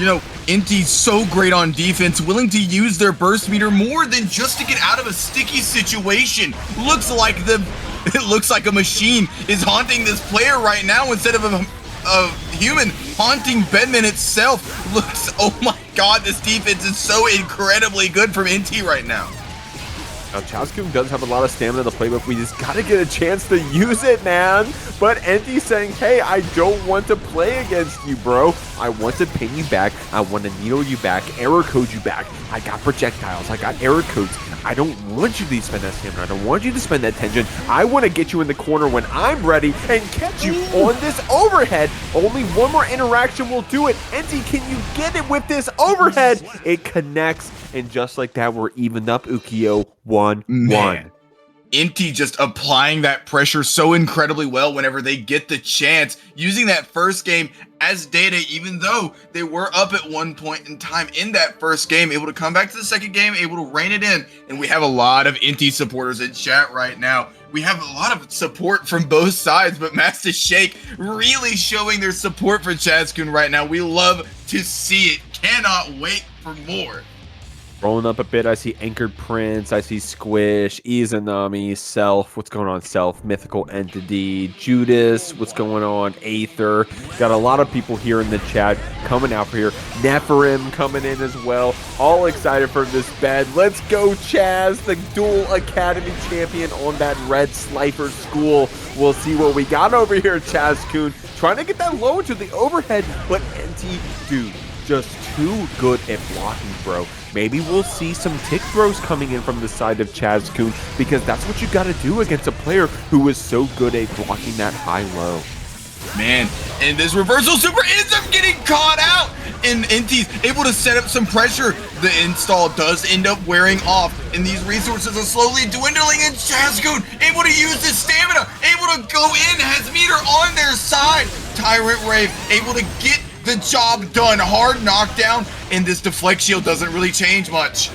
You know, Enti's so great on defense, willing to use their burst meter more than just to get out of a sticky situation. Looks like a machine is haunting this player right now instead of a human haunting Bedman itself. Oh my god, this defense is so incredibly good from Enti right now. Now, Chaz-kun does have a lot of stamina to play with. We just got to get a chance to use it, man. But Enti's saying, hey, I don't want to play against you, bro. I want to pin you back. I want to needle you back, error code you back. I got projectiles. I got error codes. I don't want you to spend that stamina. I don't want you to spend that tension. I want to get you in the corner when I'm ready and catch you on this overhead. Only one more interaction will do it. Enti, can you get it with this overhead? It connects, and just like that, we're evened up, Ukiyo. 1-1. Enti just applying that pressure so incredibly well whenever they get the chance, using that first game as data, even though they were up at one point in time in that first game, able to come back to the second game, able to rein it in. And we have a lot of Enti supporters in chat right now. We have a lot of support from both sides, but Master Shake really showing their support for Chaz-kun right now. We love to see it. Cannot wait for more. Rolling up a bit, I see Anchored Prince, I see Squish, Izanami, Self, what's going on, Self, Mythical Entity, Judas, what's going on, Aether. Got a lot of people here in the chat coming out for here. Nephirim coming in as well. All excited for this bed. Let's go, Chaz, the dual Academy champion on that red Slifer school. We'll see what we got over here, Chaz-kun. Trying to get that low into the overhead, but Enti, dude, just too good at blocking, bro. Maybe we'll see some tick throws coming in from the side of Chaz-kun, because that's what you got to do against a player who is so good at blocking that high-low. Man, and this reversal super ends up getting caught out, and Enti's able to set up some pressure. The install does end up wearing off, and these resources are slowly dwindling, and Chaz-kun able to use his stamina, able to go in, has meter on their side. Tyrant Rave able to get the job done. Hard knockdown, and this deflect shield doesn't really change much.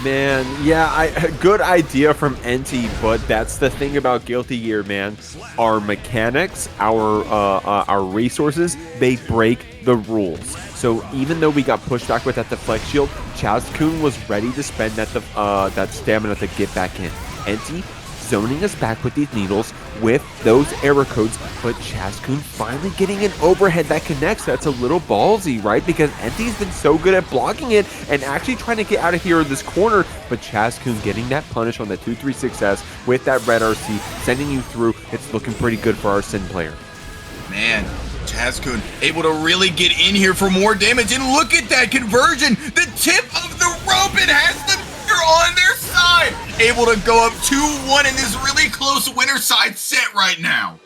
Man, yeah, good idea from Enti, but that's the thing about Guilty Gear, man. Our mechanics, our resources, they break the rules. So even though we got pushed back with that deflect shield, Chaz-kun was ready to spend that stamina to get back in. Enti zoning us back with these needles with those error codes, but Chaz-kun finally getting an overhead that connects. That's a little ballsy, right? Because Enti's been so good at blocking it and actually trying to get out of here in this corner, but Chaz-kun getting that punish on the 236S with that red RC, sending you through. It's looking pretty good for our Sin player. Man, Chaz-kun able to really get in here for more damage, and look at that conversion. The tip of the rope, it has the on their side, able to go up 2-1 in this really close winner side set right now.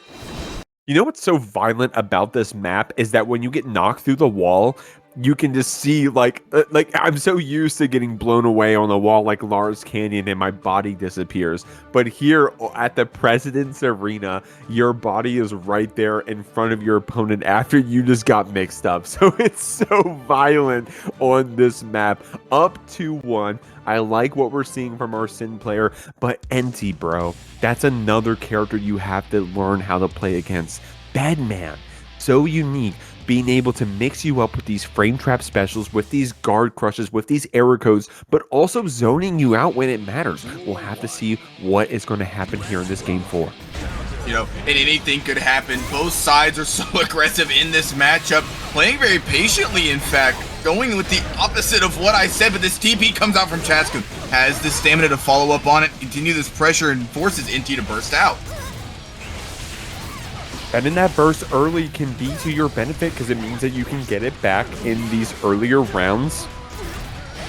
You know what's so violent about this map is that when you get knocked through the wall, you can just see like I'm so used to getting blown away on the wall like Lars Canyon and my body disappears. But here at the President's Arena, your body is right there in front of your opponent after you just got mixed up. So it's so violent on this map. Up 2-1. I like what we're seeing from our Sin player, but Enti, bro, that's another character you have to learn how to play against. Bedman, so unique. being able to mix you up with these frame trap specials, with these guard crushes, with these error codes, but also zoning you out when it matters. We'll have to see what is going to happen here in this game 4. You know, and anything could happen. Both sides are so aggressive in this matchup, playing very patiently, in fact, going with the opposite of what I said, but this TP comes out from Chaz-kun, has the stamina to follow up on it, continue this pressure, and forces Enti to burst out. And in that burst early can be to your benefit because it means that you can get it back in these earlier rounds.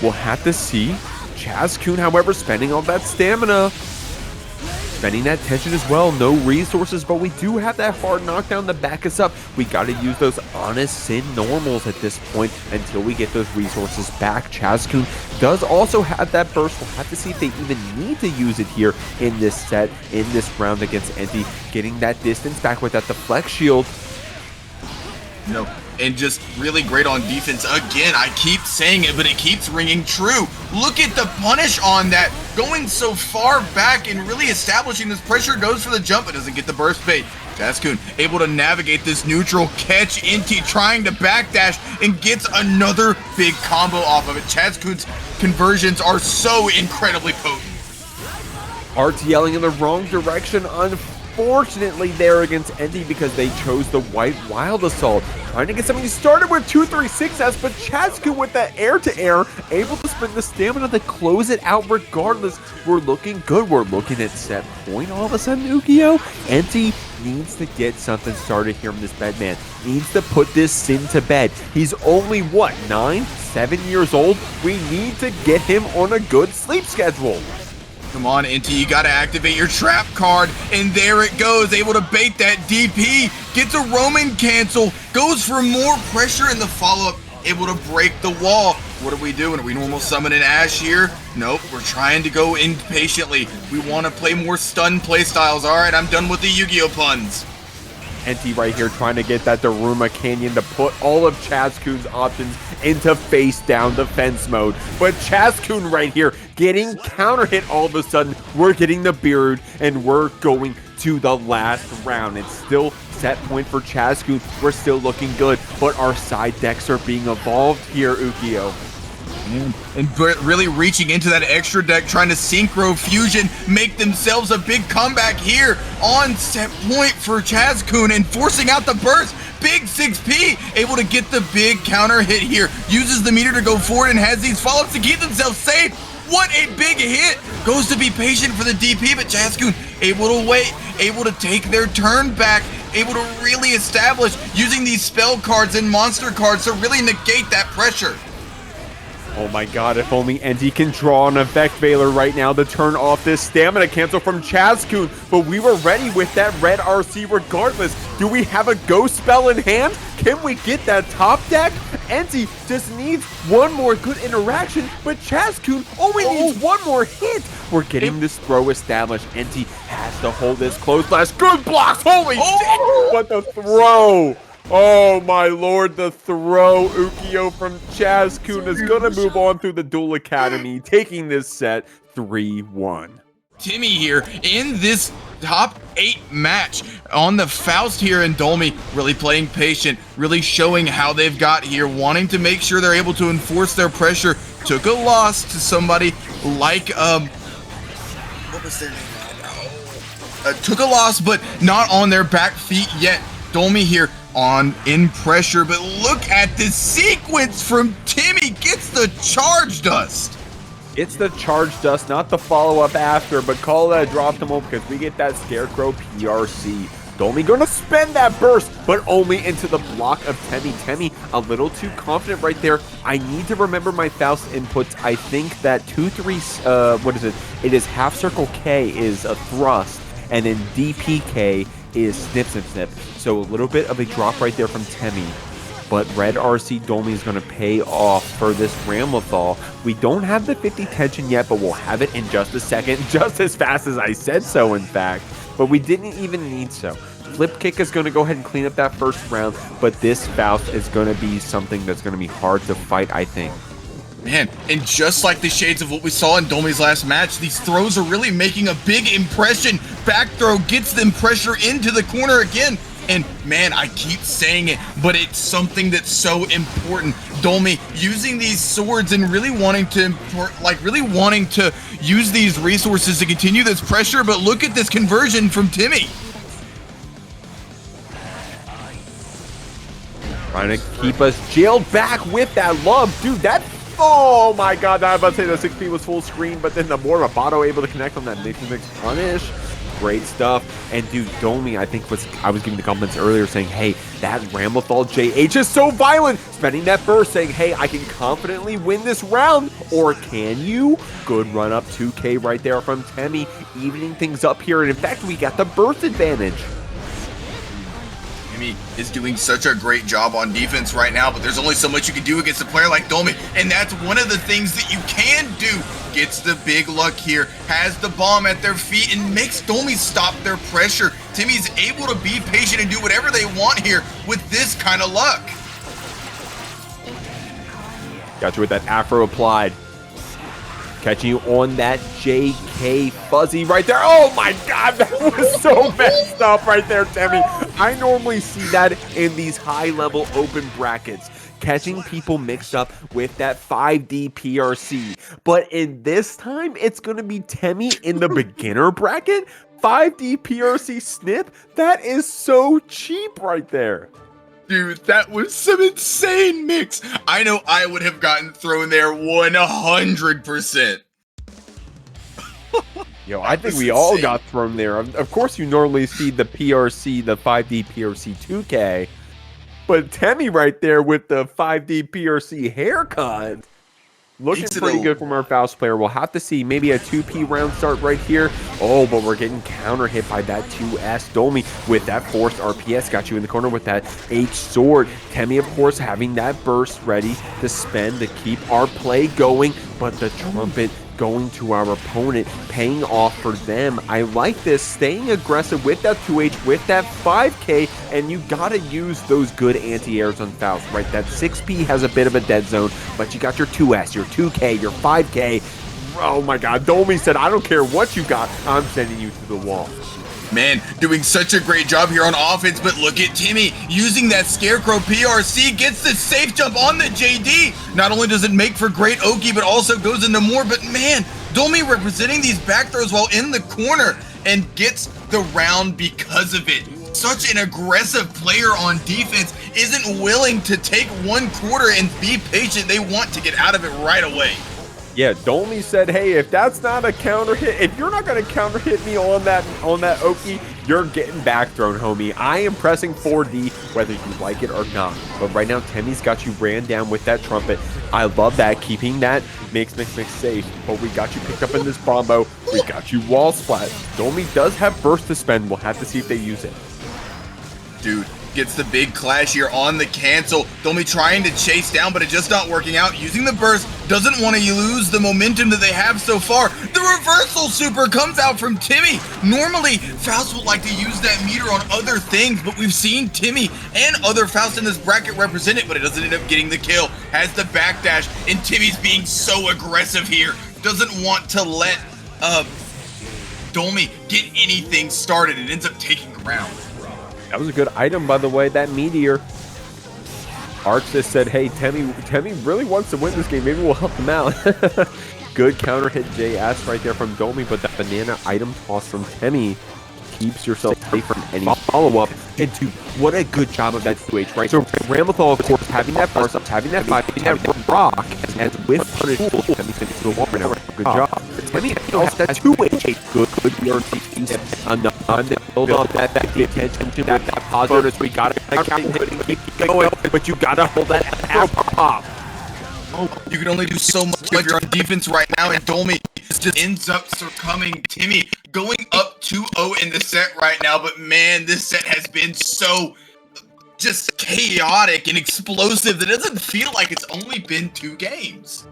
We'll have to see. Chaz-kun, however, spending all that stamina. Spending that tension as well. No resources, but we do have that hard knockdown to back us up. We got to use those honest sin normals at this point until we get those resources back. Chaz-kun does also have that burst. We'll have to see if they even need to use it here in this set, in this round against Enti. Getting that distance back with that deflect shield. No, and just really great on defense. Again, I keep saying it, but it keeps ringing true. Look at the punish on that. Going so far back and really establishing this pressure, goes for the jump, but doesn't get the burst bait. Chaz-kun able to navigate this neutral, catch Enti trying to backdash, and gets another big combo off of it. Chaz-kun's conversions are so incredibly potent. Hearts yelling in the wrong direction, unfortunately there against Enti because they chose the White Wild Assault. Trying to get something started with 236S, but Chaz-kun with that air-to-air, able to spend the stamina to close it out regardless. We're looking good. We're looking at set point all of a sudden, Ukio. Enti needs to get something started here from this Bedman. Needs to put this sin to bed. He's only, what, 9, 7 years old? We need to get him on a good sleep schedule. Come on, Enti, you gotta activate your trap card, and there it goes, able to bait that DP, gets a Roman cancel, goes for more pressure in the follow-up, able to break the wall. What are we doing? Are we normal summoning Ash here? Nope, we're trying to go in patiently. We want to play more stun playstyles. Alright, I'm done with the Yu-Gi-Oh puns. Enti right here trying to get that Daruma Canyon to put all of Chaz-kun's options into face down defense mode. But Chaz-kun right here getting counter hit all of a sudden. We're getting the Beard and we're going to the last round. It's still set point for Chaz-kun. We're still looking good, but our side decks are being evolved here, Ukio. And really reaching into that extra deck, trying to synchro fusion, make themselves a big comeback here on set point for Chaz-kun and forcing out the burst. Big 6P, able to get the big counter hit here, uses the meter to go forward and has these follow-ups to keep themselves safe. What a big hit! Goes to be patient for the DP, but Chaz-kun able to wait, able to take their turn back, able to really establish using these spell cards and monster cards to really negate that pressure. Oh my god, if only Enti can draw an Effect Veiler right now to turn off this stamina cancel from Chaz-kun, but we were ready with that red RC regardless. Do we have a ghost spell in hand? Can we get that top deck? Enti just needs one more good interaction, but Chaz-kun only needs one more hit. We're getting this throw established. Enti has to hold this close blast. Good blocks, holy shit! What the throw! Oh my lord, the throw, Ukio from Chaz-kun is going to move on through the Duel Academy, taking this set 3-1. Timmy here in this top 8 match on the Faust here in Doelmy, really playing patient, really showing how they've got here, wanting to make sure they're able to enforce their pressure. Took a loss to somebody like, what was their name? Took a loss, but not on their back feet yet. Doelmy here in pressure, but look at this sequence from Timmy. Gets the charge dust. It's the charge dust, not the follow-up after, but call that a drop them all because we get that Scarecrow PRC. Doelmy gonna spend that burst, but only into the block of Temi. Temi a little too confident right there. I need to remember my Faust inputs. I think that 2-3, what is it? It is half circle K is a thrust, and then DPK is snip, snip, snip. So a little bit of a drop right there from Temi. But Red RC Doelmy is going to pay off for this Ramlethal. We don't have the 50 tension yet, but we'll have it in just a second. Just as fast as I said so, in fact. But we didn't even need so. Flip Kick is going to go ahead and clean up that first round. But this Faust is going to be something that's going to be hard to fight, I think. Man, and just like the shades of what we saw in Doelmy's last match, these throws are really making a big impression. Back throw gets them pressure into the corner again. And man, I keep saying it, but it's something that's so important. Doelmy using these swords and really wanting to use these resources to continue this pressure, but look at this conversion from Timmy. Trying to keep us jailed back with that love. Dude, that... Oh my god, I was about to say the 6P was full screen, but then the more Roboto able to connect on that mix punish. Great stuff. And dude, Doelmy, I think I was giving the comments earlier saying, hey, that Ramlethal JH is so violent. Spending that burst saying, hey, I can confidently win this round. Or can you? Good run up 2K right there from Temmie, evening things up here. And in fact, we got the burst advantage. Is doing such a great job on defense right now, but there's only so much you can do against a player like Doelmy, and that's one of the things that you can do. Gets the big luck here, has the bomb at their feet, and makes Doelmy stop their pressure. Timmy's able to be patient and do whatever they want here with this kind of luck. Got you with that Afro applied. Catching you on that JK fuzzy right there. Oh my god, that was so messed up right there, Temmie. I normally see that in these high-level open brackets, catching people mixed up with that 5D PRC. But in this time, it's going to be Temmie in the beginner bracket. 5D PRC snip? That is so cheap right there. Dude, that was some insane mix. I know I would have gotten thrown there 100%. Yo, I think we all got thrown there. Of course, you normally see the PRC, the 5D PRC 2K, but Temmie right there with the 5D PRC haircut. Looking pretty good from our Faust player. We'll have to see maybe a 2P round start right here. Oh, but we're getting counter hit by that 2S. Doelmy with that forced RPS got you in the corner with that H sword. Temmie, of course, having that burst ready to spend to keep our play going, but the trumpet going to our opponent, paying off for them. I like this, staying aggressive with that 2H, with that 5K, and you gotta use those good anti-airs on Faust, right? That 6P has a bit of a dead zone, but you got your 2S, your 2K, your 5K. Oh my god, Doelmy said, I don't care what you got, I'm sending you to the wall. Man, doing such a great job here on offense, but look at Temmie using that Scarecrow PRC, gets the safe jump on the JD. Not only does it make for great Oki, but also goes into more, but man, Doelmy representing these back throws while in the corner and gets the round because of it. Such an aggressive player on defense, isn't willing to take one quarter and be patient. They want to get out of it right away. Yeah, Doelmy said, hey, if that's not a counter hit, if you're not going to counter hit me on that Oki, you're getting back thrown, homie. I am pressing 4D, whether you like it or not. But right now, Temmie's got you ran down with that trumpet. I love that, keeping that mix safe. But we got you picked up in this bombo. We got you wall splat. Doelmy does have burst to spend. We'll have to see if they use it. Dude, gets the big clash here on the cancel. Doelmy trying to chase down, but it's just not working out. Using the burst, doesn't want to lose the momentum that they have so far. The reversal super comes out from Temmie. Normally, Faust would like to use that meter on other things, but we've seen Temmie and other Faust in this bracket represent it, but it doesn't end up getting the kill. Has the backdash, and Timmy's being so aggressive here. Doesn't want to let Doelmy get anything started. It ends up taking the round. That was a good item, by the way, that meteor. Arch just said, hey, Temmie really wants to win this game. Maybe we'll help him out. Good counter hit JS right there from Doelmy, but that banana item toss from Temmie keeps yourself safe from any follow-up. And dude, what a good job of that 2H, right? So Ramlethal, of course, having that burst up, having that 5, having that rock, and with punish tools, Temmie sent it to the wall right now. Good job. Temmie has that 2H. Good ERC. Enough time to build up that attention to that positive. We gotta keep going, but you gotta hold that pop. You can only do so much if you're on defense right now, and Doelmy just ends up succumbing. Temmie going up 2-0 in the set right now, but man, this set has been so just chaotic and explosive that it doesn't feel like it's only been 2 games.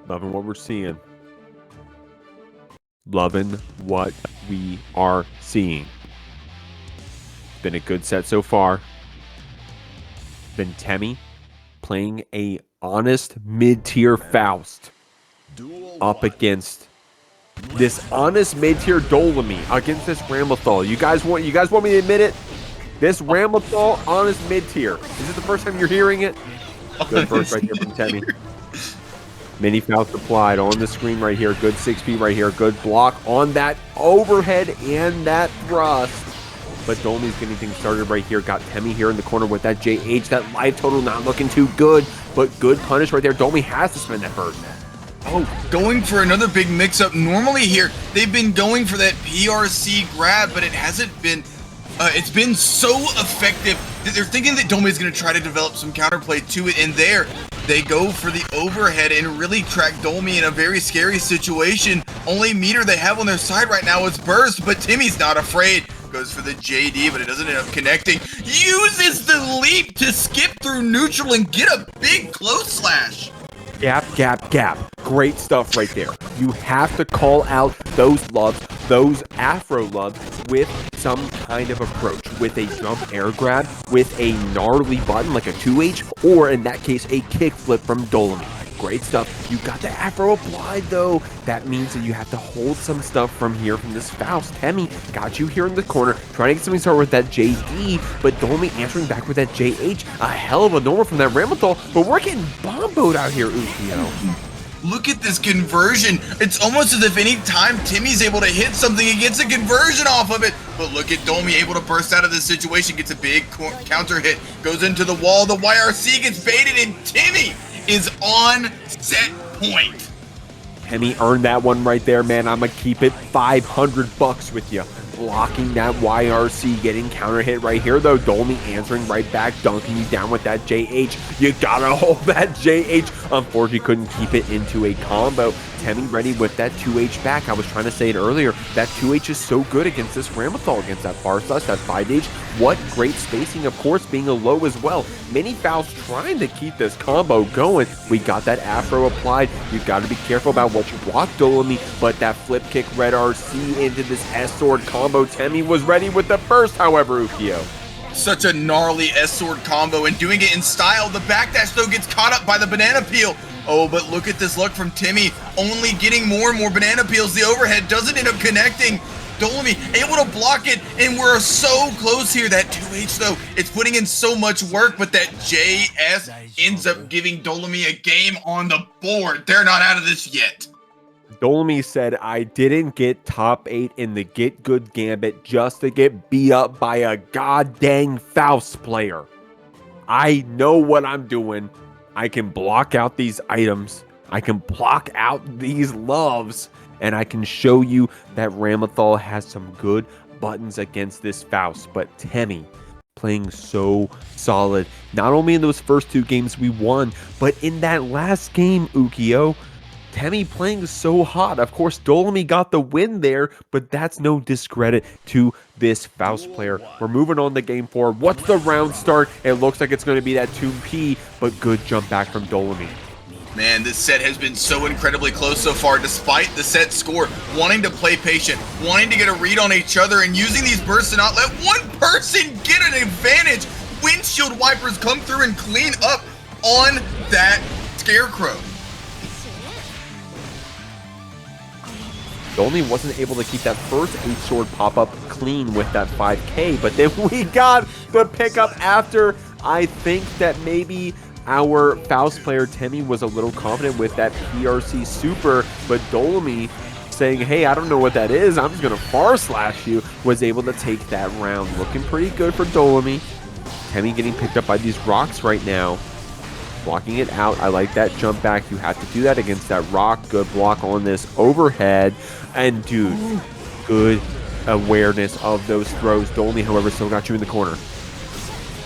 Loving what we're seeing. Loving what we are seeing. Been a good set so far. Been Temmie playing a honest mid-tier Faust up against this honest mid-tier Doelmy against this Ramlethal. You guys want me to admit it? This Ramlethal, honest mid-tier. Is this the first time you're hearing it? Good burst right here from Temmie. Mini Faust applied on the screen right here. Good 6P right here. Good block on that overhead and that thrust. But Doelmy's getting things started right here. Got Temmie here in the corner with that JH. That life total not looking too good, but good punish right there. Doelmy has to spend that burst. Oh, going for another big mix-up. Normally here, they've been going for that PRC grab, but it hasn't been... it's been so effective that they're thinking that Doelmy is going to try to develop some counterplay to it, and there they go for the overhead and really track Doelmy in a very scary situation. Only meter they have on their side right now is burst, but Timmy's not afraid. Goes for the JD, but it doesn't end up connecting. Uses the leap to skip through neutral and get a big close slash. Gap, gap, gap. Great stuff right there. You have to call out those loves, those Afro loves, with some kind of approach. With a jump air grab, with a gnarly button like a 2H, or in that case, a kick flip from Doelmy. Great stuff. You got the Afro applied though. That means that you have to hold some stuff from here from this Faust. Temmie got you here in the corner, trying to get something started with that JD, but Doelmy answering back with that JH. A hell of a normal from that Ramlethal, but we're getting bomboed out here, Ukio. Look at this conversion. It's almost as if any time Timmy's able to hit something, he gets a conversion off of it. But look at Doelmy able to burst out of this situation, gets a big counter hit, goes into the wall. The YRC gets baited, and Timmy is on set point. Temmie earned that one right there, man. I'm gonna keep it $500 with you. Blocking that YRC, getting counter hit right here though. Doelmy answering right back, dunking you down with that JH. You gotta hold that JH. Unfortunately, couldn't keep it into a combo. Temmie ready with that 2H back. I was trying to say it earlier. That 2H is so good against this Ramlethal, against that far slash, that 5H. What great spacing, of course, being a low as well. Mini Faust trying to keep this combo going. We got that Afro applied. You got to be careful about what you block, Doelmy, but that flip kick red RC into this S-sword combo. Temmie was ready with the burst, however, Ukio. Such a gnarly S-sword combo, and doing it in style. The backdash, though, gets caught up by the banana peel. Oh, but look at this luck from Temmie, only getting more and more banana peels. The overhead doesn't end up connecting. Doelmy able to block it, and we're so close here. That 2H, though, it's putting in so much work, but that JS ends up giving Doelmy a game on the board. They're not out of this yet. Doelmy said, I didn't get top 8 in the Get Good Gambit just to get beat up by a goddamn Faust player. I know what I'm doing. I can block out these items. I can block out these loves. And I can show you that Ramlethal has some good buttons against this Faust. But Temmie playing so solid. Not only in those first 2 games we won, but in that last game, Ukio. Temmie playing so hot. Of course, Doelmy got the win there, but that's no discredit to this Faust player. We're moving on to game 4. What's the round start? It looks like it's going to be that 2P, but good jump back from Doelmy. Man, this set has been so incredibly close so far, despite the set score. Wanting to play patient, wanting to get a read on each other, and using these bursts to not let one person get an advantage. Windshield wipers come through and clean up on that Scarecrow. Doelmy wasn't able to keep that first 8-sword pop-up clean with that 5K, but then we got the pickup after. I think that maybe our Faust player Temmie was a little confident with that PRC super, but Doelmy saying, hey, I don't know what that is, I'm just going to far slash you, was able to take that round. Looking pretty good for Doelmy. Temmie getting picked up by these rocks right now. Blocking it out. I like that jump back. You have to do that against that rock. Good block on this overhead. And dude, good awareness of those throws. Doelmy, however, still got you in the corner.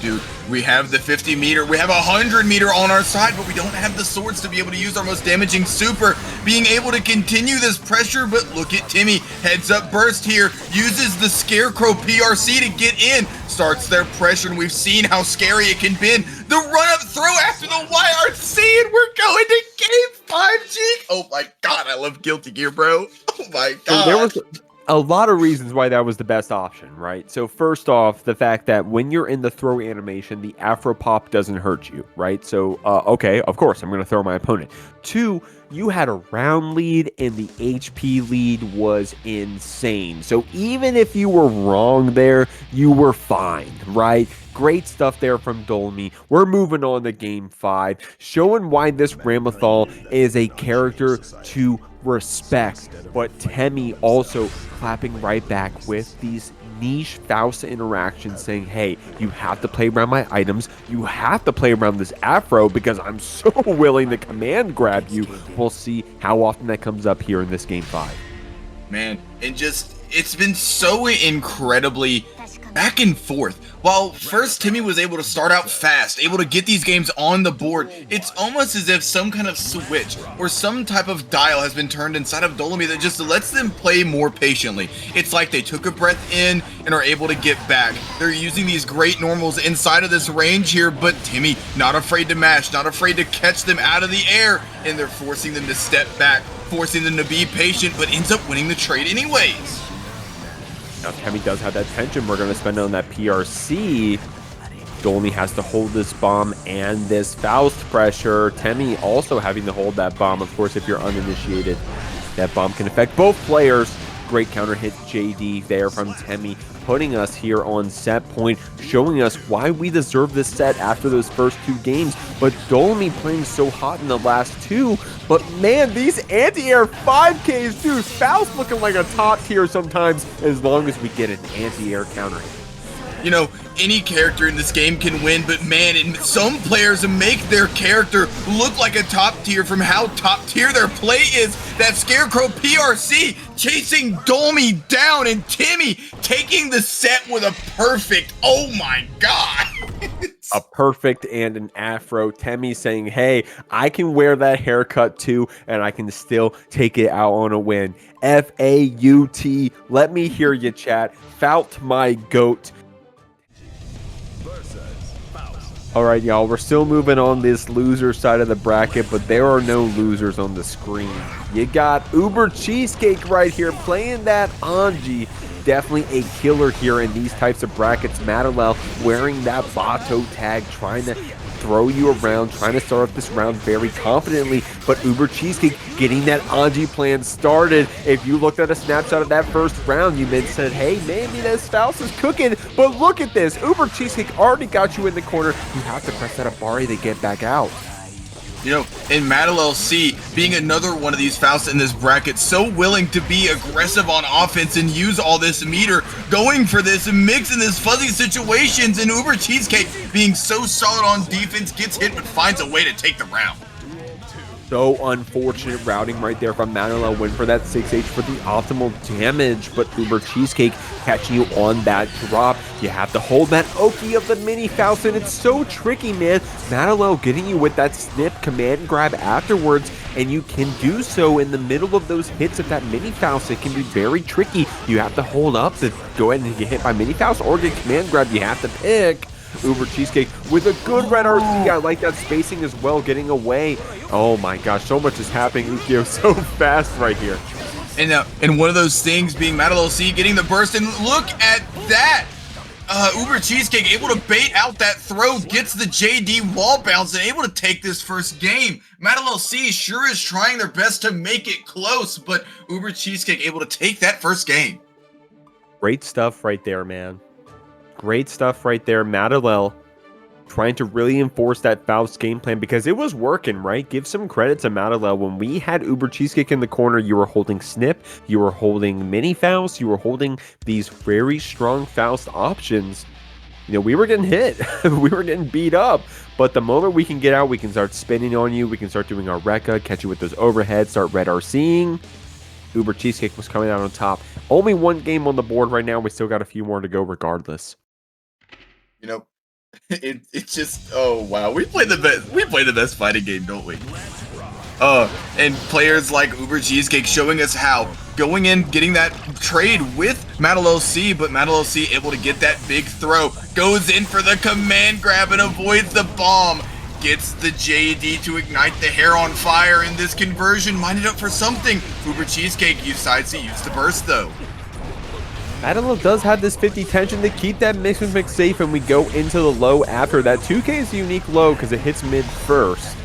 Dude, we have the 50 meter, we have 100 meter on our side, but we don't have the swords to be able to use our most damaging super. Being able to continue this pressure, but look at Temmie. Heads up burst here, uses the Scarecrow PRC to get in. Starts their pressure, and we've seen how scary it can be. The run-up throw after the YRC, and we're going to game 5, G. Oh my god, I love Guilty Gear, bro. Oh my god. So A lot of reasons why that was the best option, right? So first off, the fact that when you're in the throw animation, the Afro pop doesn't hurt you, right? So, okay, of course, I'm going to throw my opponent. Two, you had a round lead and the HP lead was insane. So even if you were wrong there, you were fine, right? Great stuff there from Doelmy. We're moving on to game 5, showing why this Ramlethal is a character to respect, but Temmie also clapping right back with these niche Faust interactions saying, hey, you have to play around my items, you have to play around this Afro because I'm so willing to command grab you. We'll see how often that comes up here in this game 5. Man, and just, it's been so incredibly back and forth. While first Temmie was able to start out fast, able to get these games on the board, it's almost as if some kind of switch or some type of dial has been turned inside of Doelmy that just lets them play more patiently. It's like they took a breath in and are able to get back. They're using these great normals inside of this range here, but Temmie not afraid to mash, not afraid to catch them out of the air, and they're forcing them to step back, forcing them to be patient, but ends up winning the trade anyways. Now, Temmie does have that tension. We're going to spend it on that PRC. Doelmy has to hold this bomb and this Faust pressure. Temmie also having to hold that bomb. Of course, if you're uninitiated, that bomb can affect both players. Great counter hit JD there from Temmie, putting us here on set point, showing us why we deserve this set after those first 2 games. But Doelmy playing so hot in the last 2. But man, these anti-air 5Ks, dude, Faust looking like a top tier sometimes as long as we get an anti-air counter hit. You know, any character in this game can win, but man, and some players make their character look like a top tier from how top tier their play is. That Scarecrow PRC chasing Doelmy down, and Temmie taking the set with a perfect, oh my god. A perfect and an Afro. Temmie saying, hey, I can wear that haircut too, and I can still take it out on a win. F-A-U-T. Let me hear you, chat. Faust my goat. All right, y'all, we're still moving on this loser side of the bracket, but there are no losers on the screen. You got Ubercheescake right here playing that Anji. Definitely a killer here in these types of brackets. Madalel wearing that Bato tag, trying to throw you around, trying to start off this round very confidently, but Ubercheescake getting that Anji plan started. If you looked at a snapshot of that first round, you then said, hey, maybe this Faust is cooking, but look at this. Ubercheescake already got you in the corner. You have to press that Abari to get back out. You know, in Madalel C, being another one of these Fausts in this bracket, so willing to be aggressive on offense and use all this meter, going for this and mixing this fuzzy situations, and Ubercheescake being so solid on defense, gets hit but finds a way to take the round. So unfortunate routing right there from Madalel. Went for that 6H for the optimal damage, but Ubercheescake catching you on that drop. You have to hold that Hoki of the mini Faust, and it's so tricky, man. Madalel getting you with that snip command grab afterwards, and you can do so in the middle of those hits of that mini Faust. It can be very tricky. You have to hold up to go ahead and get hit by mini Faust or get command grab. You have to pick. Ubercheescake with a good red RC. I like that spacing as well, getting away. Oh my gosh, so much is happening, Ukio, so fast right here. And one of those things being Madalel C getting the burst, and look at that! Ubercheescake able to bait out that throw, gets the JD wall bounce, and able to take this first game. Madalel C sure is trying their best to make it close, but Ubercheescake able to take that first game. Great stuff right there, man. Great stuff right there. Madalel trying to really enforce that Faust game plan because it was working, right? Give some credit to Madalel. When we had Ubercheescake in the corner, you were holding Snip, you were holding Mini Faust, you were holding these very strong Faust options. You know, we were getting hit. We were getting beat up. But the moment we can get out, we can start spinning on you. We can start doing our Rekka, catch you with those overheads, start red RCing. Ubercheescake was coming out on top. Only one game on the board right now. We still got a few more to go regardless. You know, it's just, oh wow, we play the best fighting game, don't we? And players like Ubercheescake showing us how, going in, getting that trade with Madalel C, but Madalel C able to get that big throw, goes in for the command grab and avoids the bomb, gets the JD to ignite the hair on fire, and this conversion minded up for something. Ubercheescake decides to use the burst though. Madeline does have this 50 tension to keep that mix safe, and we go into the low after that. 2K is a unique low because it hits mid first,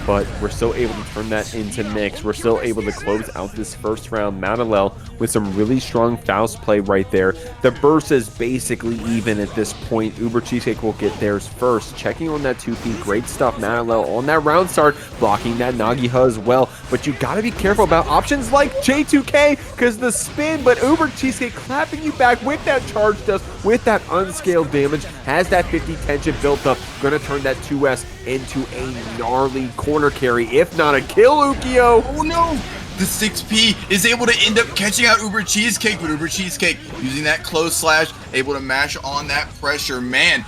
but we're still able to turn that into mix. We're still able to close out this first round. Madelel with some really strong Faust play right there. The burst is basically even at this point. Ubercheescake will get theirs first. Checking on that 2P, great stuff. Madelel on that round start, blocking that Nagiha as well. But you gotta be careful about options like J2K, because the spin, but Ubercheescake clapping you back with that charge dust, with that unscaled damage, has that 50 tension built up. Gonna turn that 2S into a gnarly corner carry, if not a kill, Ukio. Oh no! The 6P is able to end up catching out Ubercheescake, but Ubercheescake using that close slash, able to mash on that pressure. Man,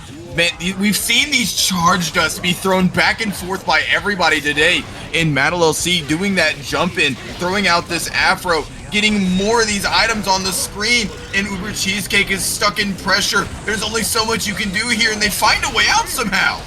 we've seen these charge dusts be thrown back and forth by everybody today. In Madelel C, doing that jump in, throwing out this afro, getting more of these items on the screen, and Ubercheescake is stuck in pressure. There's only so much you can do here, and they find a way out somehow.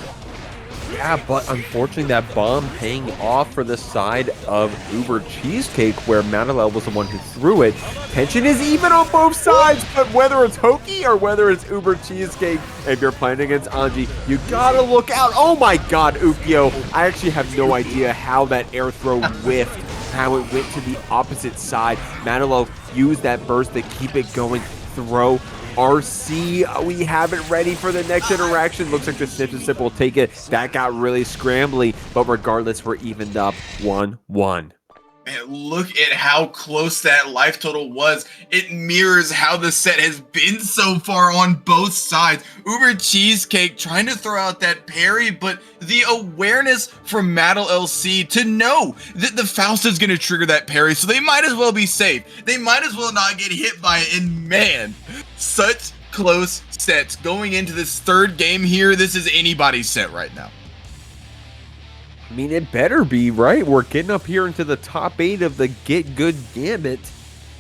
Yeah, but unfortunately that bomb paying off for the side of Ubercheescake, where Madelel was the one who threw it. Tension is even on both sides, but whether it's Hoki or whether it's Ubercheescake, if you're playing against Anji, you gotta look out. Oh my god, Ukio, I actually have no idea how that air throw whiffed, how it went to the opposite side. Madelel used that burst to keep it going. Throw RC, we have it ready for the next interaction. Looks like the snip and sip will take it. That got really scrambly, but regardless, we're evened up 1-1. Man, look at how close that life total was. It mirrors how the set has been so far on both sides. Ubercheescake trying to throw out that parry, but the awareness from Madelel C to know that the Faust is going to trigger that parry, so they might as well be safe. They might as well not get hit by it, and man, such close sets. Going into this third game here, this is anybody's set right now. I mean, it better be, right? We're getting up here into the top 8 of the Get Good Gambit,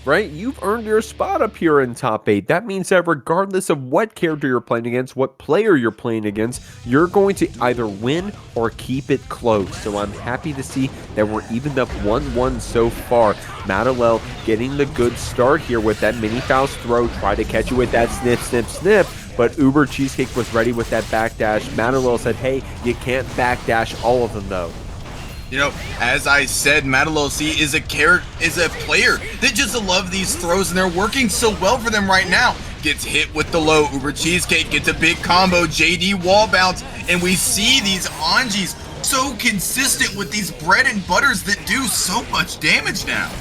right? You've earned your spot up here in top 8. That means that regardless of what character you're playing against, what player you're playing against, you're going to either win or keep it close. So I'm happy to see that we're evened up 1-1 so far. Madelel getting the good start here with that mini Faust throw. Try to catch you with that snip, snip, snip. But Ubercheescake was ready with that backdash. Madelel said, hey, you can't backdash all of them, though. You know, as I said, Madelel C is a player that just love these throws, and they're working so well for them right now. Gets hit with the low. Ubercheescake gets a big combo, JD wall bounce, and we see these Anjis so consistent with these bread and butters that do so much damage now.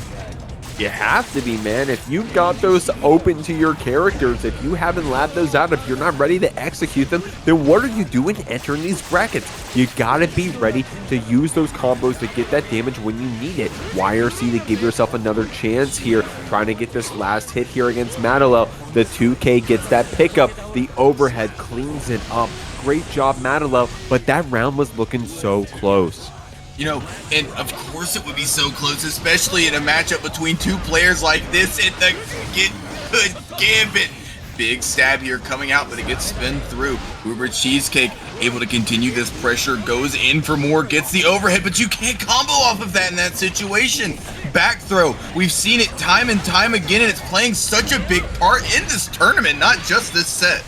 You have to be, man. If you've got those open to your characters, if you haven't labbed those out, if you're not ready to execute them, then what are you doing entering these brackets? You gotta be ready to use those combos to get that damage when you need it. YRC to give yourself another chance here, trying to get this last hit here against Madelel. The 2K gets that pickup. The overhead cleans it up. Great job, Madelel, but that round was looking so close. You know, and of course it would be so close, especially in a matchup between two players like this in the Get Good Gambit. Big stab here coming out, but it gets spun through. Ubercheescake able to continue this pressure, goes in for more, gets the overhead, but you can't combo off of that in that situation. Back throw, we've seen it time and time again, and it's playing such a big part in this tournament, not just this set.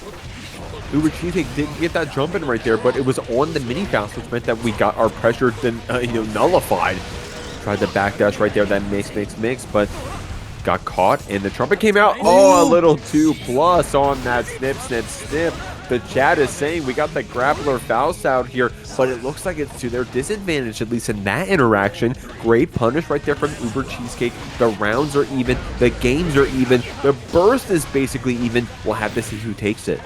Ubercheescake didn't get that jump in right there, but it was on the mini Faust, which meant that we got our pressure then nullified. Tried the backdash right there, that mix, but got caught, and the trumpet came out. Oh, a little too plus on that snip. The chat is saying we got the grappler Faust out here, but it looks like it's to their disadvantage, at least in that interaction. Great punish right there from Ubercheescake. The rounds are even, the games are even, the burst is basically even. We'll have to see who takes it.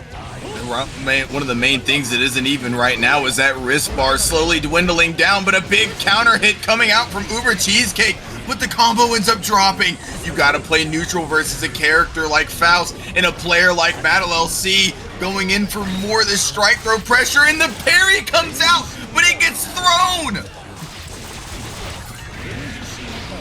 One of the main things that isn't even right now is that wrist bar slowly dwindling down, but a big counter hit coming out from Ubercheescake, but the combo ends up dropping. You gotta play neutral versus a character like Faust and a player like Madelel C going in for more of this strike throw pressure, and the parry comes out, but it gets thrown.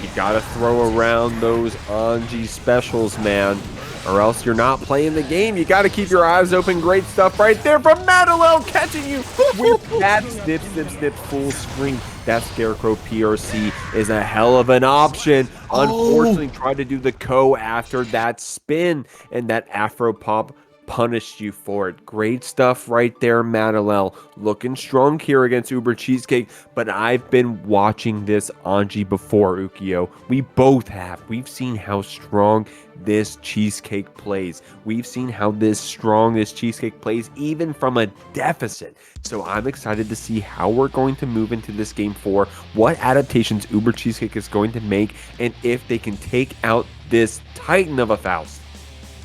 You gotta throw around those Anji specials, man. or else you're not playing the game. You got to keep your eyes open. Great stuff right there from Madalel, catching you with that snip full screen. That Scarecrow PRC is a hell of an option. Unfortunately, tried to do the after that spin, and that Afro Pop punished you for it. Great stuff right there, Madalel. Looking strong here against Ubercheescake, but I've been watching this Anji before, Ukio. We both have. We've seen how strong this Cheesecake plays. We've seen how strong this Cheesecake plays, even from a deficit. So I'm excited to see how we're going to move into this game 4, what adaptations Ubercheescake is going to make, and if they can take out this titan of a Faust.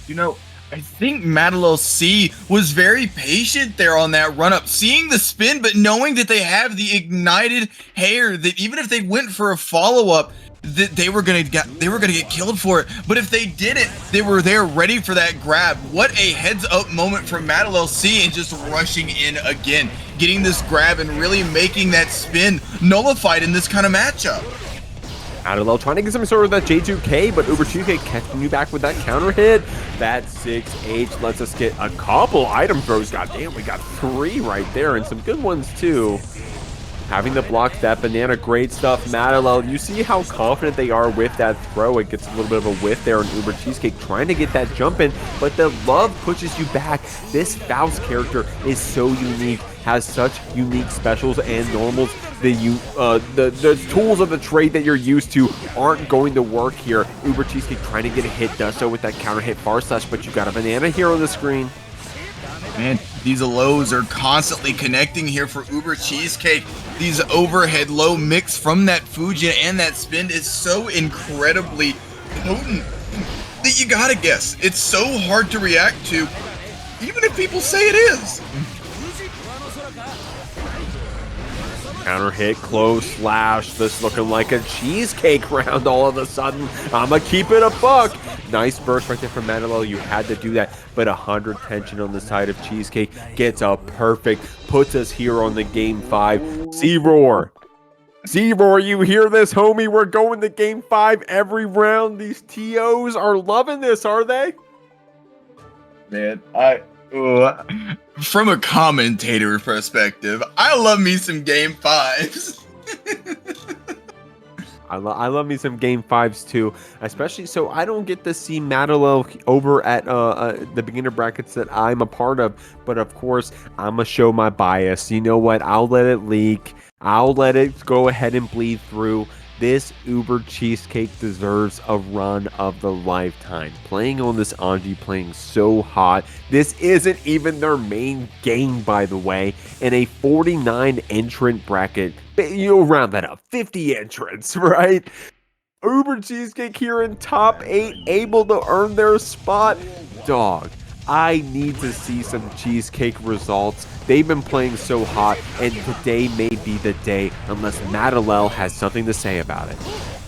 You know, I think Madalel C was very patient there on that run up, seeing the spin, but knowing that they have the ignited hair, that even if they went for a follow up, that they were gonna get killed for it. But if they didn't, they were there ready for that grab. What a heads up moment from Madalel C, and just rushing in again, getting this grab and really making that spin nullified in this kind of matchup. Madalel trying to get some sort of that J2K, but Ubercheescake catching you back with that counter hit. That 6H lets us get a couple item throws. God damn, we got 3 right there, and some good ones too. Having to block that banana, great stuff. Madalel, you see how confident they are with that throw. It gets a little bit of a whiff there on Ubercheescake trying to get that jump in, but the love pushes you back. This Faust character is so unique, has such unique specials and normals. The tools of the trade that you're used to aren't going to work here. Ubercheescake trying to get a hit, does so with that counter hit far slash, but you got a banana here on the screen. Man, these lows are constantly connecting here for Ubercheescake. These overhead low mix from that Fujin and that spin is so incredibly potent that you gotta guess. It's so hard to react to, even if people say it is. Counter hit, close slash. This looking like a cheesecake round all of a sudden. I'ma keep it a buck. Nice burst right there from Madalel. You had to do that, but 100 tension on the side of Cheesecake gets a perfect, puts us here on the game 5. Z-Roar. Z-Roar, you hear this, homie? We're going to game 5 every round. These TOs are loving this, are they? Man, from a commentator perspective, I love me some game 5s. I love me some game 5s too, especially so I don't get to see Madalel over at the beginner brackets that I'm a part of, but of course I'm gonna show my bias. You know what? I'll let it leak. I'll let it go ahead and bleed through. This Ubercheescake deserves a run of the lifetime. Playing on this Anji, playing so hot. This isn't even their main game, by the way. In a 49 entrant bracket, you'll round that up, 50 entrants, right? Ubercheescake here in top 8, able to earn their spot. Dog, I need to see some Cheesecake results. They've been playing so hot, and today may be the day unless Madalel has something to say about it.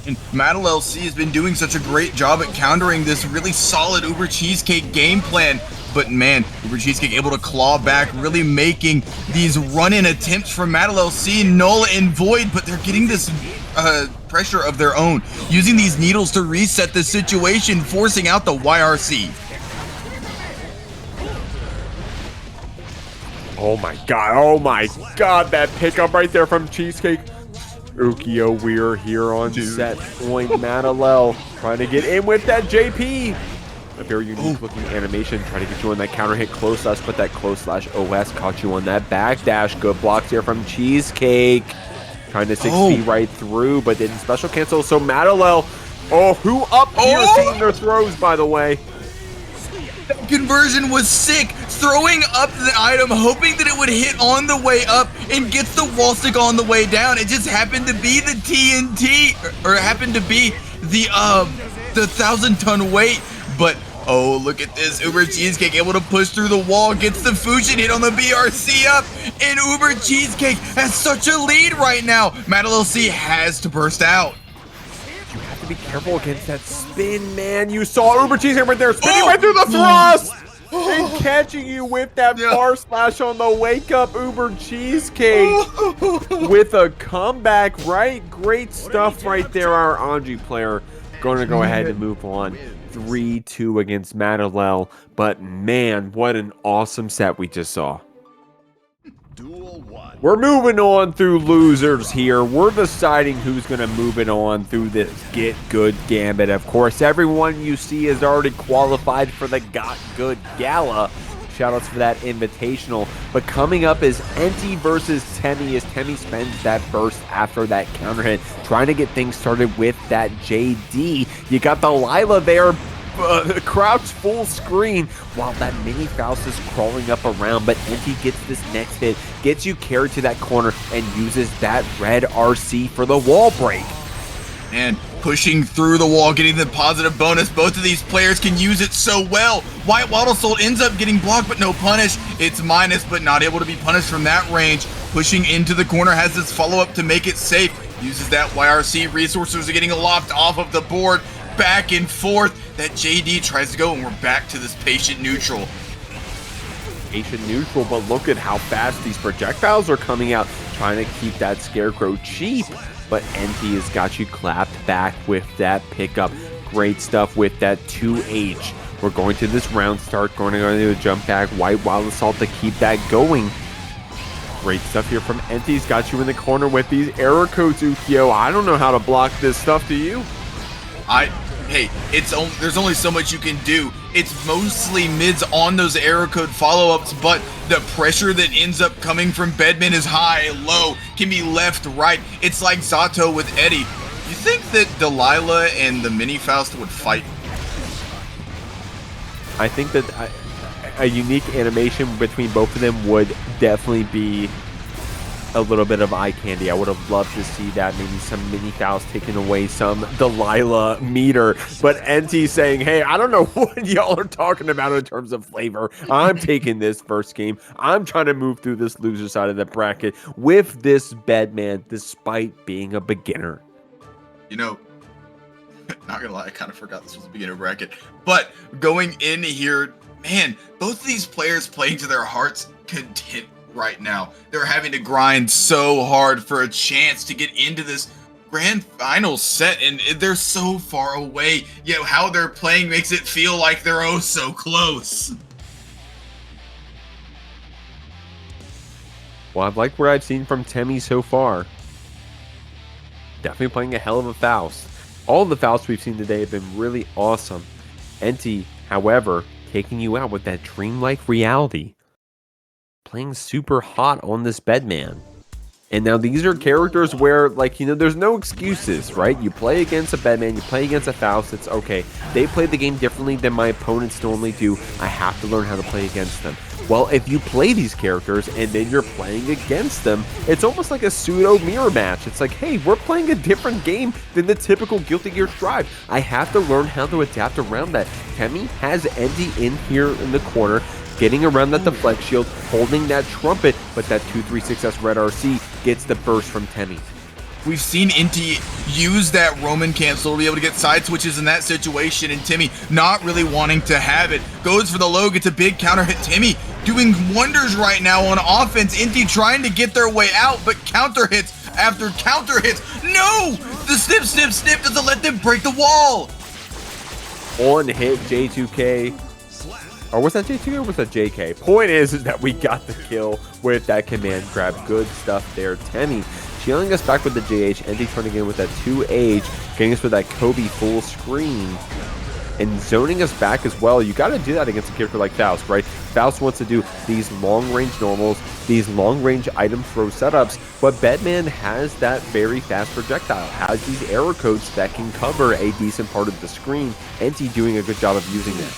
And Madalel C has been doing such a great job at countering this really solid Ubercheescake game plan. But man, Ubercheescake able to claw back, really making these run-in attempts from Madalel C null and void, but they're getting this pressure of their own, using these needles to reset the situation, forcing out the YRC. Oh my god, that pickup right there from Cheesecake. Ukio, we're here on set point. Madalel trying to get in with that JP. A very unique looking animation, trying to get you on that counter hit close slash, but that close slash OS caught you on that backdash. Good blocks here from Cheesecake. Trying to 6B right through, but didn't special cancel. So Madalel, who up here seeing their throws, by the way. That conversion was sick, throwing up the item, hoping that it would hit on the way up and gets the wall stick on the way down. It just happened to be the TNT, or it happened to be the 1,000-ton weight. But oh, look at this, Ubercheescake able to push through the wall, gets the Fusion hit on the BRC up, and Ubercheescake has such a lead right now. Madalel C has to burst out. You have to be careful against that spin, man. You saw Ubercheescake right there, spinning right through the thrust, and catching you with that bar slash on the wake up. Ubercheescake with a comeback, right? Great stuff right there, our Anji player. going to go ahead and move on 3-2 against Madalel. But man, what an awesome set we just saw. We're moving on through losers here. We're deciding who's going to move it on through this Get Good Gambit. Of course, everyone you see is already qualified for the Got Good Gala. Shoutouts for that invitational. But coming up is Enti versus Temmie as Temmie spends that burst after that counter hit, trying to get things started with that JD. You got the Lila there. Crouch full screen while that mini Faust is crawling up around, but Enti gets this next hit, gets you carried to that corner, and uses that red RC for the wall break. And pushing through the wall, getting the positive bonus. Both of these players can use it so well. White Waddle Soul ends up getting blocked, but no punish. It's minus, but not able to be punished from that range. Pushing into the corner, has this follow-up to make it safe. Uses that YRC. Resources are getting locked off of the board. Back and forth. That JD tries to go, and we're back to this patient neutral. Patient neutral, but look at how fast these projectiles are coming out, trying to keep that Scarecrow cheap. But Enti has got you clapped back with that pickup. Great stuff with that 2H. We're going to this round start, going to go into a jump back, White Wild Assault to keep that going. Great stuff here from Enti's got you in the corner with these error codes, Ukyo. I don't know how to block this stuff, do you? Hey, there's only so much you can do. It's mostly mids on those error code follow-ups, but the pressure that ends up coming from Bedman is high, low, can be left, right. It's like Zato with Eddie. You think that Delilah and the Mini Faust would fight? I think that a unique animation between both of them would definitely be a little bit of eye candy. I would have loved to see that. Maybe some Mini Faust taking away some Delilah meter. But Enti saying, hey, I don't know what y'all are talking about in terms of flavor. I'm taking this first game. I'm trying to move through this loser side of the bracket with this Bedman, despite being a beginner. You know, not gonna lie, I kind of forgot this was a beginner bracket. But going in here, man, both of these players playing to their heart's content right now. They're having to grind so hard for a chance to get into this grand final set, and they're so far away, yet how they're playing makes it feel like they're oh so close. Well, I've liked what I've seen from Temmie so far. Definitely playing a hell of a Faust. All of the Fausts we've seen today have been really awesome. Enti, however, taking you out with that dreamlike reality. Playing super hot on this Bedman. And now these are characters where, like, you know, there's no excuses, right? You play against a Bedman, you play against a Faust, it's okay. They play the game differently than my opponents normally do. I have to learn how to play against them. Well, if you play these characters and then you're playing against them, it's almost like a pseudo mirror match. It's like, hey, we're playing a different game than the typical Guilty Gear Strive. I have to learn how to adapt around that. Temmie has Enti in here in the corner, getting around that deflect shield, holding that trumpet, but that 236S red RC gets the burst from Temmie. We've seen Enti use that Roman cancel to be able to get side switches in that situation, and Temmie not really wanting to have it. Goes for the low, gets a big counter hit. Temmie doing wonders right now on offense. Enti trying to get their way out, but counter hits after counter hits. No! The snip doesn't let them break the wall! On hit J2K. Or was that J2 or was that JK? Point is that we got the kill with that command grab. Good stuff there. Temmie shielding us back with the JH. Enti turning in with that 2H. Getting us with that Kobe full screen. And zoning us back as well. You got to do that against a character like Faust, right? Faust wants to do these long-range normals, these long-range item throw setups, but Bedman has that very fast projectile, has these error codes that can cover a decent part of the screen. Enti doing a good job of using that.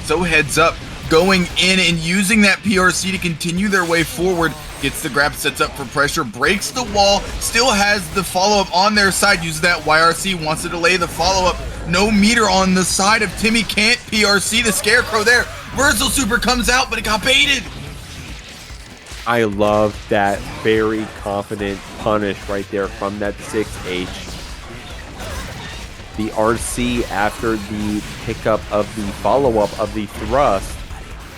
So heads up, going in and using that PRC to continue their way forward. Gets the grab, sets up for pressure, breaks the wall, still has the follow-up on their side, uses that YRC, wants to delay the follow-up. No meter on the side of Temmie, can't PRC the Scarecrow there. Versal Super comes out, but it got baited. I love that very confident punish right there from that 6H. The RC after the pickup of the follow-up of the thrust.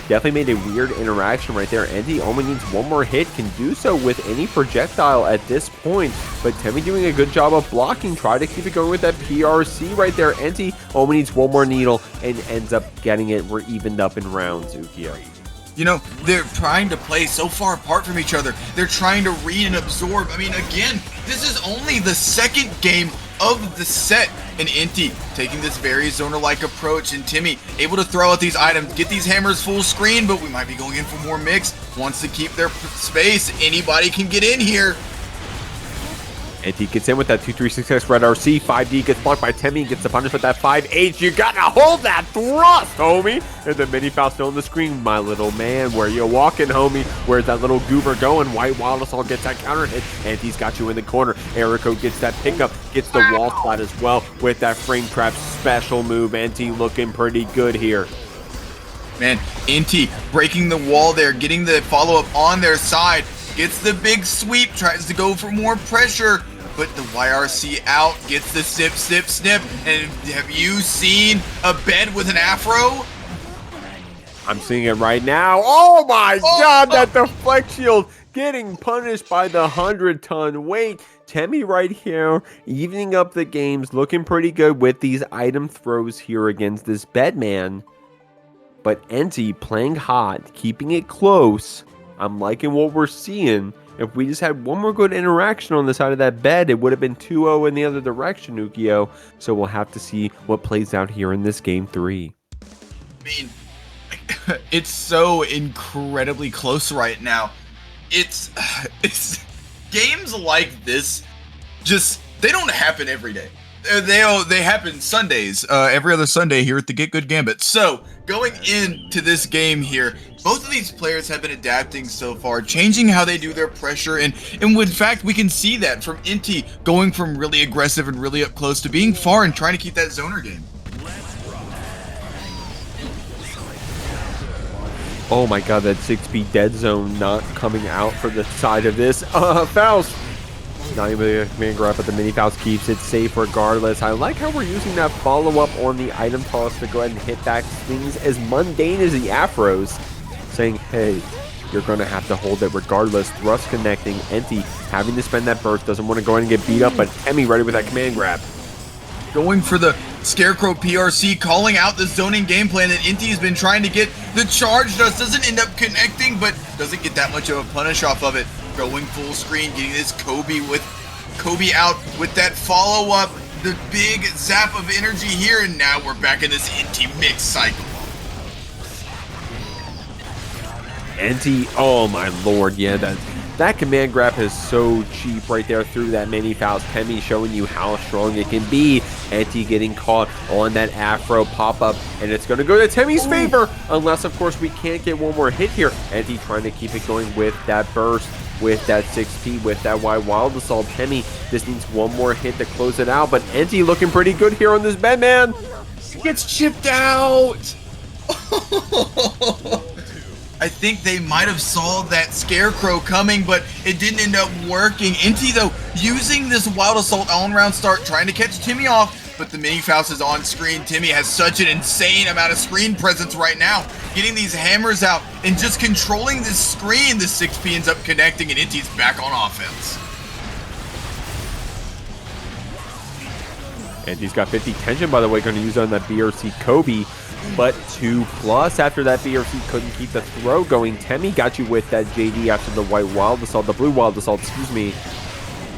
Definitely made a weird interaction right there. Enti only needs one more hit, can do so with any projectile at this point. But Temmie doing a good job of blocking, try to keep it going with that PRC right there. Enti only needs one more needle and ends up getting it. We're evened up in rounds, Ukio. You know, they're trying to play so far apart from each other. They're trying to read and absorb. I mean, again, this is only the second game of the set. And Enti taking this very zoner-like approach, and Temmie able to throw out these items, get these hammers full screen, but we might be going in for more mix. Wants to keep their space. Anybody can get in here. Enti gets in with that 2-3-6-X red RC. 5D gets blocked by Temmie, gets the punish with that 5H. You gotta hold that thrust, homie. And the mini Faust on the screen. My little man, where you walking, homie? Where's that little goober going? White Wild Assault gets that counter hit. Enti's got you in the corner. Eriko gets that pickup, gets the wall spot as well with that frame trap special move. Enti looking pretty good here. Man, Enti breaking the wall there, getting the follow-up on their side. Gets the big sweep, tries to go for more pressure. Put the YRC out, gets the snip, snip, snip. And have you seen a bed with an afro? I'm seeing it right now. Oh my God, that deflect shield getting punished by the 100-ton weight. Temmie right here, evening up the games, looking pretty good with these item throws here against this Bedman. But Enti playing hot, keeping it close. I'm liking what we're seeing. If we just had one more good interaction on the side of that bed, it would have been 2-0 in the other direction, Ukio. So we'll have to see what plays out here in this game 3. I mean, it's so incredibly close right now. It's games like this, just, they don't happen every day. They happen Sundays, every other Sunday here at the Get Good Gambit. So, going into this game here, both of these players have been adapting so far, changing how they do their pressure, and in fact, we can see that from Enti going from really aggressive and really up close to being far and trying to keep that zoner game. Oh my God, that 6B dead zone not coming out for the side of this. Faust! Not even a command grab, but the mini Faust keeps it safe regardless. I like how we're using that follow-up on the item toss to go ahead and hit back things as mundane as the afros. Saying, hey, you're going to have to hold it regardless. Thrust connecting. Enti having to spend that burst. Doesn't want to go in and get beat up, but Temmie ready with that command grab. Going for the Scarecrow PRC, calling out the zoning game plan that Enti has been trying to get. The charge doesn't end up connecting, but doesn't get that much of a punish off of it. Going full screen, getting this Kobe out with that follow-up. The big zap of energy here, and now we're back in this Enti mix cycle. Enti, oh my lord, yeah, that command grab is so cheap right there through that mini Faust. Temmie showing you how strong it can be. Enti getting caught on that afro pop-up, and it's going to go to Temmie's favor, unless, of course, we can't get one more hit here. Enti trying to keep it going with that burst, with that 6P, with that Wild Assault. Temmie just needs one more hit to close it out, but Enti looking pretty good here on this Bedman. Gets chipped out! I think they might have saw that Scarecrow coming, but it didn't end up working. Enti, though, using this Wild Assault on-round start, trying to catch Temmie off, but the mini Faust is on screen. Temmie has such an insane amount of screen presence right now. Getting these hammers out and just controlling this screen, the 6P ends up connecting, and Enti's back on offense. Enti's got 50 tension, by the way, going to use on that BRC Kobe. But 2+ after that BRC couldn't keep the throw going. Temmie got you with that JD after the white Wild Assault, the blue Wild Assault, excuse me.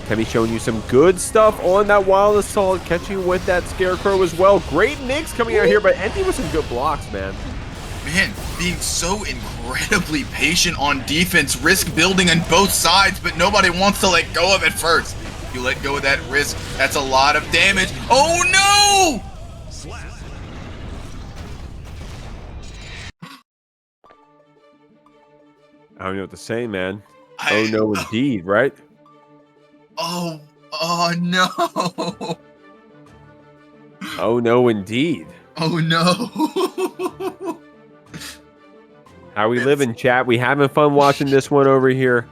Temmie showing you some good stuff on that Wild Assault, catching you with that Scarecrow as well. Great mix coming out here, but Enti with some good blocks, man. Man, being so incredibly patient on defense, risk building on both sides, but nobody wants to let go of it first. If you let go of that risk, that's a lot of damage. Oh no! I don't know what to say, man. Oh no, indeed, right? Oh no. Oh no, indeed. Oh no. How we living, chat? We having fun watching this one over here.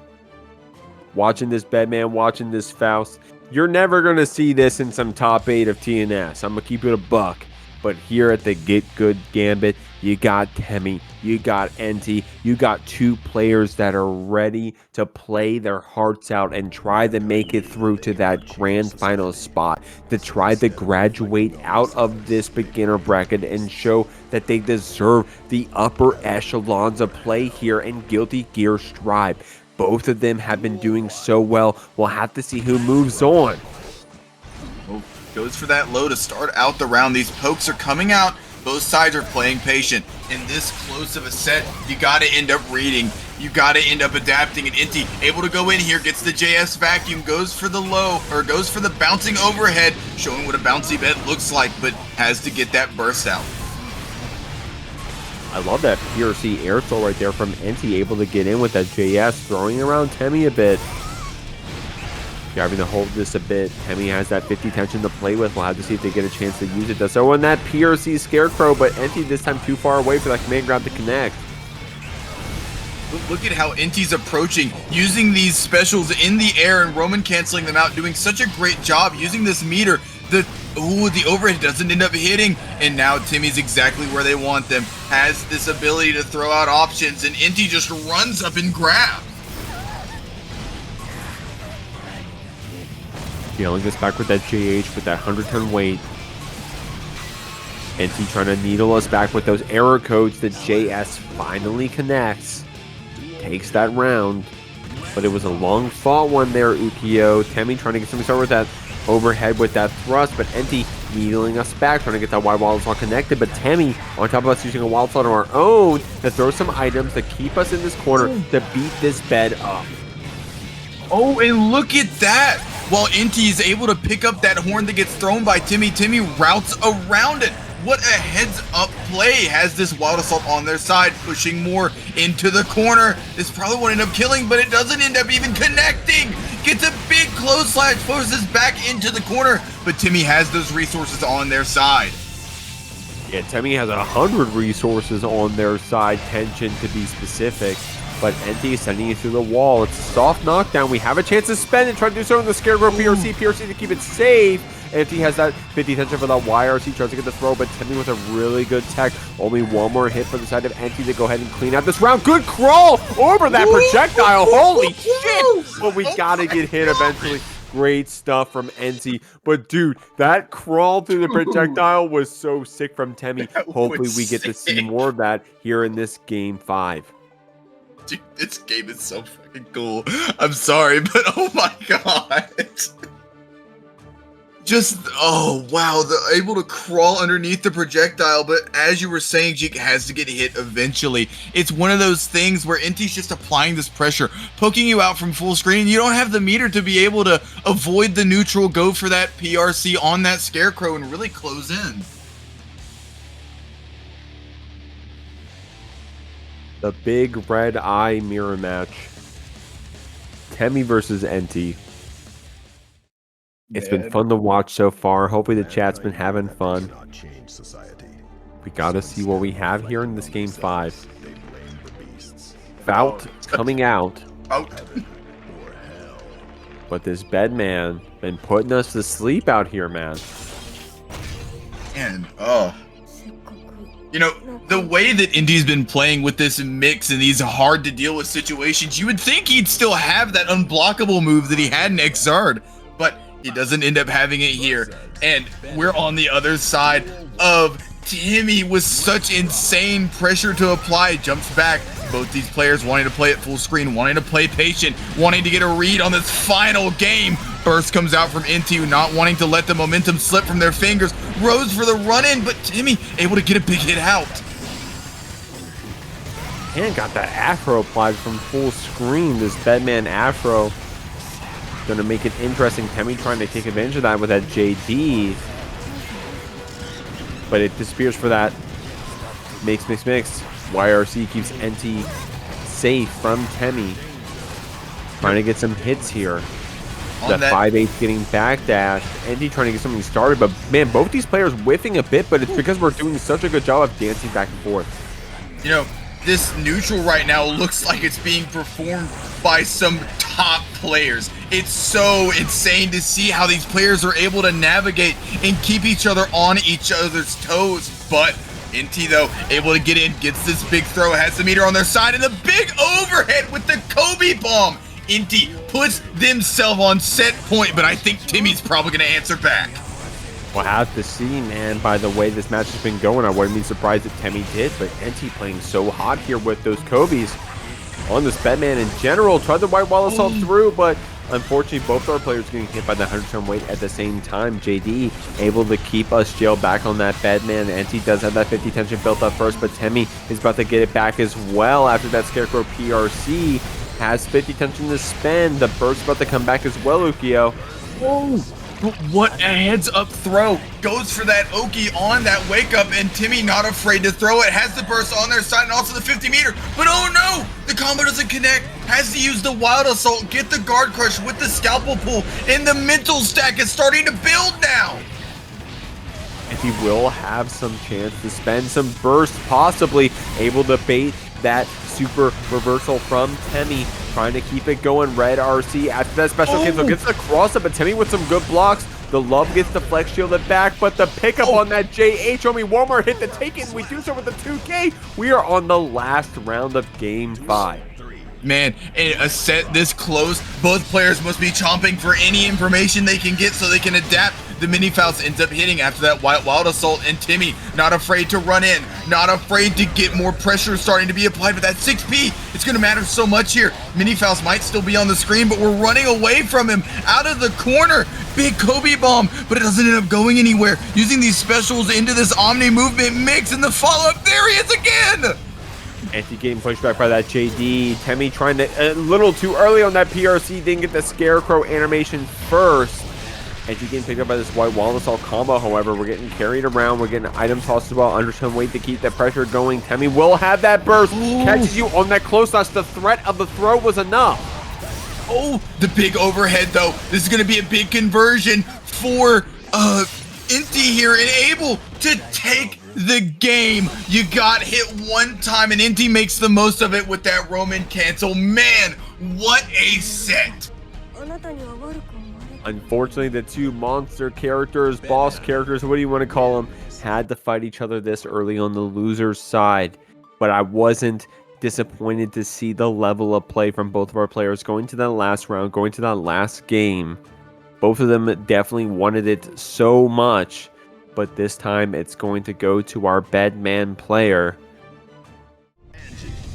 Watching this Bedman, watching this Faust. You're never going to see this in some top 8 of TNS. I'm going to keep it a buck. But here at the Get Good Gambit, you got Temmie, you got Enti, you got two players that are ready to play their hearts out and try to make it through to that grand final spot, to try to graduate out of this beginner bracket and show that they deserve the upper echelons of play here in Guilty Gear Strive. Both of them have been doing so well. We'll have to see who moves on. Oh, goes for that low to start out the round. These pokes are coming out. Both sides are playing patient. In this close of a set, you got to end up reading. You got to end up adapting. And Enti able to go in here, gets the JS vacuum, goes for the low, or goes for the bouncing overhead, showing what a bouncy bed looks like, but has to get that burst out. I love that PRC air soul right there from Enti, able to get in with that JS, throwing around Temmie a bit. Having to hold this a bit. Temmie has that 50 tension to play with. We'll have to see if they get a chance to use it. Does so on that PRC Scarecrow, but Enti this time too far away for that command grab to connect. Look at how Enti's approaching, using these specials in the air and Roman canceling them out, doing such a great job using this meter. The overhead doesn't end up hitting, and now Temmie's exactly where they want them. Has this ability to throw out options, and Enti just runs up and grabs. Scaling us back with that JH with that 100-ton weight. Enti trying to needle us back with those error codes. The JS finally connects. Takes that round. But it was a long fought one there, Ukio. Temmie trying to get something started with that overhead with that thrust, but Enti needling us back, trying to get that wide wild slot connected. But Temmie, on top of us using a wild slot of our own, to throw some items to keep us in this corner to beat this bed up. Oh, and look at that! While Enti is able to pick up that horn that gets thrown by Temmie, Temmie routes around it. What a heads-up play. Has this wild assault on their side, pushing more into the corner. This probably won't end up killing, but it doesn't end up even connecting. Gets a big close slash, forces back into the corner, but Temmie has those resources on their side. Yeah, Temmie has 100 resources on their side, tension to be specific. But Enti is sending it through the wall. It's a soft knockdown. We have a chance to spend it. Try to do so in the Scarecrow PRC to keep it safe. Enti has that 50 tension for that YRC. Tries to get the throw, but Temmie with a really good tech. Only one more hit for the side of Enti to go ahead and clean out this round. Good crawl over that projectile. Holy shit! But we gotta get hit eventually. Great stuff from Enti. But dude, that crawl through the projectile was so sick from Temmie. Hopefully we get to see more of that here in this game 5. Dude, this game is so fucking cool. I'm sorry, but oh my god. Just, oh wow, they're able to crawl underneath the projectile, but as you were saying, Jeek has to get hit eventually. It's one of those things where Enti's just applying this pressure, poking you out from full screen. You don't have the meter to be able to avoid the neutral, go for that PRC on that Scarecrow and really close in. The big red eye mirror match. Temmie versus Enti. It's been fun to watch so far. Hopefully the chat's been having fun. We gotta see what we have here in this game 5. Faust coming out. But this Bedman been putting us to sleep out here, man. And you know, the way that Enti's been playing with this mix and these hard to deal with situations, you would think he'd still have that unblockable move that he had in Xrd, but he doesn't end up having it here. And we're on the other side of Temmie with such insane pressure to apply. Jumps back. Both these players wanting to play at full screen, wanting to play patient, wanting to get a read on this final game. Burst comes out from Enti, not wanting to let the momentum slip from their fingers. Rose for the run-in, but Temmie able to get a big hit out. And got that Afro applied from full screen. This Bedman Afro going to make it interesting. Temmie trying to take advantage of that with that JD. But it disappears for that. Mix. YRC keeps Enti safe from Temmie. Trying to get some hits here. The 5-8 getting backdashed. Enti trying to get something started, but man, both these players whiffing a bit, but it's because we're doing such a good job of dancing back and forth. You know, this neutral right now looks like it's being performed by some top players. It's so insane to see how these players are able to navigate and keep each other on each other's toes. But Enti, though, able to get in, gets this big throw, has the meter on their side, and the big overhead with the Kobe bomb. Enti puts themselves on set point, but I think Timmy's probably going to answer back. We'll have to see, man. By the way this match has been going, I wouldn't be surprised if Timmy did, but Enti playing so hot here with those Kobe's on this Bedman in general. Tried the white wall assault through, but unfortunately both our players getting hit by the 100-ton weight at the same time. JD able to keep us jailed back on that Bedman. Enti does have that 50 tension built up first, but Timmy is about to get it back as well after that Scarecrow PRC. Has 50 tension to spend. The burst about to come back as well, Ukio. Oh, but what a heads-up throw. Goes for that Oki on that wake-up, and Timmy not afraid to throw it. Has the burst on their side and also the 50-meter. But oh no! The combo doesn't connect. Has to use the Wild Assault, get the Guard Crush with the Scalpel Pull, and the mental stack is starting to build now. And he will have some chance to spend some burst, possibly able to bait that super reversal from Timmy, trying to keep it going. Red RC after that special cancel gets the cross up, but Timmy with some good blocks. The love gets the flex shielded back, but the pickup on that JH, only one more hit to take it, and we do so with the 2K. We are on the last round of game 5. Man, in a set this close, both players must be chomping for any information they can get so they can adapt. The mini Faust ends up hitting after that wild assault, and Timmy not afraid to run in, not afraid to get more pressure starting to be applied. But that 6P, it's going to matter so much here. Mini Faust might still be on the screen, but we're running away from him out of the corner. Big Kobe bomb, but it doesn't end up going anywhere. Using these specials into this Omni movement mix, and the follow-up, there he is again! Enti getting pushed back by that JD. Timmy trying to, a little too early on that PRC, didn't get the Scarecrow animation first. Enti getting picked up by this white wall assault combo, however, we're getting carried around. We're getting item tossed as well. Undertone weight to keep that pressure going. Timmy will have that burst. Catches you on that close toss. The threat of the throw was enough. Oh, the big overhead, though. This is going to be a big conversion for Enti here, and able to take the game. You got hit one time, and Enti makes the most of it with that Roman cancel. Man, what a set. Unfortunately, the two monster characters, boss characters, what do you want to call them, had to fight each other this early on the loser's side. But I wasn't disappointed to see the level of play from both of our players going to that last round, going to that last game. Both of them definitely wanted it so much, but this time it's going to go to our Bedman player.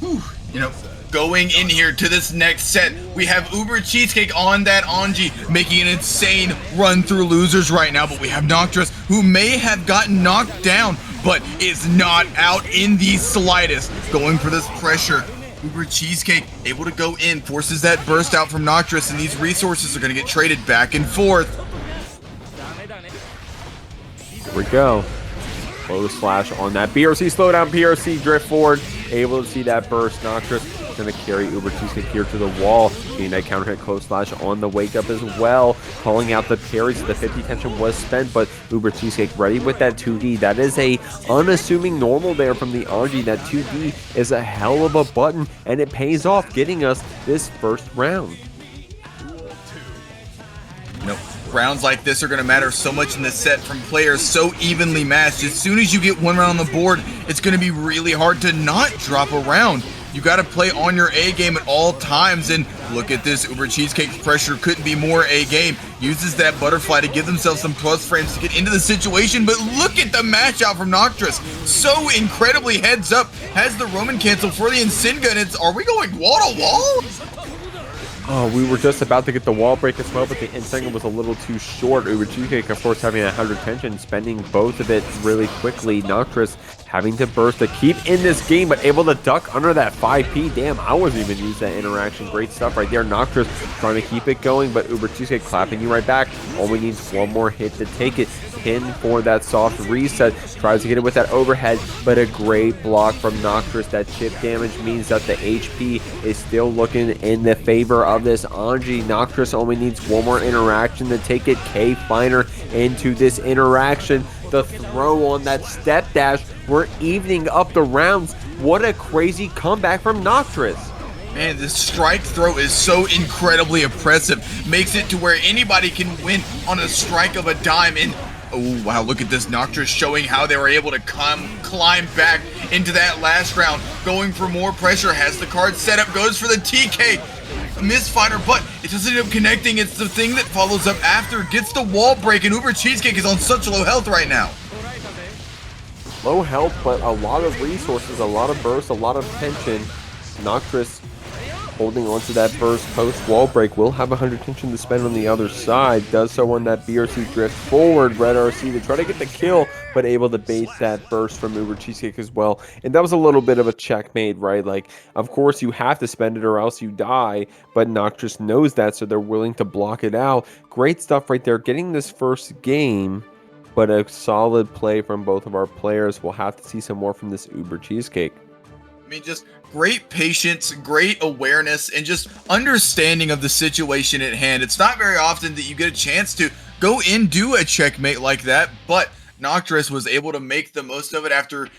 Whew, you know, going in here to this next set, we have Ubercheescake on that Anji, making an insane run through losers right now, but we have Noktriss, who may have gotten knocked down, but is not out in the slightest. Going for this pressure. Ubercheescake able to go in, forces that burst out from Noktriss, and these resources are going to get traded back and forth. Here we go. Close slash on that BRC slowdown, PRC drift forward. Able to see that burst. Noktriss going to carry Ubercheescake here to the wall. Getting that counter hit close slash on the wake up as well. Calling out the parry, so the 50 tension was spent, but Ubercheescake ready with that 2D. That is a unassuming normal there from the Anji. That 2D is a hell of a button, and it pays off getting us this first round. Nope. Rounds like this are going to matter so much in this set from players so evenly matched. As soon as you get one round on the board, it's going to be really hard to not drop a round. You got to play on your A game at all times, and look at this. Ubercheesecake's pressure couldn't be more A game. Uses that butterfly to give themselves some plus frames to get into the situation, but look at the match out from Noktriss. So incredibly heads up. Has the Roman cancel for the Insinga, and it's, are we going wall to wall? Oh, we were just about to get the wall break as well, but the Insinga was a little too short. Ubercheescake, of course, having 100 tension, spending both of it really quickly. Noktriss having to burst to keep in this game, but able to duck under that 5P. Damn, I wasn't even using that interaction. Great stuff right there. Noktriss trying to keep it going, but Ubercheescake clapping you right back. Only needs one more hit to take it. Pin for that soft reset. Tries to get it with that overhead, but a great block from Noktriss. That chip damage means that the HP is still looking in the favor of this Anji. Noktriss only needs one more interaction to take it. K Finer into this interaction. The throw on that step dash. We're evening up the rounds. What a crazy comeback from Noktriss. Man, this strike throw is so incredibly oppressive. Makes it to where anybody can win on a strike of a dime. And oh wow, look at this. Noktriss showing how they were able to climb back into that last round. Going for more pressure, has the card set up, goes for the TK. Misfire, but it doesn't end up connecting. It's the thing that follows up after. Gets the wall break, and Ubercheescake is on such low health right now. Low health, but a lot of resources, a lot of burst, a lot of tension. Noktriss holding onto that burst post wall break, will have 100 tension to spend on the other side. Does so on that BRC drift forward. Red RC to try to get the kill, but able to bait that burst from Ubercheescake as well. And that was a little bit of a checkmate, right? Like, of course you have to spend it or else you die, but Noktriss knows that, so they're willing to block it out. Great stuff right there, getting this first game, but a solid play from both of our players. We'll have to see some more from this Ubercheescake. I mean, just great patience, great awareness, and just understanding of the situation at hand. It's not very often that you get a chance to go in, do a checkmate like that, but Noktriss was able to make the most of it after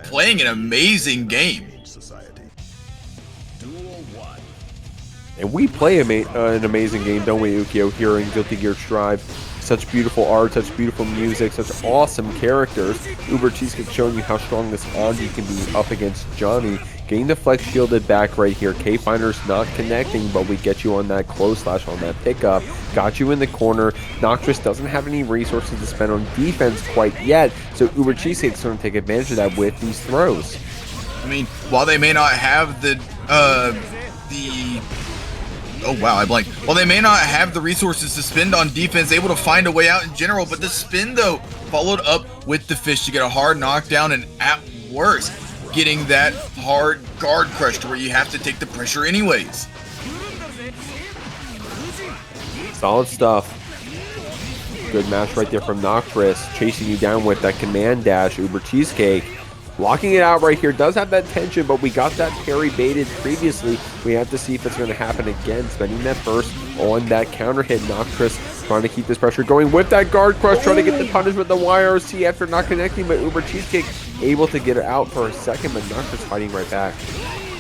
playing an amazing game. And we play an amazing game, don't we, Ukio, here in Guilty Gear Strive. Such beautiful art, such beautiful music, such awesome characters. Ubercheescake showing you how strong this Anji can be up against Johnny. Getting the flex shielded back right here. K-Finder's not connecting, but we get you on that close slash on that pickup. Got you in the corner. Noktriss doesn't have any resources to spend on defense quite yet, so Ubercheeskake's going to take advantage of that with these throws. I mean, while they may not have oh wow, I blanked. Well, they may not have the resources to spend on defense, able to find a way out in general, but the spin, though, followed up with the fish to get a hard knockdown, and at worst, getting that hard guard crush to where you have to take the pressure anyways. Solid stuff. Good match right there from Noktriss, chasing you down with that command dash. Ubercheescake blocking it out right here. Does have that tension, but we got that parry baited previously. We have to see if it's going to happen again. Spending that burst on that counter hit. Noktriss trying to keep this pressure going with that guard crush, trying to get the punish with the YRC after not connecting, but Ubercheescake able to get it out for a second, but Noktriss fighting right back.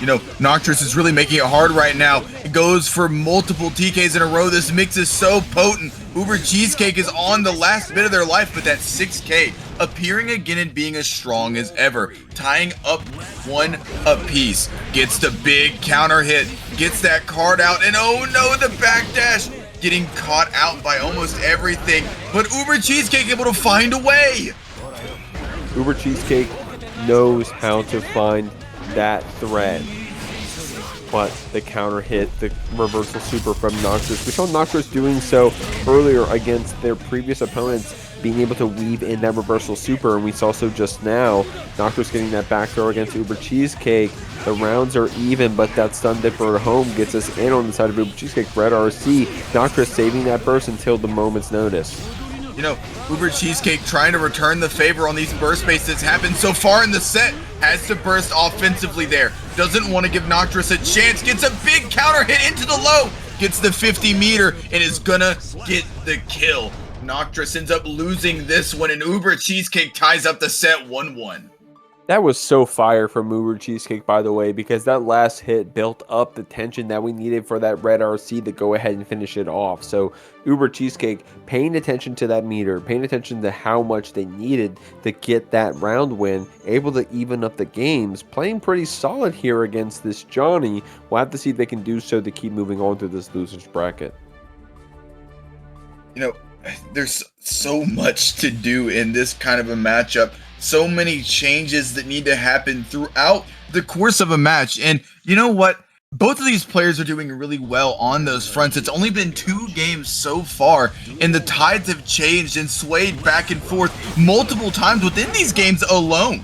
You know, Noktriss is really making it hard right now. It goes for multiple TKs in a row. This mix is so potent. Ubercheescake is on the last bit of their life, but that 6K appearing again and being as strong as ever. Tying up one apiece. Gets the big counter hit. Gets that card out, and oh no, the backdash. Getting caught out by almost everything, but Ubercheescake able to find a way. Ubercheescake knows how to find that thread, but the counter hit, the reversal super from Noktriss. We saw Noktriss doing so earlier against their previous opponents, being able to weave in that reversal super, and we saw so just now. Noktriss getting that back throw against Ubercheescake. The rounds are even, but that stun dipper at home gets us in on the side of Ubercheescake. Red RC, Noktriss saving that burst until the moment's notice. You know, Ubercheescake trying to return the favor on these burst baits that's happened so far in the set. Has to burst offensively there. Doesn't want to give Noktriss a chance. Gets a big counter hit into the low. Gets the 50 meter and is gonna get the kill. Noktriss ends up losing this one, and Ubercheescake ties up the set 1-1. That was so fire from Ubercheescake, by the way, because that last hit built up the tension that we needed for that red RC to go ahead and finish it off. So Ubercheescake paying attention to that meter, paying attention to how much they needed to get that round win, able to even up the games, playing pretty solid here against this Johnny. We'll have to see if they can do so to keep moving on through this loser's bracket. You know, there's so much to do in this kind of a matchup. So many changes that need to happen throughout the course of a match. And you know what? Both of these players are doing really well on those fronts. It's only been 2 games so far, and the tides have changed and swayed back and forth multiple times within these games alone.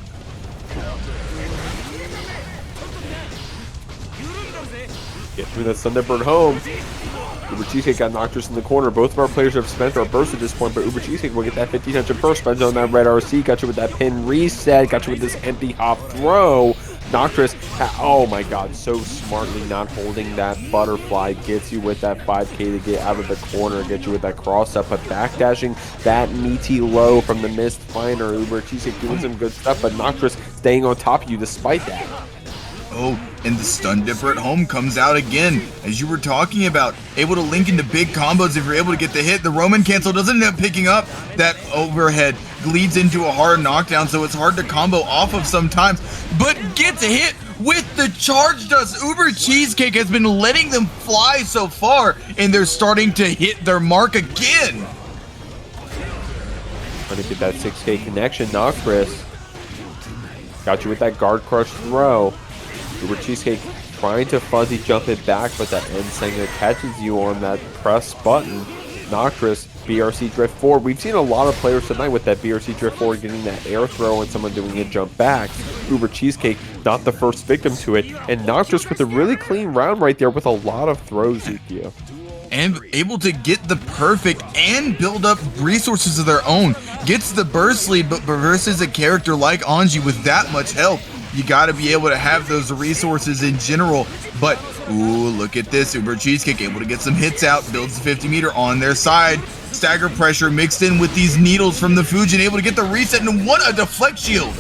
Get through that Thunderbird home. Ubercheescake got Noktriss in the corner. Both of our players have spent our burst at this point, but Ubercheescake will get that 1500 burst. Spends on that red RC. Got you with that pin reset. Got you with this empty hop throw. Noktriss, oh my god, so smartly not holding that butterfly, gets you with that 5k to get out of the corner, get you with that cross up, but backdashing that meaty low from the missed finder. Ubercheescake doing some good stuff, but Noktriss staying on top of you despite that. Oh, and the stun dipper at home comes out again, as you were talking about. Able to link into big combos if you're able to get the hit. The Roman cancel doesn't end up picking up that overhead. Leads into a hard knockdown, so it's hard to combo off of sometimes. But gets hit with the charge dust. Ubercheescake has been letting them fly so far, and they're starting to hit their mark again. Trying to get that 6k connection. Noktriss got you with that guard crush throw. Ubercheescake trying to fuzzy jump it back, but that Ensenga catches you on that press button. Noktriss, BRC drift forward. We've seen a lot of players tonight with that BRC drift forward getting that air throw and someone doing a jump back. Ubercheescake not the first victim to it, and Noktriss with a really clean round right there with a lot of throws, Zukio. And able to get the perfect and build up resources of their own. Gets the burst lead, but versus a character like Anji with that much help, you got to be able to have those resources in general. But, ooh, look at this. Ubercheescake able to get some hits out, builds the 50 meter on their side. Stagger pressure mixed in with these needles from the Fujin, able to get the reset, and what a deflect shield.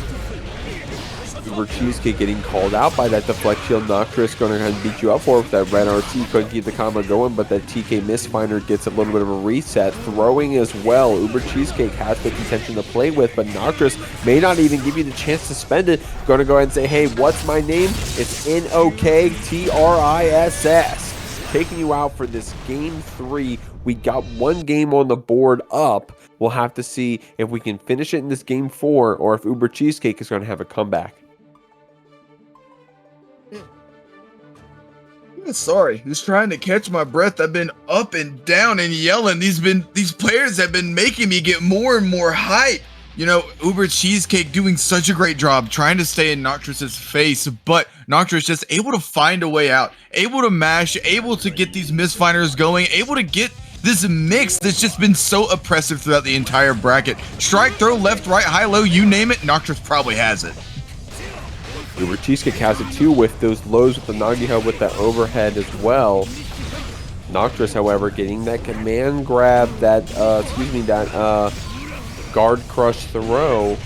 Ubercheescake getting called out by that deflect shield. Noktriss going to kind of beat you up for it with that red RT. Couldn't keep the combo going, but that TK misfinder gets a little bit of a reset. Throwing as well. Ubercheescake has the contention to play with, but Noktriss may not even give you the chance to spend it. Going to go ahead and say, hey, what's my name? It's Noktriss. Taking you out for this game 3. We got one game on the board up. We'll have to see if we can finish it in this game 4 or if Ubercheescake is going to have a comeback. Sorry, just trying to catch my breath. I've been up and down and yelling. These players have been making me get more and more hype. You know, Ubercheescake doing such a great job trying to stay in Noktriss's face, but Noktriss just able to find a way out, able to mash, able to get these misfinders going, able to get this mix that's just been so oppressive throughout the entire bracket. Strike, throw, left, right, high, low, you name it, Noktriss probably has it. Ubercheescake has it too with those lows with the Nagiha with that overhead as well. Noktriss, however, getting that command grab, that guard crush throw.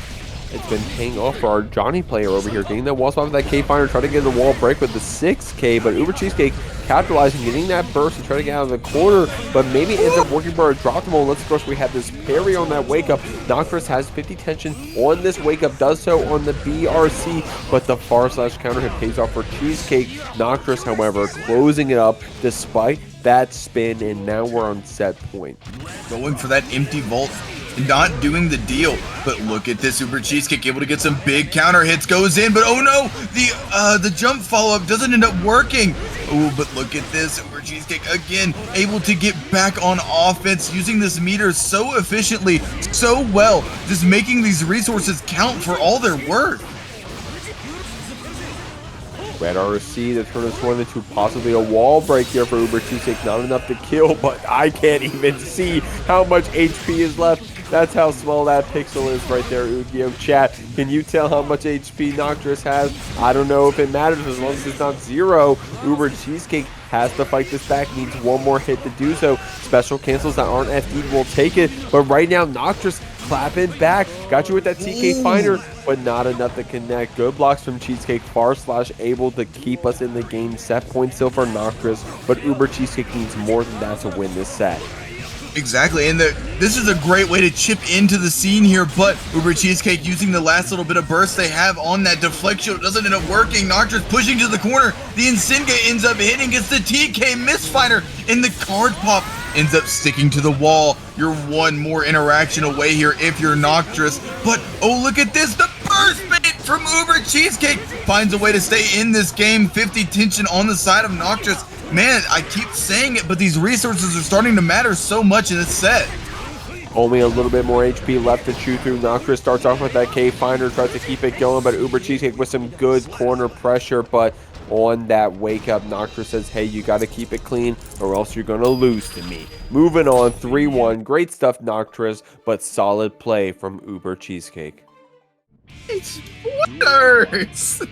It's been paying off for our Johnny player over here, getting that wall spot with that K-Finder, trying to get the wall break with the 6K, but Ubercheescake capitalizing, getting that burst and trying to get out of the corner, but maybe it ends up working for a drop them all. Let's of course we have this parry on that wake up. Noktriss has 50 tension on this wake up, does so on the BRC, but the far slash counter hit pays off for Cheesecake. Noktriss, however, closing it up despite that spin, and now we're on set point. Going for that empty vault. Not doing the deal, but look at this. Ubercheescake able to get some big counter hits, goes in, but oh no, the jump follow-up doesn't end up working. Oh, but look at this. Ubercheescake again able to get back on offense, using this meter so efficiently, so well, just making these resources count for all they're worth. Red RC to turn this one into possibly a wall break here for Ubercheescake. Not enough to kill, but I can't even see how much HP is left. That's how small that pixel is right there, Ugio. Chat, can you tell how much HP Noktriss has? I don't know if it matters as long as it's not 0. Ubercheescake has to fight this back, needs one more hit to do so. Special cancels that aren't FD'd will take it, but right now Noktriss clapping back. Got you with that TK finder, but not enough to connect. Good blocks from Cheesecake. Far slash able to keep us in the game. Set point still for Noktriss, but Ubercheescake needs more than that to win this set. Exactly, and this is a great way to chip into the scene here, but Ubercheescake using the last little bit of burst they have on that deflect shield doesn't end up working. Noktriss pushing to the corner. The Insenga ends up hitting, gets the TK misfinder, and the card pop ends up sticking to the wall. You're one more interaction away here if you're Noktriss, but oh, look at this. The burst bait from Ubercheescake finds a way to stay in this game. 50 tension on the side of Noktriss. Man, I keep saying it, but these resources are starting to matter so much in this set. Only a little bit more HP left to chew through. Noktriss starts off with that K-Finder, tries to keep it going, but Ubercheescake with some good corner pressure, but on that wake up, Noktriss says, hey, you got to keep it clean or else you're going to lose to me. Moving on, 3-1. Great stuff, Noktriss, but solid play from Ubercheescake. It's worse.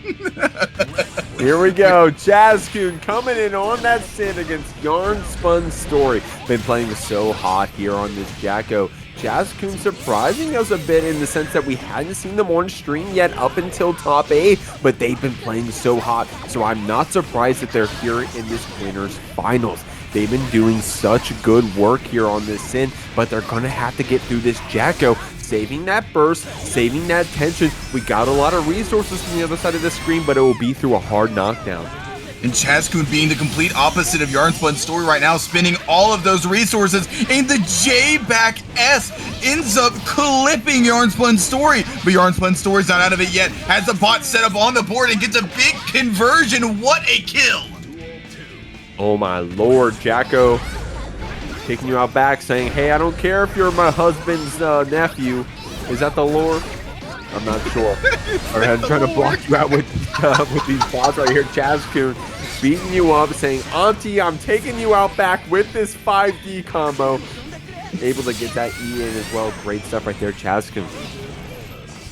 Here we go. Chaz-kun coming in on that sin against Yarnspunstory. Been playing so hot here on this Jacko. Chaz-kun surprising us a bit in the sense that we hadn't seen them on stream yet up until top 8, but they've been playing so hot, so I'm not surprised that they're here in this winners finals. They've been doing such good work here on this sin, but they're going to have to get through this Jacko, saving that burst, saving that tension. We got a lot of resources from the other side of the screen, but it will be through a hard knockdown. And Chaz-kun being the complete opposite of Yarnspunstory right now, spending all of those resources, and the J-back S ends up clipping Yarnspunstory. But Yarnspunstory's not out of it yet, has the bot set up on the board and gets a big conversion. What a kill! Oh my lord, Jacko taking you out back saying, hey, I don't care if you're my husband's nephew. Is that the lore? I'm not sure. All right, I'm trying to block you out with these bots right here. Chaz-kun beating you up, saying, Auntie, I'm taking you out back with this 5D combo. Able to get that E in as well. Great stuff right there, Chaz-kun.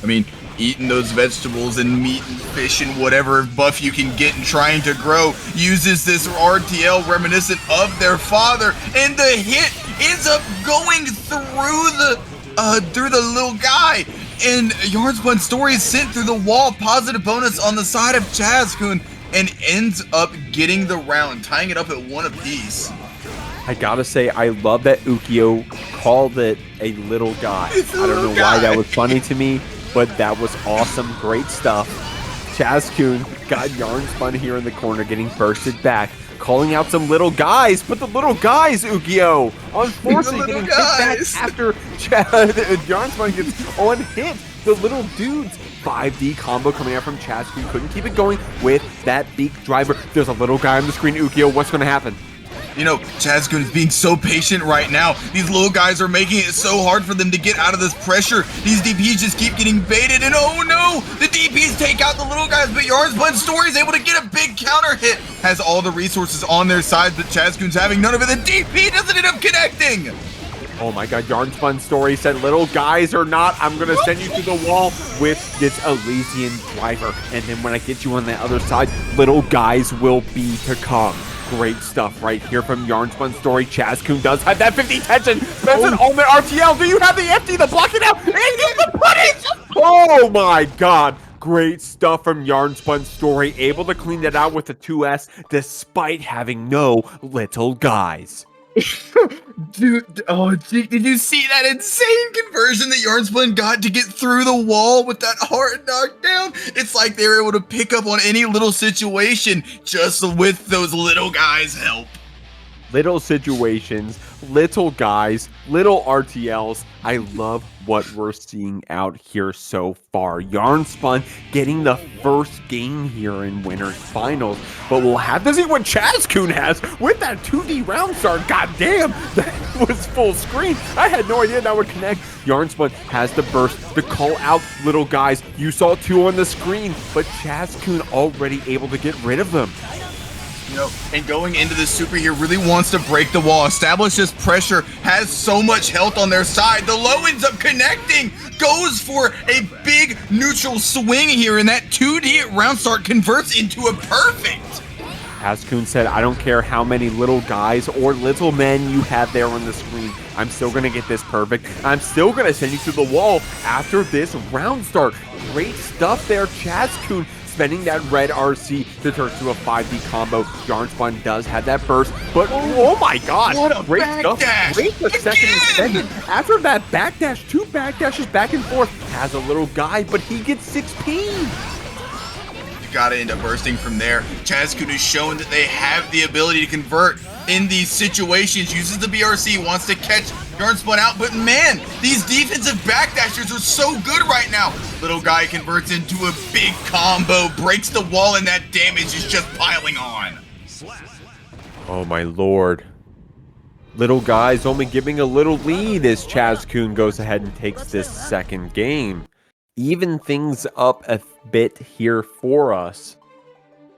I mean, eating those vegetables and meat and fish and whatever buff you can get and trying to grow, uses this RTL reminiscent of their father, and the hit ends up going through the little guy. And Yarnspunstory is sent through the wall, positive bonus on the side of Chaz-kun, and ends up getting the round, tying it up at 1 apiece. I gotta say, I love that Ukyo called it a little guy. I don't know why that was funny to me, but that was awesome. Great stuff. Chaz-kun got Yarnspun here in the corner, getting bursted back, calling out some little guys, but the little guys, Ukyo, unfortunately getting hit back after Yarnspun gets on hit. The little dudes. 5D combo coming out from Chaz-kun. Couldn't keep it going with that beak driver. There's a little guy on the screen, Ukyo. What's going to happen? You know, Chaz-kun is being so patient right now. These little guys are making it so hard for them to get out of this pressure. These DPs just keep getting baited, and oh no! The DPs take out the little guys, but Yarnspunstory is able to get a big counter hit. Has all the resources on their side, but Chaz-kun's having none of it. The DP doesn't end up connecting! Oh my god, Yarnspunstory said, little guys or not, I'm going to send you to the wall with this Elysian driver. And then when I get you on the other side, little guys will be to come. Great stuff right here from Yarnspunstory. Chaz-kun does have that 50 tension. That's an ultimate RTL. Do you have the empty to block it out? And the punish! Oh my god. Great stuff from Yarnspunstory. Able to clean that out with the 2S despite having no little guys. Dude, oh, did you see that insane conversion that Yarnspun got to get through the wall with that hard knockdown? It's like they were able to pick up on any little situation just with those little guys' help. Little situations, little guys, little RTLs. I love what we're seeing out here so far. Yarnspun getting the first game here in Winners Finals, but we'll have to see what Chaz-kun has with that 2D round start. God damn, that was full screen. I had no idea that would connect. Yarnspun has the burst, the call out little guys. You saw 2 on the screen, but Chaz-kun already able to get rid of them. You know, and going into this super here really wants to break the wall, establish this pressure, has so much health on their side. The low ends up connecting, goes for a big neutral swing here, and that 2D round start converts into a perfect. Chaz-kun said, I don't care how many little guys or little men you have there on the screen. I'm still going to get this perfect. I'm still going to send you to the wall after this round start. Great stuff there, Chaz-kun. Spending that red RC to turn to a 5D combo. Yarnspun does have that burst, but oh my god, what a great backdash! stuff. Great the second and second. After that backdash, 2 backdashes back and forth, has a little guy, but he gets 6P. You gotta end up bursting from there. Chaz-kun has shown that they have the ability to convert in these situations. Uses the BRC, wants to catch Yarnspun out, but man, these defensive backdashers are so good right now. Little guy converts into a big combo, breaks the wall, and that damage is just piling on. Oh my lord. Little guy's only giving a little lead as Chaz-kun goes ahead and takes this second game. Even things up a bit here for us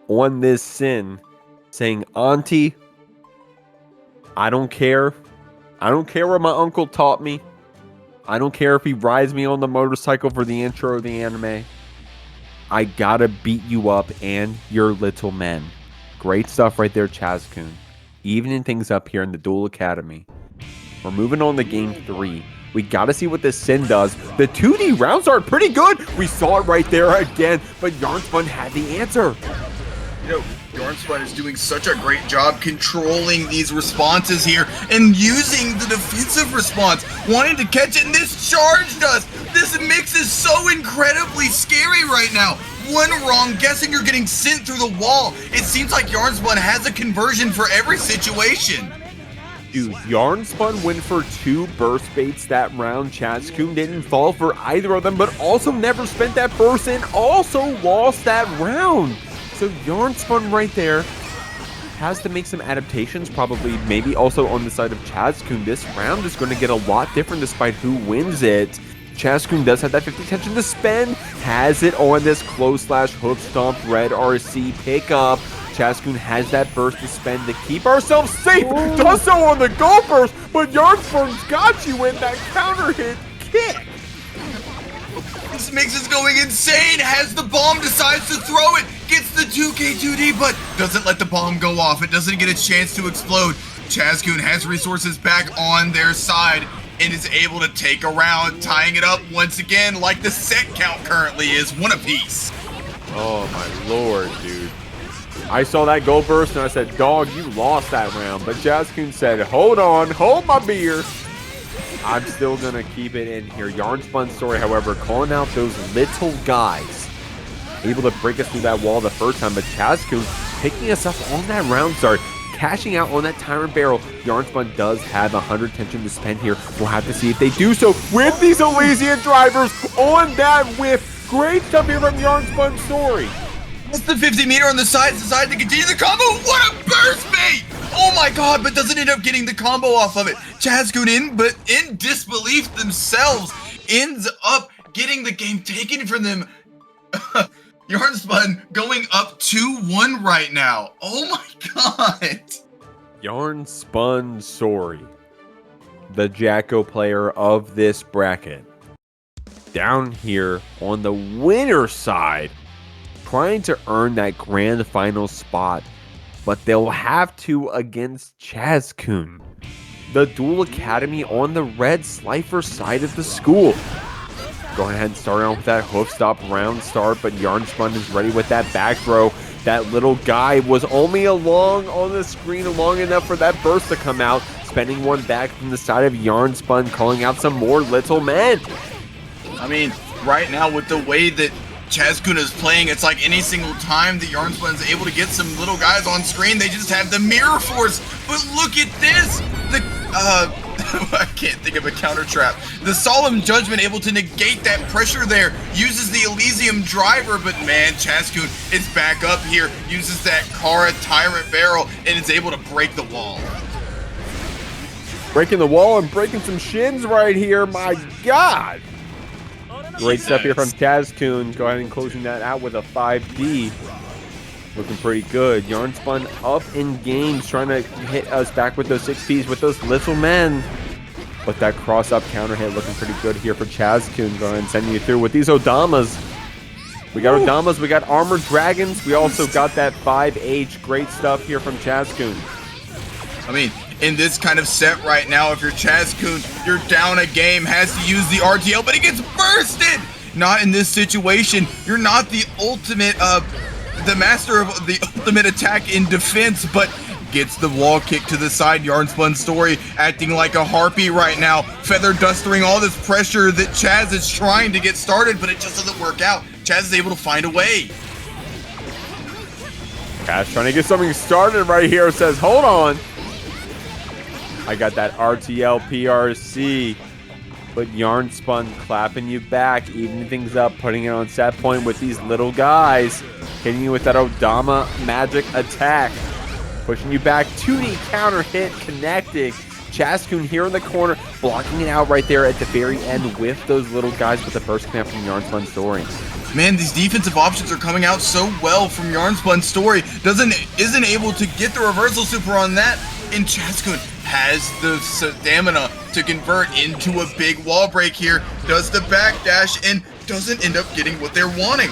on this sin, saying, Auntie, I don't care. I don't care what my uncle taught me. I don't care if he rides me on the motorcycle for the intro of the anime. I gotta beat you up and your little men. Great stuff right there, Chaz-kun. Evening things up here in the Duel Academy. We're moving on to game 3. We gotta see what this Sin does. The 2D rounds are pretty good. We saw it right there again, but Yarnspun had the answer. You know, Yarnspun is doing such a great job controlling these responses here and using the defensive response, wanting to catch it, and this charged us. This mix is so incredibly scary right now. One wrong guess and you're getting sent through the wall. It seems like Yarnspun has a conversion for every situation. Dude, Yarnspun went for 2 burst baits that round. Chaz-kun didn't fall for either of them, but also never spent that burst and also lost that round. So Yarnspun right there has to make some adaptations, probably maybe also on the side of Chaz-kun. This round is going to get a lot different despite who wins it. Chaz-kun does have that 50 tension to spend, has it on this close slash hook stomp red RC pickup. Chaz-kun has that burst to spend to keep ourselves safe. Ooh. Does so on the go burst, but Yarnspun's got you in that counter hit kick. This mix is going insane. Has the bomb, decides to throw it, gets the 2K2D, but doesn't let the bomb go off. It doesn't get a chance to explode. Chaz-kun has resources back on their side and is able to take a round, tying it up once again like the set count currently is, 1 apiece. Oh my lord, dude. I saw that goal burst and I said, dog, you lost that round. But Chaz-kun said, hold on, hold my beer. I'm still going to keep it in here. Yarnspunstory, however, calling out those little guys. Able to break us through that wall the first time, but Chaz-kun picking us up on that round start, cashing out on that Tyrant Barrel. Yarnspun does have 100 tension to spend here. We'll have to see if they do so with these Elysian drivers on that whiff. Great stuff here from Yarnspunstory. It's the 50 meter on the side, decided to continue the combo. What a burst bait! Oh my god, but doesn't end up getting the combo off of it. Chaz-kun in, but in disbelief themselves, ends up getting the game taken from them. Yarnspun going up 2-1 right now. Oh my god. Yarnspunstory, the Jacko player of this bracket. Down here on the winner side, trying to earn that grand final spot, but they'll have to against Chaz-kun, the Duel Academy on the red Slifer side of the school. Go ahead and start out with that hoof stop round start, but Yarnspun is ready with that back throw. That little guy was only along on the screen long enough for that burst to come out, spending one back from the side of Yarnspun, calling out some more little men. I mean, right now with the way that Chaz-kun is playing, it's like any single time that Yarnspun is able to get some little guys on screen, they just have the mirror force. But look at this! I can't think of a counter trap. The Solemn Judgment able to negate that pressure there, uses the Elysium driver, but man, Chaz-kun is back up here, uses that Kara Tyrant Barrel, and is able to break the wall. Breaking the wall and breaking some shins right here, my god! Great stuff here from Chaz-kun. Go ahead and closing that out with a 5D. Looking pretty good. Yarnspun up in games, trying to hit us back with those 6Ps, with those little men. But that cross-up counter hit looking pretty good here for Chaz-kun. Go ahead and sending you through with these Odamas. We got Odamas, we got Armored Dragons. We also got that 5H. Great stuff here from Chaz-kun. I mean, in this kind of set right now, if you're Chaz-kun, you're down a game, has to use the RTL, but he gets bursted! Not in this situation. You're not the ultimate, the master of the ultimate attack in defense, but gets the wall kick to the side. Yarnspunstory acting like a harpy right now, feather dustering all this pressure that Chaz is trying to get started, but it just doesn't work out. Chaz is able to find a way. Chaz trying to get something started right here, says, hold on. I got that RTL PRC, but Yarnspun clapping you back, evening things up, putting it on set point with these little guys, hitting you with that Odama magic attack, pushing you back, 2D counter hit, connecting. Chaz-kun here in the corner, blocking it out right there at the very end with those little guys with the first connect from Yarnspunstory. Man, these defensive options are coming out so well from Yarnspunstory. Isn't able to get the reversal super on that, and Chaz-kun has the stamina to convert into a big wall break here, does the backdash, and doesn't end up getting what they're wanting.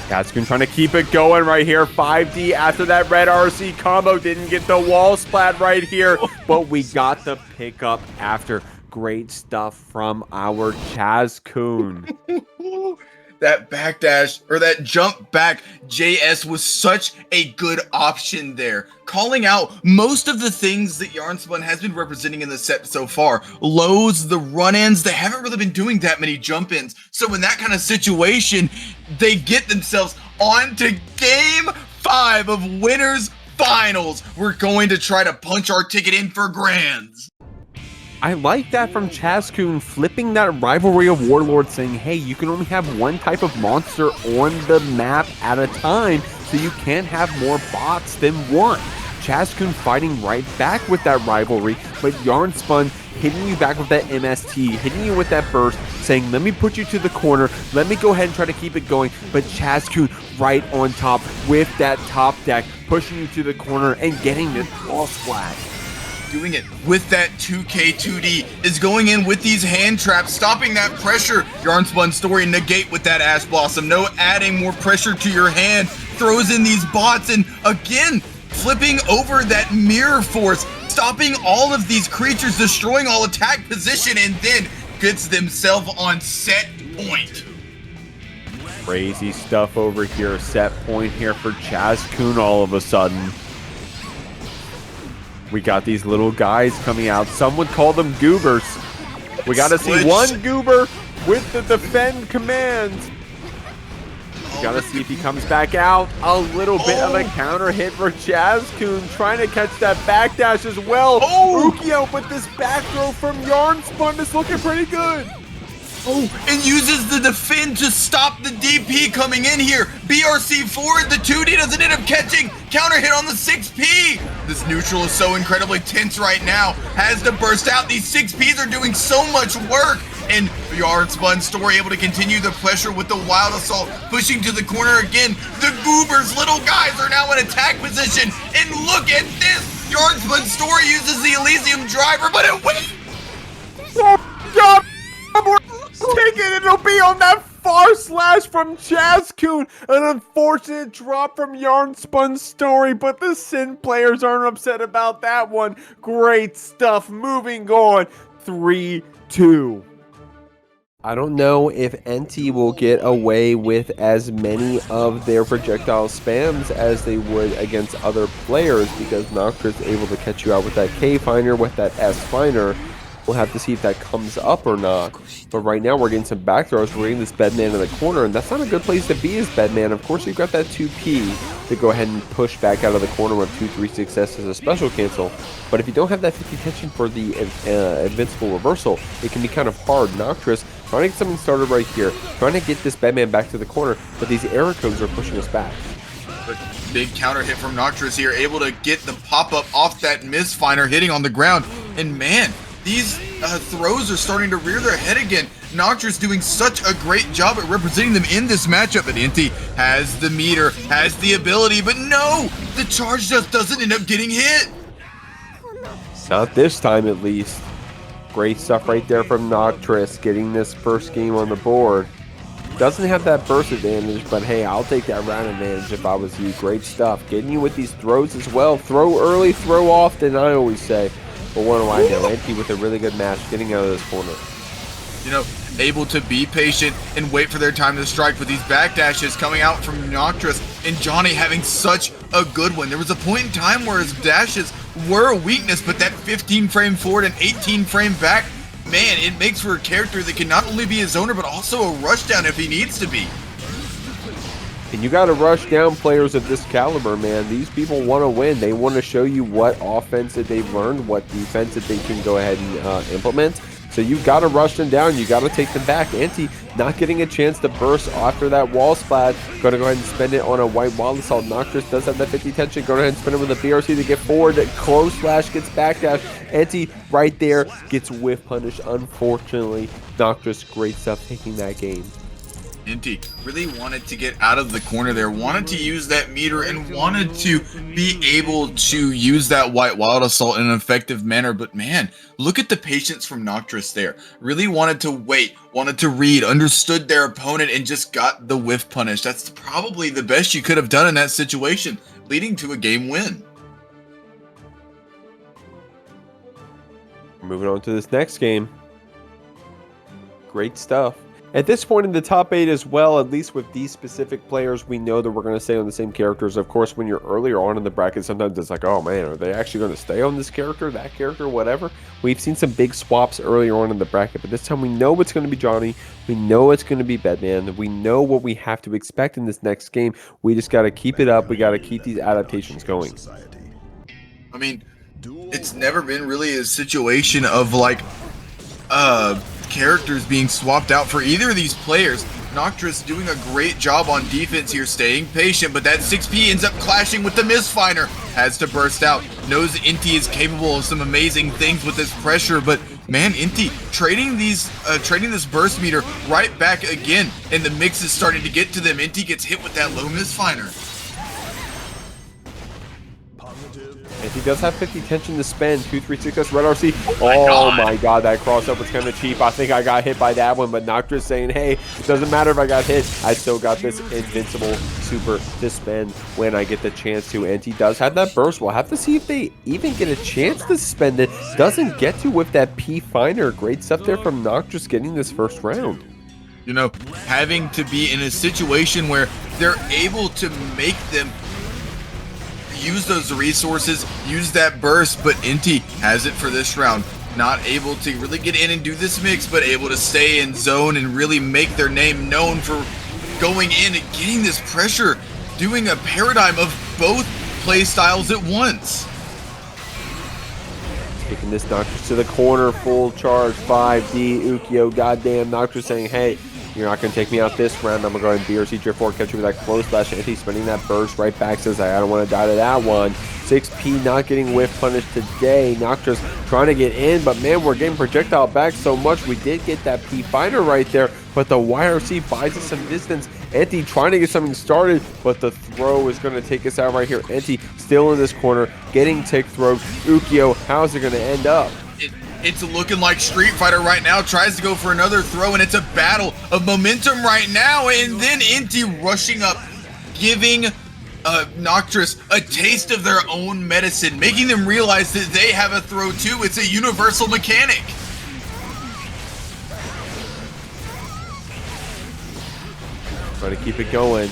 Chaz-kun trying to keep it going right here. 5D after that red RC combo. Didn't get the wall splat right here, but we got the pickup after. Great stuff from our Chaz-kun. That backdash, or that jump back JS was such a good option there. Calling out most of the things that Yarnspun has been representing in the set so far. Lows, the run-ins, they haven't really been doing that many jump-ins. So in that kind of situation, they get themselves on to Game 5 of Winners Finals. We're going to try to punch our ticket in for grands. I like that from Chaz-kun, flipping that rivalry of Warlord, saying, hey, you can only have one type of monster on the map at a time, so you can't have more bots than one. Chaz-kun fighting right back with that rivalry, but Yarnspun hitting you back with that MST, hitting you with that burst, saying, let me put you to the corner, let me go ahead and try to keep it going, but Chaz-kun right on top with that top deck, pushing you to the corner and getting this wall splat. Doing it with that 2K2D is going in with these hand traps, stopping that pressure. Yarnspunstory negate with that Ash Blossom. No adding more pressure to your hand. Throws in these bots and again, flipping over that mirror force, stopping all of these creatures, destroying all attack position, and then gets themselves on set point. Crazy stuff over here. Set point here for Chaz-kun all of a sudden. We got these little guys coming out. Some would call them goobers. We got to see one goober with the defend commands. We got to see if he comes back out. A little bit of a counter hit for Chaz-kun, trying to catch that backdash as well. Hoki out with this back throw from Yarnspun. It's looking pretty good. And uses the defend to stop the DP coming in here. BRC forward, the 2D doesn't end up catching. Counter hit on the 6P. This neutral is so incredibly tense right now. Has to burst out. These 6Ps are doing so much work. And Yarnspunstory able to continue the pressure with the Wild Assault, pushing to the corner again. The Goobers, little guys, are now in attack position. And look at this. Yarnspunstory uses the Elysium driver, but it wins. God. Ticket, it'll be on that far slash from Chaz-kun. An unfortunate drop from Yarnspunstory, but the Sin players aren't upset about that one. Great stuff. Moving on. 3-2. I don't know if Enti will get away with as many of their projectile spams as they would against other players, because Noktriss is able to catch you out with that K Finder, with that S Finder. We'll have to see if that comes up or not. But right now, we're getting some back throws. We're getting this Bedman in the corner, and that's not a good place to be as Bedman. Of course, you've got that 2P to go ahead and push back out of the corner with 2-3 success as a special cancel. But if you don't have that 50 tension for the invincible reversal, it can be kind of hard. Noktriss trying to get something started right here, trying to get this Bedman back to the corner, but these error codes are pushing us back. Big counter hit from Noktriss here, able to get the pop-up off that Misfinder, hitting on the ground. And man, these throws are starting to rear their head again. Noktriss doing such a great job at representing them in this matchup. And Enti has the meter, has the ability, but no! The charge just doesn't end up getting hit. Not this time, at least. Great stuff right there from Noktriss, getting this first game on the board. Doesn't have that burst advantage, but hey, I'll take that round advantage if I was you. Great stuff. Getting you with these throws as well. Throw early, throw often, I always say. But what do I know? Enti with a really good match, getting out of this corner. You know, able to be patient and wait for their time to strike with these backdashes coming out from Noktriss, and Johnny having such a good one. There was a point in time where his dashes were a weakness, but that 15 frame forward and 18 frame back, man, it makes for a character that can not only be a zoner, but also a rushdown if he needs to be. And you got to rush down players of this caliber, man. These people want to win. They want to show you what offense that they've learned, what defense that they can go ahead and implement. So you got to rush them down. You got to take them back. Enti not getting a chance to burst after that wall splat. Going to go ahead and spend it on a white Wild Assault. Noktriss does have that 50 tension. Go ahead and spin it with a BRC to get forward. Close slash gets backdash. Enti right there gets whiff punished. Unfortunately, Noktriss, great stuff taking that game. Enti really wanted to get out of the corner there, wanted to use that meter and wanted to be able to use that white wild assault in an effective manner. But man, look at the patience from Noktriss there. Really wanted to wait, wanted to read, understood their opponent, and just got the whiff punish. That's probably the best you could have done in that situation, leading to a game win. Moving on to this next game. Great stuff. At this point in the top 8 as well, at least with these specific players, we know that we're going to stay on the same characters. Of course, when you're earlier on in the bracket, sometimes it's like, oh man, are they actually going to stay on this character, that character, whatever? We've seen some big swaps earlier on in the bracket, but this time we know it's going to be Johnny. We know it's going to be Bedman. We know what we have to expect in this next game. We just got to keep it up. We got to keep these adaptations going. I mean, it's never been really a situation of like, characters being swapped out for either of these players. Noktriss doing a great job on defense here, staying patient, but that 6P ends up clashing with the misfinder. Has to burst out. Knows Enti is capable of some amazing things with this pressure, but man, Enti trading this burst meter right back again, and the mix is starting to get to them. Enti gets hit with that low misfinder. And he does have 50 tension to spend. 236, that's red RC. Oh my god, that cross up was kind of cheap. I think I got hit by that one, but Noktriss saying, hey, it doesn't matter if I got hit. I still got this invincible super to spend when I get the chance to. And he does have that burst. We'll have to see if they even get a chance to spend it. Doesn't get to with that P finder. Great stuff there from Noktriss getting this first round. You know, having to be in a situation where they're able to make them use those resources, use that burst, but Enti has it for this round. Not able to really get in and do this mix, but able to stay in zone and really make their name known for going in and getting this pressure, doing a paradigm of both play styles at once. Taking this Noktriss to the corner, full charge, 5D, Ukyo, goddamn, Noktriss saying, hey, you're not going to take me out this round. I'm going to go ahead and BRC Drift 4, catch you with that close slash. Enti spending that burst right back, says, I don't want to die to that one. 6P not getting whiff punished today. Noktriss trying to get in, but man, we're getting projectile back so much. We did get that P finder right there, but the YRC buys us some distance. Enti trying to get something started, but the throw is going to take us out right here. Enti still in this corner, getting tick throw. Ukyo, how's it going to end up? It's looking like Street Fighter right now, tries to go for another throw, and it's a battle of momentum right now, and then Enti rushing up, giving Noktriss a taste of their own medicine, making them realize that they have a throw too. It's a universal mechanic. Trying to keep it going.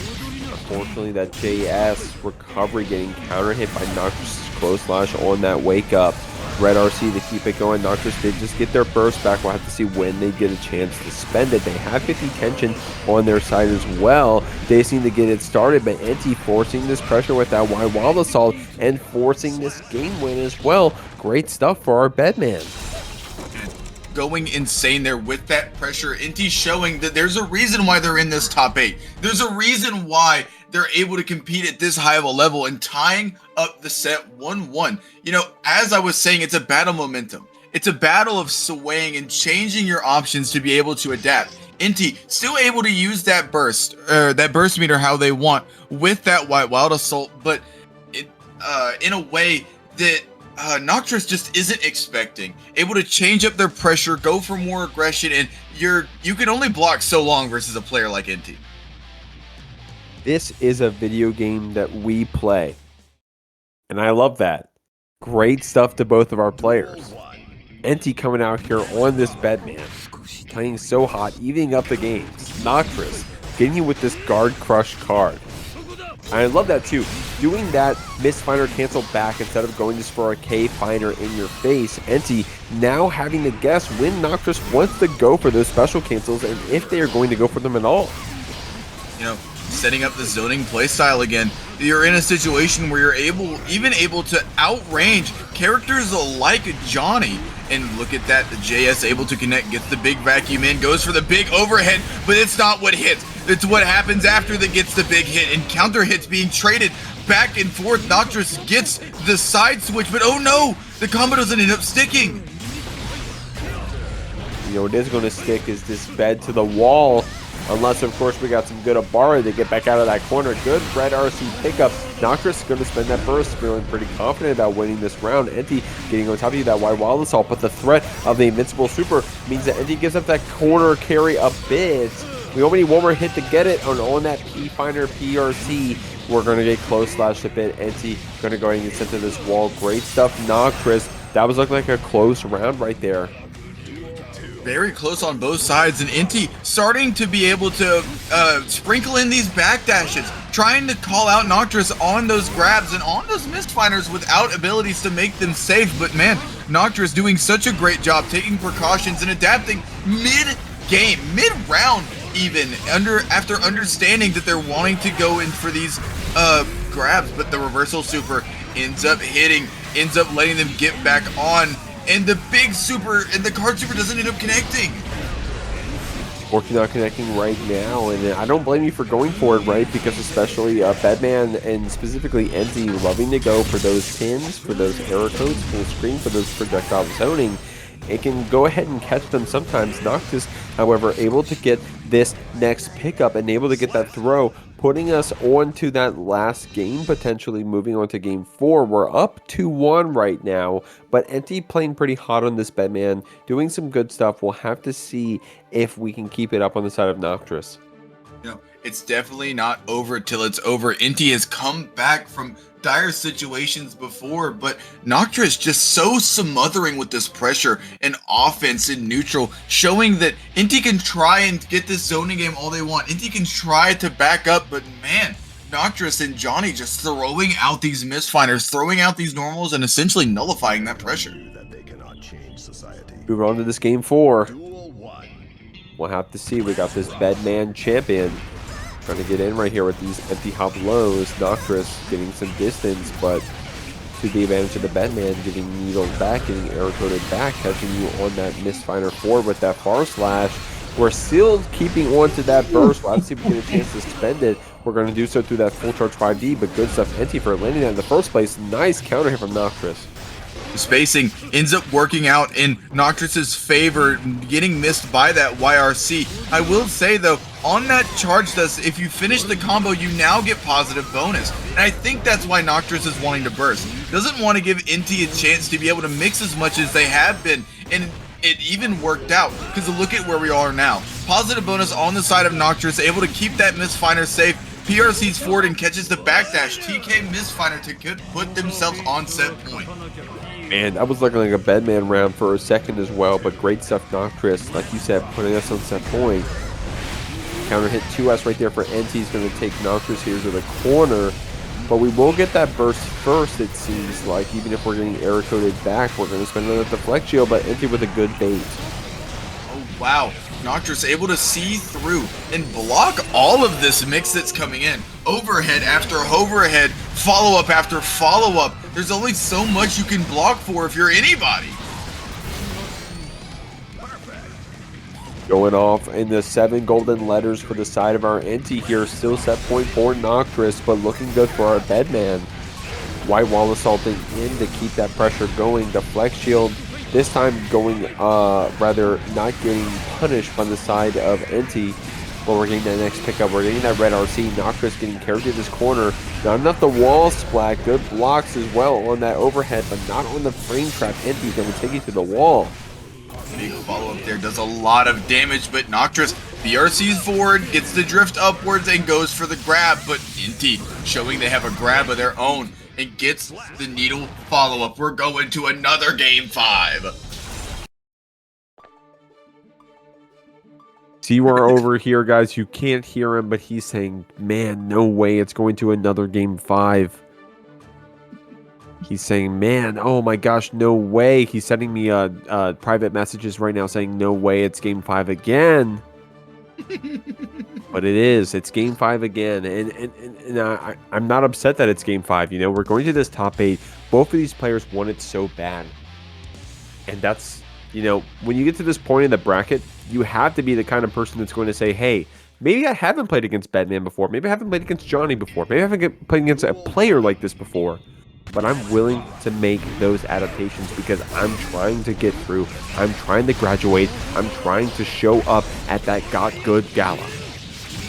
Unfortunately, that JS recovery getting counter hit by Noktriss' close slash on that wake up. Red RC to keep it going. Noktriss did just get their burst back. We'll have to see when they get a chance to spend it. They have 50 tension on their side as well. They seem to get it started, but Enti forcing this pressure with that wide wild assault and forcing this game win as well. Great stuff for our Bedman. Going insane there with that pressure. Enti showing that there's a reason why they're in this top 8. There's a reason why they're able to compete at this high of a level, and tying up the set 1-1. You know, as I was saying, it's a battle momentum. It's a battle of swaying and changing your options to be able to adapt. Enti still able to use that burst meter how they want with that white wild assault, but in a way that Noktriss just isn't expecting. Able to change up their pressure, go for more aggression, and you can only block so long versus a player like Enti. This is a video game that we play, and I love that. Great stuff to both of our players. Enti coming out here on this Bedman, playing so hot, evening up the games. Noktriss getting you with this guard crush card. I love that too. Doing that misfinder cancel back instead of going just for a K finder in your face. Enti now having to guess when Noktriss wants to go for those special cancels and if they are going to go for them at all. You know, setting up the zoning playstyle again. You're in a situation where you're even able to outrange characters like Johnny. And look at that, the JS able to connect, gets the big vacuum in, goes for the big overhead, but it's not what hits. It's what happens after that gets the big hit, and counter hits being traded back and forth. Noktriss gets the side switch, but oh no, the combo doesn't end up sticking. You know, what is going to stick is this bed to the wall. Unless, of course, we got some good Abara to get back out of that corner. Good red RC pickup. Noktriss is going to spend that burst, feeling pretty confident about winning this round. Enti getting on top of you, that wide wild assault, but the threat of the invincible super means that Enti gives up that corner carry a bit. We only need one more hit to get it on that P-Finder PRC. We're going to get close slash a bit. Enti going to go ahead and get sent to this wall. Great stuff, Noktriss. That was looking like a close round right there. Very close on both sides, and Enti starting to be able to sprinkle in these backdashes, trying to call out Noktriss on those grabs and on those Mistfinders without abilities to make them safe. But man, Noktriss doing such a great job taking precautions and adapting mid-game, mid-round even, after understanding that they're wanting to go in for these grabs, but the reversal super ends up hitting, ends up letting them get back on. And the big super and the card super doesn't end up connecting. Working on connecting right now, and I don't blame you for going for it, right? Because especially Bedman and specifically Enti loving to go for those pins, for those error codes, full screen, for those projectile zoning. It can go ahead and catch them sometimes. Noktriss, however, able to get this next pickup and able to get that throw, putting us on to that last game, potentially moving on to game 4. We're up 2-1 right now, but Enti playing pretty hot on this Bedman, doing some good stuff. We'll have to see if we can keep it up on the side of Noktriss. You know, it's definitely not over till it's over. Enti has come back from dire situations before, but Noktriss just so smothering with this pressure and offense in neutral, showing that Enti can try and get this zoning game all they want. Enti can try to back up, but man, Noktriss and Johnny just throwing out these Mistfinders, throwing out these normals, and essentially nullifying that pressure. Move on to this game 4. We'll have to see. We got this Bedman champion trying to get in right here with these empty hop lows. Noktriss getting some distance, but to the advantage of the Bedman, getting needled back, getting arrow coded back, catching you on that Mistfinder 4 with that far slash. We're still keeping on to that burst. We'll have to see if we get a chance to spend it. We're going to do so through that full charge 5D, but good stuff, Enti, for landing that in the first place. Nice counter here from Noktriss. The spacing ends up working out in Noktriss's favor, getting missed by that YRC. I will say though, on that charge dust, if you finish the combo, you now get positive bonus. And I think that's why Noktriss is wanting to burst. Doesn't want to give Enti a chance to be able to mix as much as they have been. And it even worked out, because look at where we are now. Positive bonus on the side of Noktriss, able to keep that Mistfinder safe. PRC's forward and catches the backdash. TK Mistfinder to put themselves on set point. Man, that was looking like a Bedman round for a second as well, but great stuff, Noktriss. Like you said, putting us on set point. Counter hit 2S right there for Enti. He's going to take Noktriss here to the corner, but we will get that burst first, it seems like. Even if we're getting error coded back, we're going to spend another deflect shield, but Enti with a good bait. Oh, wow. Noktriss able to see through and block all of this mix that's coming in. Overhead after overhead, follow-up after follow-up. There's only so much you can block for if you're anybody. Going off in the 7 golden letters for the side of our Enti here. Still set point for Noktriss, but looking good for our Bedman. White wall assaulting in to keep that pressure going. Deflect shield this time going, rather not getting punished by the side of Enti. But we're getting that next pickup. We're getting that red RC. Noktriss getting carried to this corner. Not enough the wall splat. Good blocks as well on that overhead, but not on the frame trap. Enti's going to take you to the wall. Big follow-up there, does a lot of damage, but Noktriss BRC's forward, gets the drift upwards, and goes for the grab, but Enti showing they have a grab of their own, and gets the needle follow-up. We're going to another game 5. See, we're over here, guys. You can't hear him, but he's saying, man, no way it's going to another game 5. He's saying, man, oh my gosh, no way. He's sending me private messages right now saying, no way, it's game 5 again. But it is. It's game 5 again. And I'm not upset that it's game 5. You know, we're going to this top 8. Both of these players want it so bad. And that's, you know, when you get to this point in the bracket, you have to be the kind of person that's going to say, hey, maybe I haven't played against Bedman before. Maybe I haven't played against Johnny before. Maybe I haven't played against a player like this before. But I'm willing to make those adaptations because I'm trying to get through. I'm trying to graduate. I'm trying to show up at that Got Good Gala.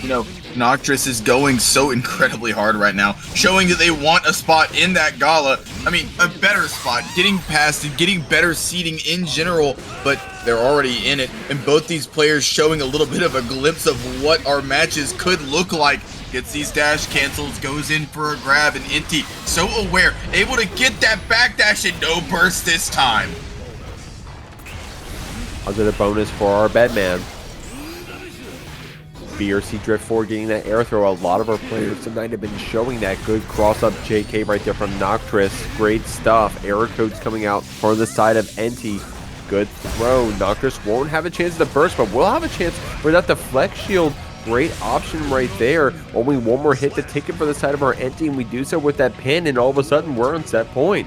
You know, Noktriss is going so incredibly hard right now, showing that they want a spot in that Gala. I mean, a better spot, getting past and getting better seating in general, but they're already in it. And both these players showing a little bit of a glimpse of what our matches could look like. Gets these dash cancels, goes in for a grab, and Enti so aware, able to get that backdash and no burst this time. Positive bonus for our Bedman. BRC Drift 4 getting that air throw. A lot of our players tonight have been showing that good cross-up JK right there from Noktriss. Great stuff. Error codes coming out for the side of Enti. Good throw. Noktriss won't have a chance to burst, but will have a chance for that deflect shield. Great option right there. Only one more hit to take it for the side of our Enti, and we do so with that pin, and all of a sudden we're on set point.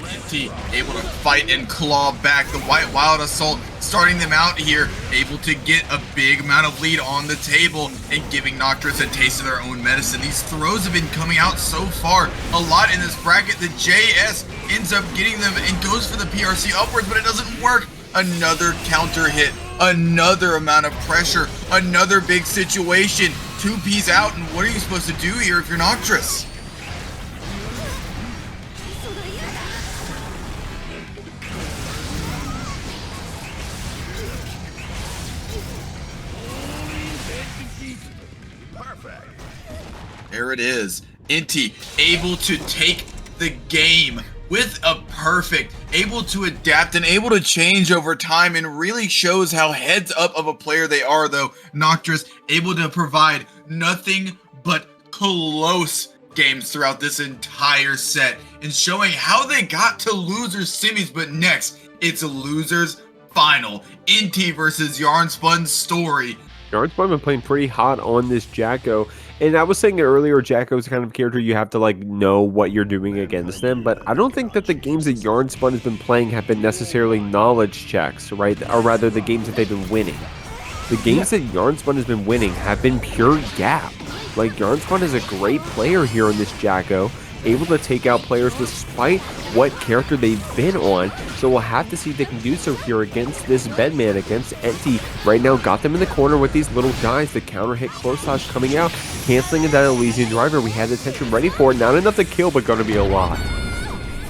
Enti able to fight and claw back. The White Wild Assault starting them out here, able to get a big amount of lead on the table and giving Noktriss a taste of their own medicine. These throws have been coming out so far a lot in this bracket. The JS ends up getting them and goes for the PRC upwards, but it doesn't work. Another counter hit, another amount of pressure, another big situation. 2P's out, and what are you supposed to do here if you're Noktriss? There it is. Enti able to take the game with a perfect, able to adapt and able to change over time, and really shows how heads up of a player they are, though. Noktriss able to provide nothing but close games throughout this entire set, and showing how they got to losers semis, but next it's a losers final. Enti versus Yarnspunstory. Yarnspun been playing pretty hot on this Jacko. And I was saying it earlier, Jacko's the kind of character you have to like know what you're doing against them, but I don't think that the games that Yarnspun has been playing have been necessarily knowledge checks, right? Or rather, the games that they've been winning. The games that Yarnspun has been winning have been pure gap. Like, Yarnspun is a great player here on this Jacko, able to take out players despite what character they've been on. So we'll have to see if they can do so here against this Bedman, against Enti. Right now, got them in the corner with these little guys. The counter hit close slash coming out, canceling that Elysian driver. We had the tension ready for it. Not enough to kill, but going to be a lot.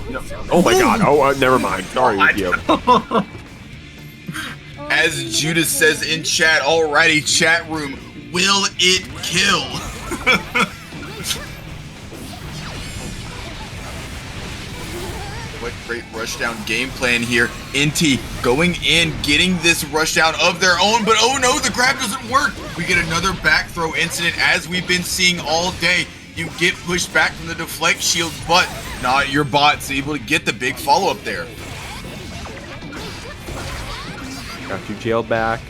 No. Oh my god. Oh, never mind. Sorry with you. As Judas says in chat, alrighty, chat room, will it kill? What great rushdown game plan here. Enti going in, getting this rushdown of their own, but oh no, the grab doesn't work. We get another back throw incident, as we've been seeing all day. You get pushed back from the deflect shield, but not your bot's able to get the big follow-up there. Got you jailed back.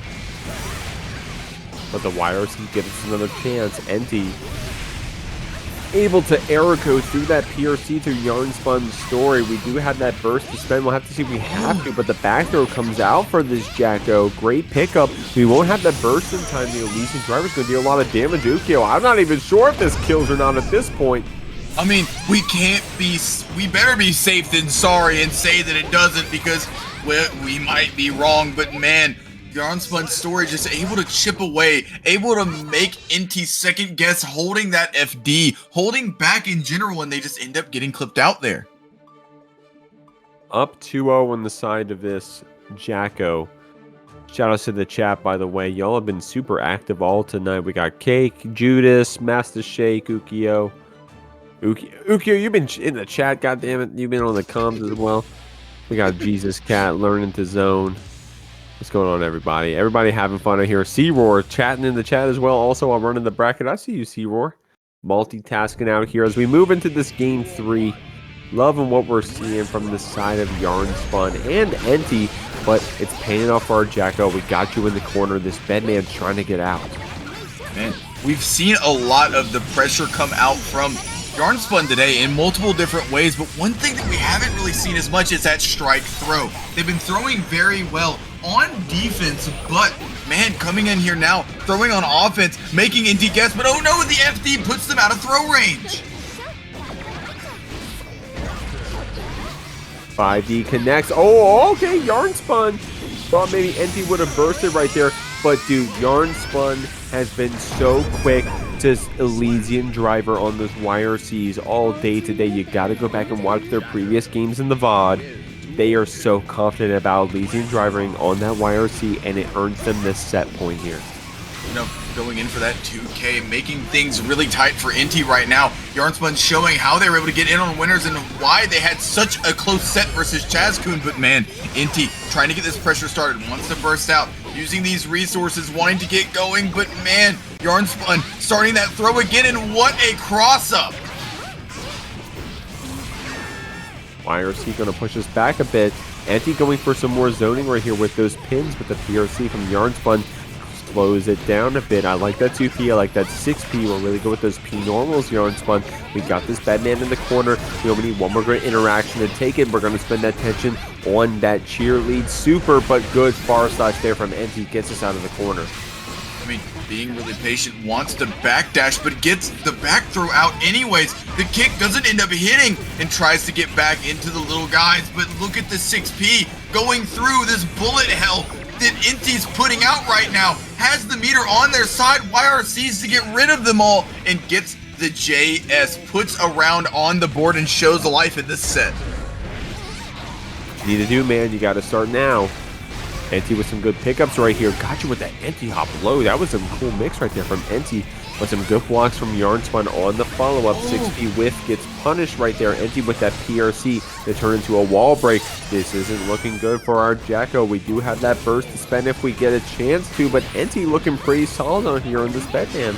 But the YRC gives us another chance. Enti able to arrow code through that PRC through Yarnspunstory. We do have that burst to spend. We'll have to see if we have to, but the back throw comes out for this Jacko. Great pickup. We won't have that burst in time. The Elysian driver's going to do a lot of damage. Ukyo, I'm not even sure if this kills or not at this point. I mean, we better be safe than sorry and say that it doesn't, because we might be wrong, but man, Yarnspunstory just able to chip away, able to make Enti second guess, holding that FD, holding back in general, and they just end up getting clipped out there. Up 2-0 on the side of this Jacko. Shout out to the chat, by the way. Y'all have been super active all tonight. We got Cake, Judas, Master Shake, Ukyo. Ukyo, you've been in the chat, goddammit. You've been on the comms as well. We got Jesus Cat learning to zone. What's going on, everybody? Everybody having fun out here. C-Roar chatting in the chat as well. Also, I'm running the bracket. I see you, C-Roar. Multitasking out here as we move into this game 3. Loving what we're seeing from the side of Yarnspun and Enti, but it's paying off for our Jacko. We got you in the corner. This Bedman's trying to get out. Man, we've seen a lot of the pressure come out from Yarnspun today in multiple different ways, but one thing that we haven't really seen as much is that strike throw. They've been throwing very well on defense, but man, coming in here now, throwing on offense, making Enti guess, but oh no, the FD puts them out of throw range. 5D connects. Oh, okay, Yarnspun. Thought maybe Enti would have bursted right there. But dude, Yarnspun has been so quick to Elysian Driver on those YRCs all day today. You gotta go back and watch their previous games in the VOD. They are so confident about Elysian Driving on that YRC, and it earns them this set point here. You know, going in for that 2K, making things really tight for Enti right now. Yarnspun showing how they were able to get in on winners and why they had such a close set versus Chaz-kun. But man, Enti trying to get this pressure started, wants to burst out, using these resources, wanting to get going. But man, Yarnspun starting that throw again, and what a cross-up! YRC going to push us back a bit. Enti going for some more zoning right here with those pins, but the PRC from Yarnspun slows it down a bit. I like that 2P, I like that 6P. We'll really go with those P normals, Yarnspun. We got this Bedman in the corner. We only need one more great interaction to take it. We're going to spend that tension on that cheerlead. Super, but good far slash there from Enti. Gets us out of the corner. I mean, being really patient, wants to backdash, but gets the back throw out anyways. The kick doesn't end up hitting and tries to get back into the little guys, but look at the 6P going through this bullet hell that Enti's putting out right now. Has the meter on their side, YRCs to get rid of them all, and gets the JS, puts a round on the board and shows the life in this set. You need to do, man. You got to start now. Enti with some good pickups right here. Got you with that Enti hop low. That was some cool mix right there from Enti. But some good blocks from Yarnspun on the follow-up. 6P whiff gets punished right there. Enti with that PRC that turned into a wall break. This isn't looking good for our Jacko. We do have that burst to spend if we get a chance to, but Enti looking pretty solid on here on this Bedman.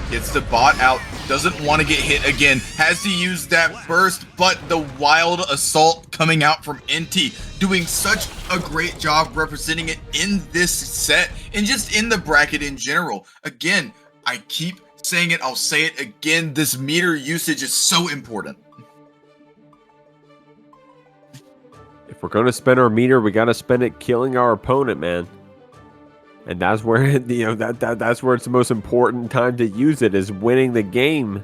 Gets the bot out, doesn't want to get hit again, has to use that burst, but the wild assault coming out from Enti, doing such a great job representing it in this set and just in the bracket in general. Again, I keep saying it, I'll say it again, this meter usage is so important. If we're going to spend our meter, we got to spend it killing our opponent, man. And that's where, you know, that's where it's the most important time to use it, is winning the game.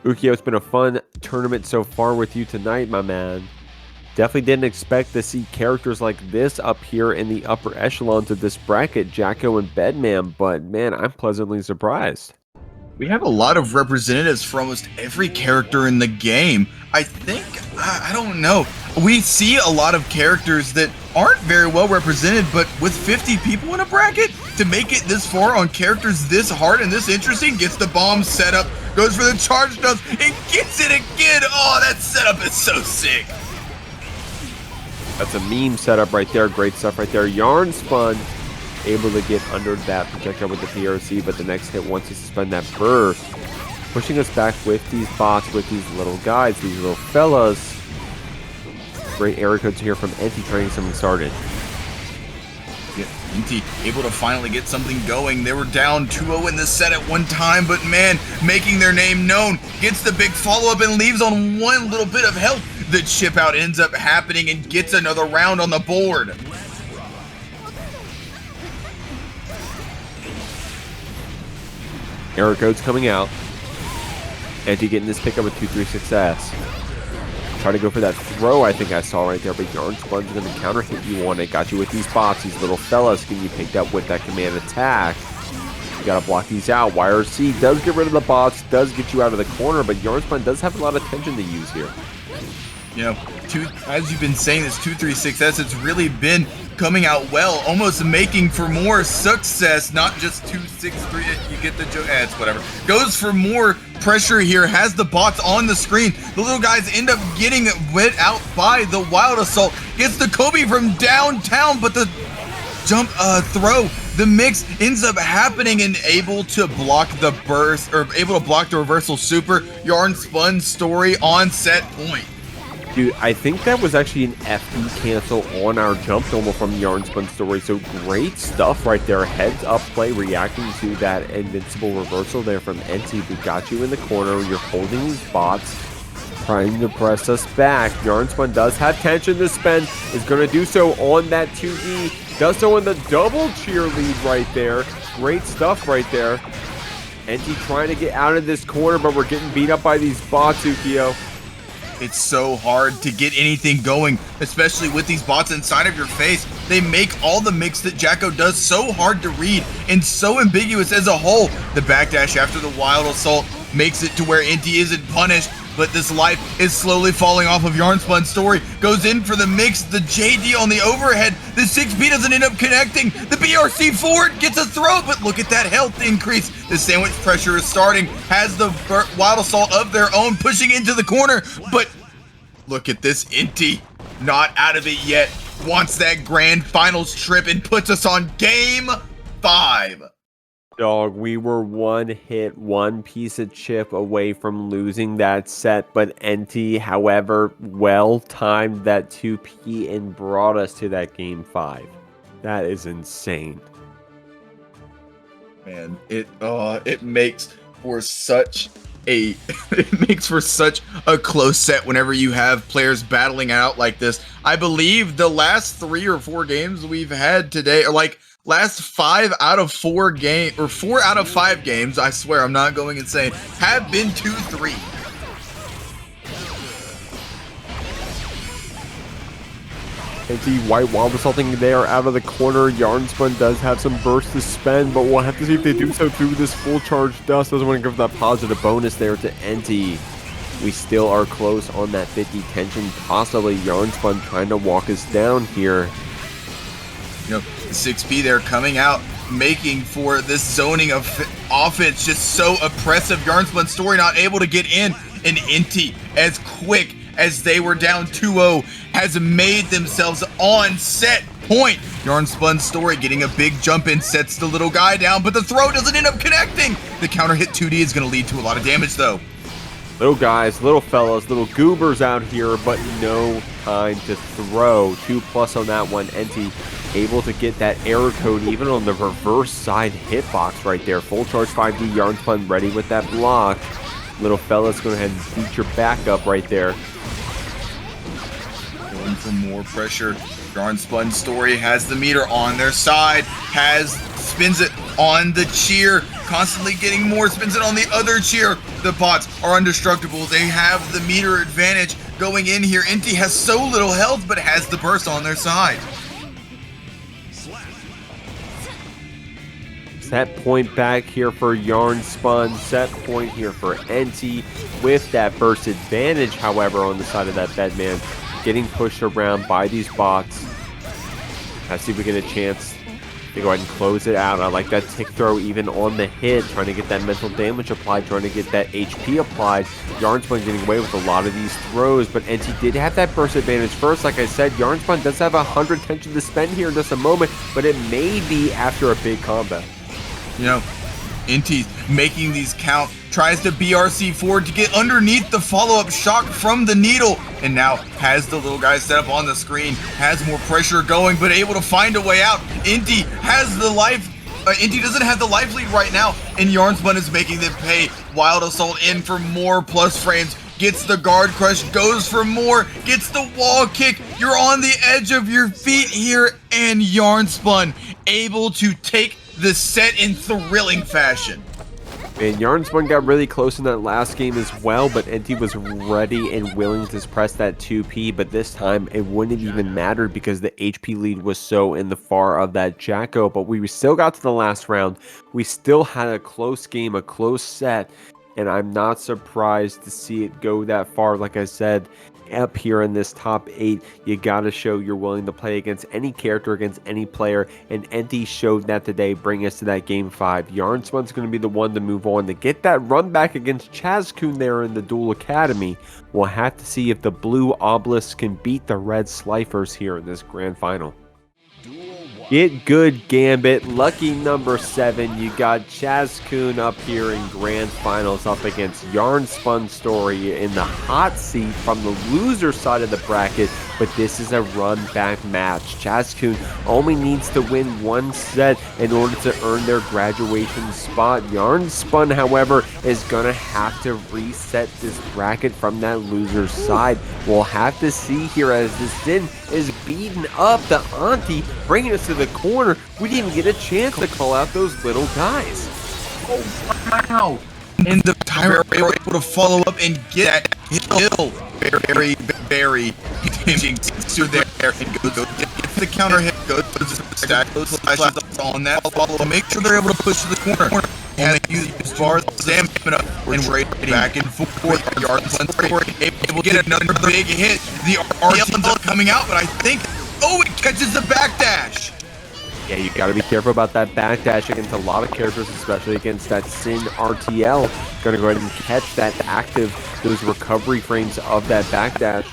Ukio, it's been a fun tournament so far with you tonight, my man. Definitely didn't expect to see characters like this up here in the upper echelons of this bracket, Jacko and Bedman, but man, I'm pleasantly surprised. We have a lot of representatives for almost every character in the game. I think, I don't know, we see a lot of characters that aren't very well represented, but with 50 people in a bracket, to make it this far on characters this hard and this interesting, gets the bomb set up, goes for the charge dumps, and gets it again. Oh, that setup is so sick. That's a meme setup right there. Great stuff right there. Yarnspun able to get under that projectile with the PRC, but the next hit wants to suspend that burst. Pushing us back with these bots, with these little guys, these little fellas. Great error codes here from Enti trying something started. Yeah, Enti able to finally get something going. They were down 2-0 in this set at one time, but man, making their name known. Gets the big follow-up and leaves on one little bit of health. The chip out ends up happening and gets another round on the board. Error codes coming out. Enti getting this pickup with 2-3 Try to go for that throw I think I saw right there, but Yarnspun's going to counter hit you on it. Got you with these bots, these little fellas getting you picked up with that command attack. You got to block these out. YRC does get rid of the bots, does get you out of the corner, but Yarnspun does have a lot of tension to use here. You know, as you've been saying, this 2-3-6S, it's really been coming out well, almost making for more success, not just 2-6-3, you get the joke, it's whatever. Goes for more pressure here, has the bots on the screen. The little guys end up getting wet out by the wild assault. Gets the Kobe from downtown, but the jump throw, the mix ends up happening and able to block the burst, or able to block the reversal super. Yarnspunstory on set point. Dude, I think that was actually an FD cancel on our jump normal from Yarnspunstory, so great stuff right there. Heads up play reacting to that invincible reversal there from Enti. We got you in the corner. You're holding these bots, trying to press us back. Yarnspun does have tension to spend, is going to do so on that 2D. Does so in the double cheer lead right there. Great stuff right there. Enti trying to get out of this corner, but we're getting beat up by these bots, Ukio. It's so hard to get anything going, especially with these bots inside of your face. They make all the mix that Jacko does so hard to read and so ambiguous as a whole. The backdash after the wild assault makes it to where Enti isn't punished, but this life is slowly falling off of Yarnspunstory. Goes in for the mix, the JD on the overhead. The 6B doesn't end up connecting. The BRC forward gets a throw, but look at that health increase. The sandwich pressure is starting, has the wild assault of their own pushing into the corner, but look at this Enti, not out of it yet. Wants that grand finals trip and puts us on game 5. Dog, we were one hit, one piece of chip away from losing that set, but Enti, however, well timed that 2P and brought us to that game 5. That is insane. Man, it makes for such a close set whenever you have players battling out like this. I believe the last 3 or 4 games we've had today are like last 5 out of 4 games, or 4 out of 5 games, I swear I'm not going insane, have been 2-3. Enti white wild assaulting there out of the corner. Yarnspun does have some burst to spend, but we'll have to see if they do so through this full charge dust. Doesn't want to give that positive bonus there to Enti. We still are close on that 50 tension, possibly Yarnspun trying to walk us down here. You know, the 6P there coming out, making for this zoning of offense just so oppressive. Yarnspunstory not able to get in, and Enti, as quick as they were down 2-0, has made themselves on set point. Yarnspunstory getting a big jump in, sets the little guy down, but the throw doesn't end up connecting. The counter hit 2D is going to lead to a lot of damage though. Little guys, little fellas, little goobers out here, but no time to throw. 2+ on that one. Enti able to get that error code even on the reverse side hitbox right there. Full charge 5D, Yarnspun ready with that block. Little fella's going to go ahead and beat your back up right there. Going for more pressure. Yarnspunstory has the meter on their side, spins it on the cheer, constantly getting more, spins it on the other cheer. The bots are indestructible. They have the meter advantage going in here. Enti has so little health, but has the burst on their side. Set point back here for Yarnspun. Set point here for Enti with that burst advantage, however, on the side of that Bedman. Getting pushed around by these bots. Let's see if we get a chance to go ahead and close it out. I like that tick throw even on the hit, trying to get that mental damage applied, trying to get that HP applied. Yarnspun getting away with a lot of these throws, but Enti did have that burst advantage first. Like I said, Yarnspun does have 100 tension to spend here in just a moment, but it may be after a big combo. You know, Enti's making these count, tries to BRC forward to get underneath the follow-up shock from the needle, and now has the little guy set up on the screen, has more pressure going, but able to find a way out. Enti has the life, Enti doesn't have the life lead right now, and Yarnspun is making them pay. Wild assault in for more plus frames, gets the guard crush, goes for more, gets the wall kick. You're on the edge of your feet here, and Yarnspun able to take the set in thrilling fashion. And Yarnspun got really close in that last game as well, but Enti was ready and willing to press that 2P, but this time it wouldn't have even mattered because the HP lead was so in the far of that Jacko. But we still got to the last round. We still had a close game, a close set, and I'm not surprised to see it go that far. Like I said, up here in this top 8, you gotta show you're willing to play against any character, against any player, and Enti showed that today, bring us to that game 5. Yarnspun's going to be the one to move on to get that run back against Chaz-kun there in the Duel Academy. We'll have to see if the blue obelisk can beat the red Slifers here in this grand final. Get Good Gambit, lucky number 7. You got Chaz-kun up here in grand finals up against Yarnspunstory in the hot seat from the loser side of the bracket, but this is a run back match. Chaz-kun only needs to win one set in order to earn their graduation spot. Yarnspun, however, is going to have to reset this bracket from that loser side. We'll have to see here as the Sin is beating up the Enti, bringing us to the corner. We didn't even get a chance to call out those little guys. Oh, wow. And the Tyrant were able to follow up and get that kill. very, very damaging to there and goes gets the counter hit, goes to the stack, goes slashes on that follow. Make sure they're able to push to the corner. And they use as far as stamina and trade back and forth. Yarnspunstory able to get another big hit. The RT ends up coming out, but I think it catches the backdash. Yeah, you got to be careful about that backdash against a lot of characters, especially against that Sin RTL. Going to go ahead and catch that active, those recovery frames of that backdash.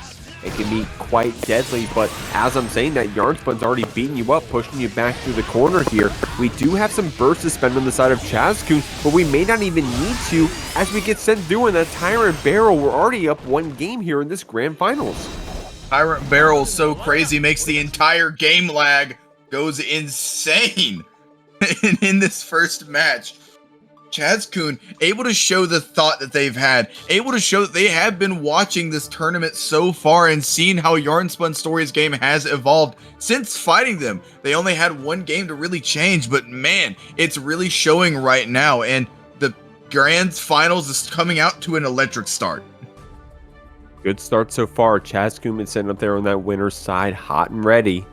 It can be quite deadly, but as I'm saying that, Yarnspun's already beating you up, pushing you back through the corner here. We do have some burst to spend on the side of Chaz-kun, but we may not even need to as we get sent through in that Tyrant Barrel. We're already up one game here in this Grand Finals. Tyrant Barrel so crazy, makes the entire game lag, goes insane in this first match. Chaz-kun able to show the thought that they've had, able to show that they have been watching this tournament so far and seen how Yarnspunstory's game has evolved since fighting them. They only had one game to really change, but man, it's really showing right now, and the Grand Finals is coming out to an electric start. Good start so far. Chaz-kun been sitting up there on that winner's side, hot and ready.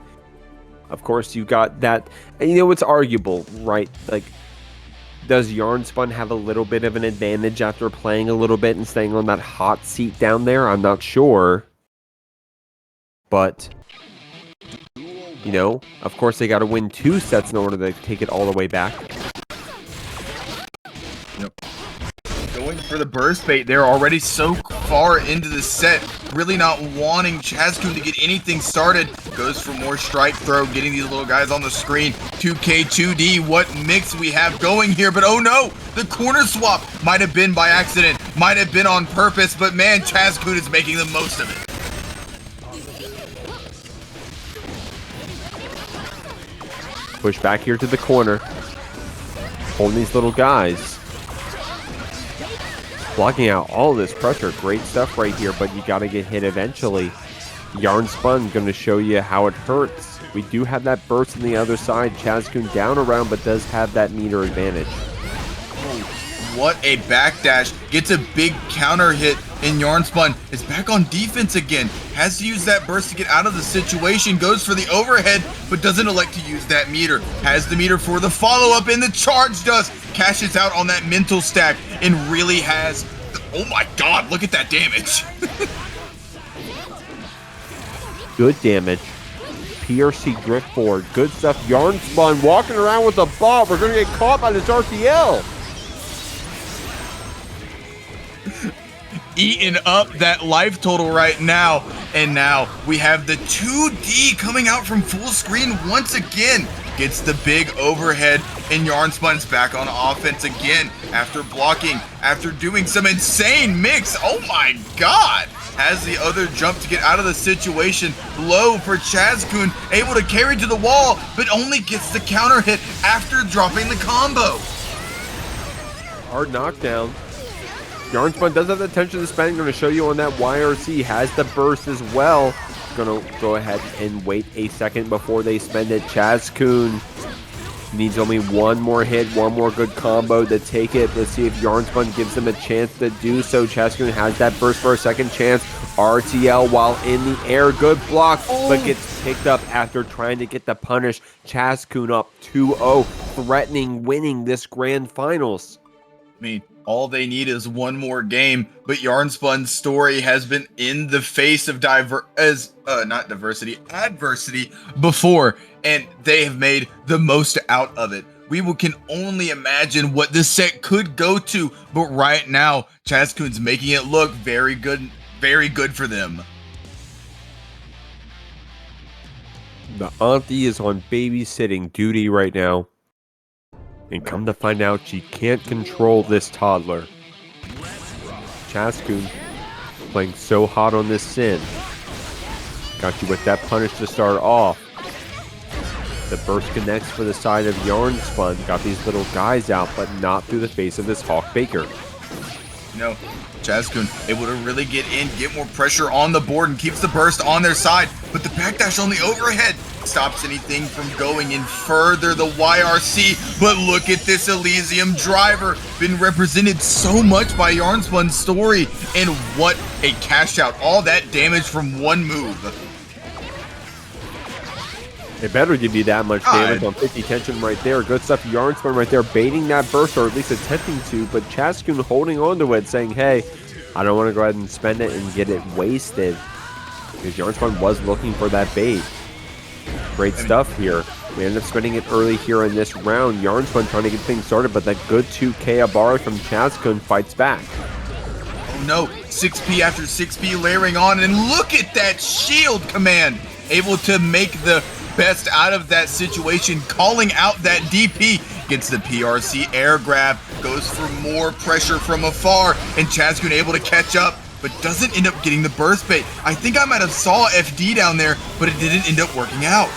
Of course, you got that, and you know, it's arguable, right? Like, does Yarnspun have a little bit of an advantage after playing a little bit and staying on that hot seat down there? I'm not sure. But, you know, of course they got to win 2 sets in order to take it all the way back. Yep. Going for the burst bait. They're already so far into the set, really not wanting Chaz-kun to get anything started. Goes for more strike throw, getting these little guys on the screen. 2K2D, what mix we have going here, but oh no, the corner swap might have been by accident, might have been on purpose, but man, Chaz-kun is making the most of it. Push back here to the corner. Holding these little guys. Blocking out all this pressure. Great stuff right here, but you got to get hit eventually. Yarnspun going to show you how it hurts. We do have that burst on the other side. Chaz-kun down around, but does have that meter advantage. What a backdash. Gets a big counter hit, and Yarnspun is back on defense again. Has to use that burst to get out of the situation. Goes for the overhead, but doesn't elect to use that meter. Has the meter for the follow-up, and the charge does. Cashes out on that mental stack, and really has... Oh my god, look at that damage. Good damage. PRC drift forward. Good stuff. Yarnspun walking around with a ball. We're going to get caught by this RTL. Eating up that life total right now. And now we have the 2D coming out from full screen once again. Gets the big overhead, and Yarnspun's back on offense again after blocking, after doing some insane mix. Oh my god! Has the other jump to get out of the situation. Low for Chaz-kun, able to carry to the wall, but only gets the counter hit after dropping the combo. Hard knockdown. Yarnspun does have the attention to spend. Going to show you on that YRC. Has the burst as well. Going to go ahead and wait a second before they spend it. Chaz-kun needs only one more hit, one more good combo to take it. Let's see if Yarnspun gives them a chance to do so. Chaz-kun has that burst for a second chance. RTL while in the air. Good block, but gets picked up after trying to get the punish. Chaz-kun up 2-0, threatening winning this Grand Finals. I mean, all they need is one more game, but Yarnspunstory has been in the face of adversity before, and they have made the most out of it. We can only imagine what this set could go to, but right now, Chaz-kun's making it look very good for them. The auntie is on babysitting duty right now. And come to find out, she can't control this toddler. Chaz-kun playing so hot on this Sin. Got you with that punish to start off. The burst connects for the side of Yarnspun. Got these little guys out, but not through the face of this Hawk Baker. No, Chaz-kun able to really get in, get more pressure on the board, and keeps the burst on their side. But the backdash on the overhead stops anything from going in further, the YRC. But look at this Elysium driver, been represented so much by Yarnspunstory, and what a cash out. All that damage from one move. It better give you that much damage on 50 tension right there. Good stuff. Yarnspun right there baiting that burst, or at least attempting to, but Chaz-kun holding on to it, saying, hey, I don't want to go ahead and spend it and get it wasted. Because Yarnspun was looking for that bait. Great stuff here. We ended up spending it early here in this round. Yarnspun trying to get things started, but that good 2K Abara from Chaz-kun fights back. Oh no, 6P after 6P layering on, and look at that shield command. Able to make the best out of that situation, calling out that DP, gets the PRC air grab, goes for more pressure from afar, and Chaz-kun able to catch up, but doesn't end up getting the burst bait. I think I might have saw FD down there, but it didn't end up working out.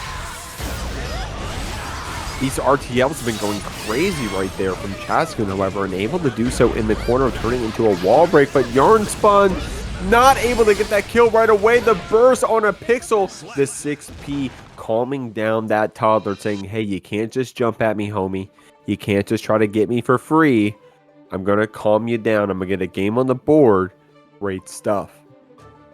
These RTLs have been going crazy right there from Chaz-kun, however, and able to do so in the corner, turning into a wall break, but Yarnspun not able to get that kill right away. The burst on a pixel. The 6P calming down that toddler, saying, hey, you can't just jump at me, homie. You can't just try to get me for free. I'm going to calm you down. I'm going to get a game on the board. Great stuff.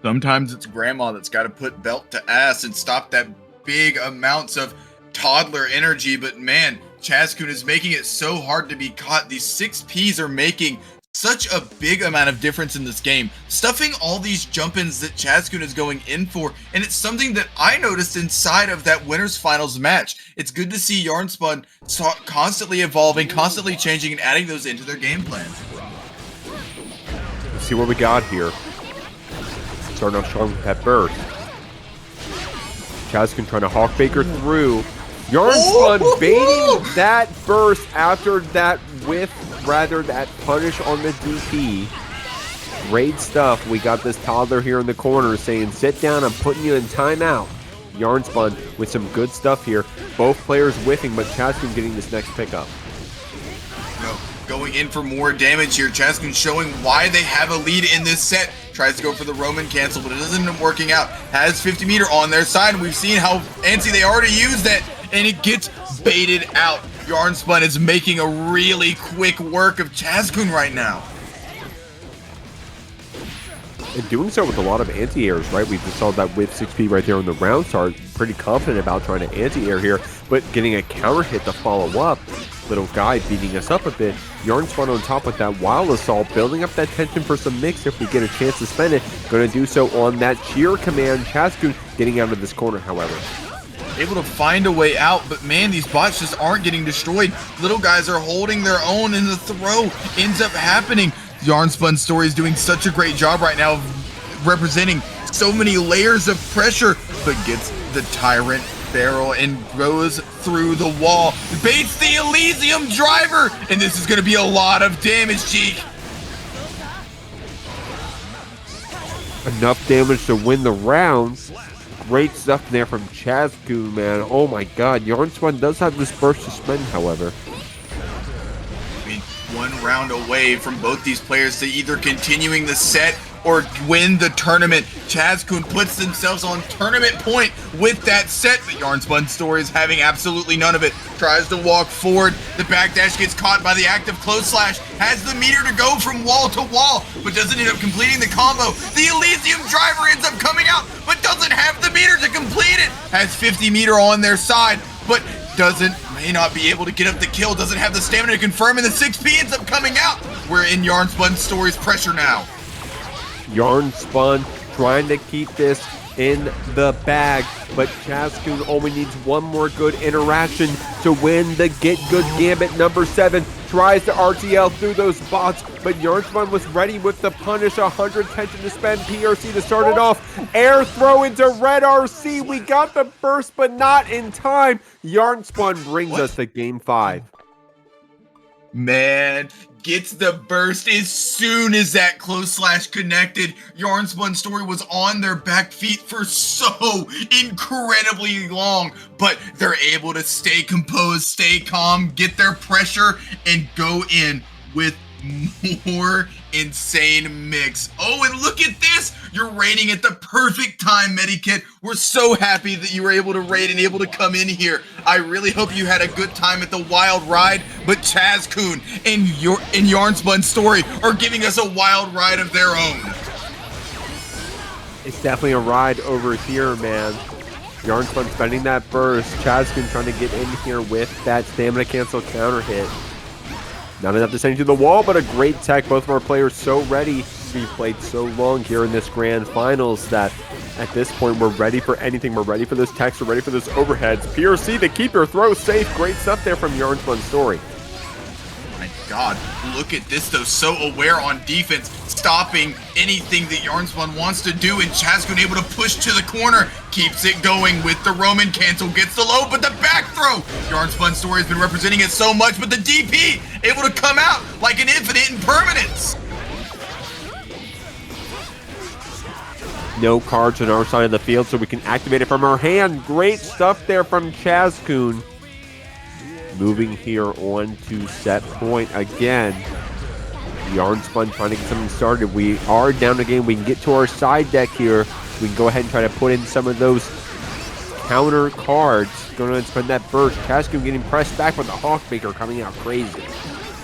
Sometimes it's grandma that's got to put belt to ass and stop that big amounts of toddler energy. But man, Chaz-kun is making it so hard to be caught. These 6Ps are making such a big amount of difference in this game, stuffing all these jump-ins that Chaz-kun is going in for, and it's something that I noticed inside of that winners finals match. It's good to see Yarnspun constantly evolving, constantly changing, and adding those into their game plan. Let's see what we got here. Starting off strong with that burst. Chaz-kun trying to Hawk Baker through. Yarnspun baiting that burst after that whiff, rather that punish on the DP. Great stuff. We got this toddler here in the corner saying, sit down, I'm putting you in timeout. Yarnspun with some good stuff here. Both players whiffing, but Chaz-kun getting this next pickup. Going in for more damage here. Chaz-kun showing why they have a lead in this set. Tries to go for the Roman cancel, but it doesn't end up working out. Has 50 meter on their side, and we've seen how Enti, they already used that, and it gets baited out. Yarnspun is making a really quick work of Chaz-kun right now. And doing so with a lot of anti-airs, right? We just saw that with 6P right there on the round start. Pretty confident about trying to anti-air here, but getting a counter hit to follow up. Little guy beating us up a bit. Yarnspun on top with that wild assault, building up that tension for some mix if we get a chance to spend it. Going to do so on that cheer command. Chaz-kun getting out of this corner, however. Able to find a way out, but man, these bots just aren't getting destroyed. Little guys are holding their own, and the throw ends up happening. Yarnspunstory is doing such a great job right now of representing so many layers of pressure, but gets the Tyrant barrel and goes through the wall. Baits the Elysium driver, and this is going to be a lot of damage, Cheek. Enough damage to win the round. Great stuff there from Chaz-kun, man. Oh my god, Yarnspun does have this burst to spend, however. I mean, one round away from both these players to either continuing the set or win the tournament. Chaz-kun puts themselves on tournament point with that set, but Yarnspunstory is having absolutely none of it. Tries to walk forward, the backdash gets caught by the active close slash, has the meter to go from wall to wall, but doesn't end up completing the combo. The Elysium driver ends up coming out, but doesn't have the meter to complete it. Has 50 meter on their side, but may not be able to get up the kill, doesn't have the stamina to confirm, and the 6P ends up coming out. We're in Yarnspunstory's pressure now. Yarnspun trying to keep this in the bag, but Chaz-kun only needs one more good interaction to win the Get Good Gambit. Number 7 tries to RTL through those bots, but Yarnspun was ready with the punish. 100 tension to spend, PRC to start it off. Air throw into red RC. We got the burst, but not in time. Yarnspun brings us to game 5. Man, gets the burst as soon as that close slash connected. Yarnspunstory was on their back feet for so incredibly long, but they're able to stay composed, stay calm, get their pressure, and go in with more insane mix. Oh, and look at this! You're raiding at the perfect time, Medikit. We're so happy that you were able to raid and able to come in here. I really hope you had a good time at the wild ride, but Chaz-kun and Yarnspunstory are giving us a wild ride of their own. It's definitely a ride over here, man. Yarnspun spending that burst. Chaz-kun trying to get in here with that stamina cancel counter hit. Not enough to send you to the wall, but a great tech. Both of our players so ready. We've played so long here in this grand finals that at this point we're ready for anything. We're ready for this text. We're ready for this overheads. PRC to keep your throw safe. Great stuff there from Yarnspunstory. My God, look at this though, so aware on defense, stopping anything that Yarnspun wants to do, and Chaz-kun able to push to the corner, keeps it going with the Roman cancel, gets the low, but the back throw! Yarnspunstory has been representing it so much, but the DP able to come out like an infinite impermanence! No cards on our side of the field, so we can activate it from our hand. Great stuff there from Chaz-kun. Moving here on to set point again. Yarnspun trying to get something started. We are down the game. We can get to our side deck here. We can go ahead and try to put in some of those counter cards. Going to spend that burst. Chaz-kun getting pressed back with the Hawkmaker coming out crazy.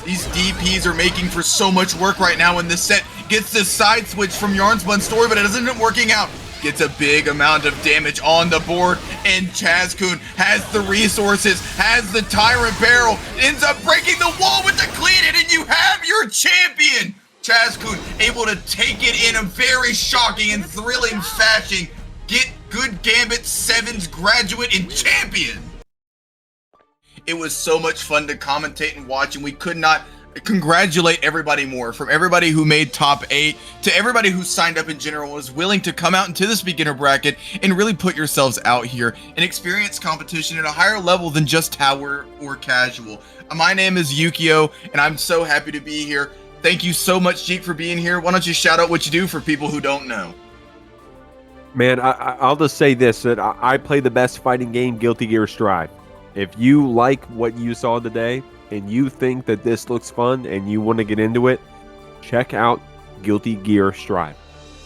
These DPs are making for so much work right now in this set. Gets this side switch from Yarnspunstory, but it doesn't end up working out. Gets a big amount of damage on the board, and Chaz-kun has the resources, has the Tyrant Barrel, ends up breaking the wall with the clean hit, and you have your champion! Chaz-kun able to take it in a very shocking and thrilling fashion. Get Good Gambit 7's graduate and champion! It was so much fun to commentate and watch, and we could not congratulate everybody more, from everybody who made top 8 to everybody who signed up in general, was willing to come out into this beginner bracket and really put yourselves out here and experience competition at a higher level than just tower or casual. My name is Yukio, and I'm so happy to be here. Thank you so much, Jeep, for being here. Why don't you shout out what you do for people who don't know? Man, I'll just say this, that I play the best fighting game, Guilty Gear Strive. If you like what you saw today, and you think that this looks fun and you want to get into it, check out Guilty Gear Strive.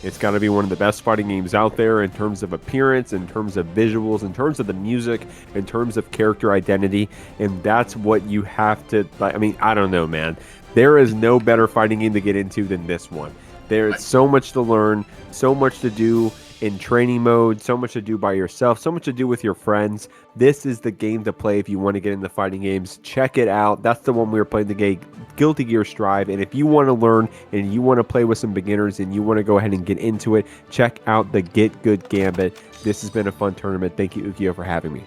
It's got to be one of the best fighting games out there in terms of appearance, in terms of visuals, in terms of the music, in terms of character identity, and that's what you have to, I mean, I don't know, man. There is no better fighting game to get into than this one. There's so much to learn, so much to do in training mode, so much to do by yourself, so much to do with your friends. This is the game to play if you want to get into fighting games. Check it out. That's the one we were playing today, Guilty Gear Strive. And if you want to learn and you want to play with some beginners and you want to go ahead and get into it, check out the Get Good Gambit. This has been a fun tournament. Thank you, Ukio, for having me.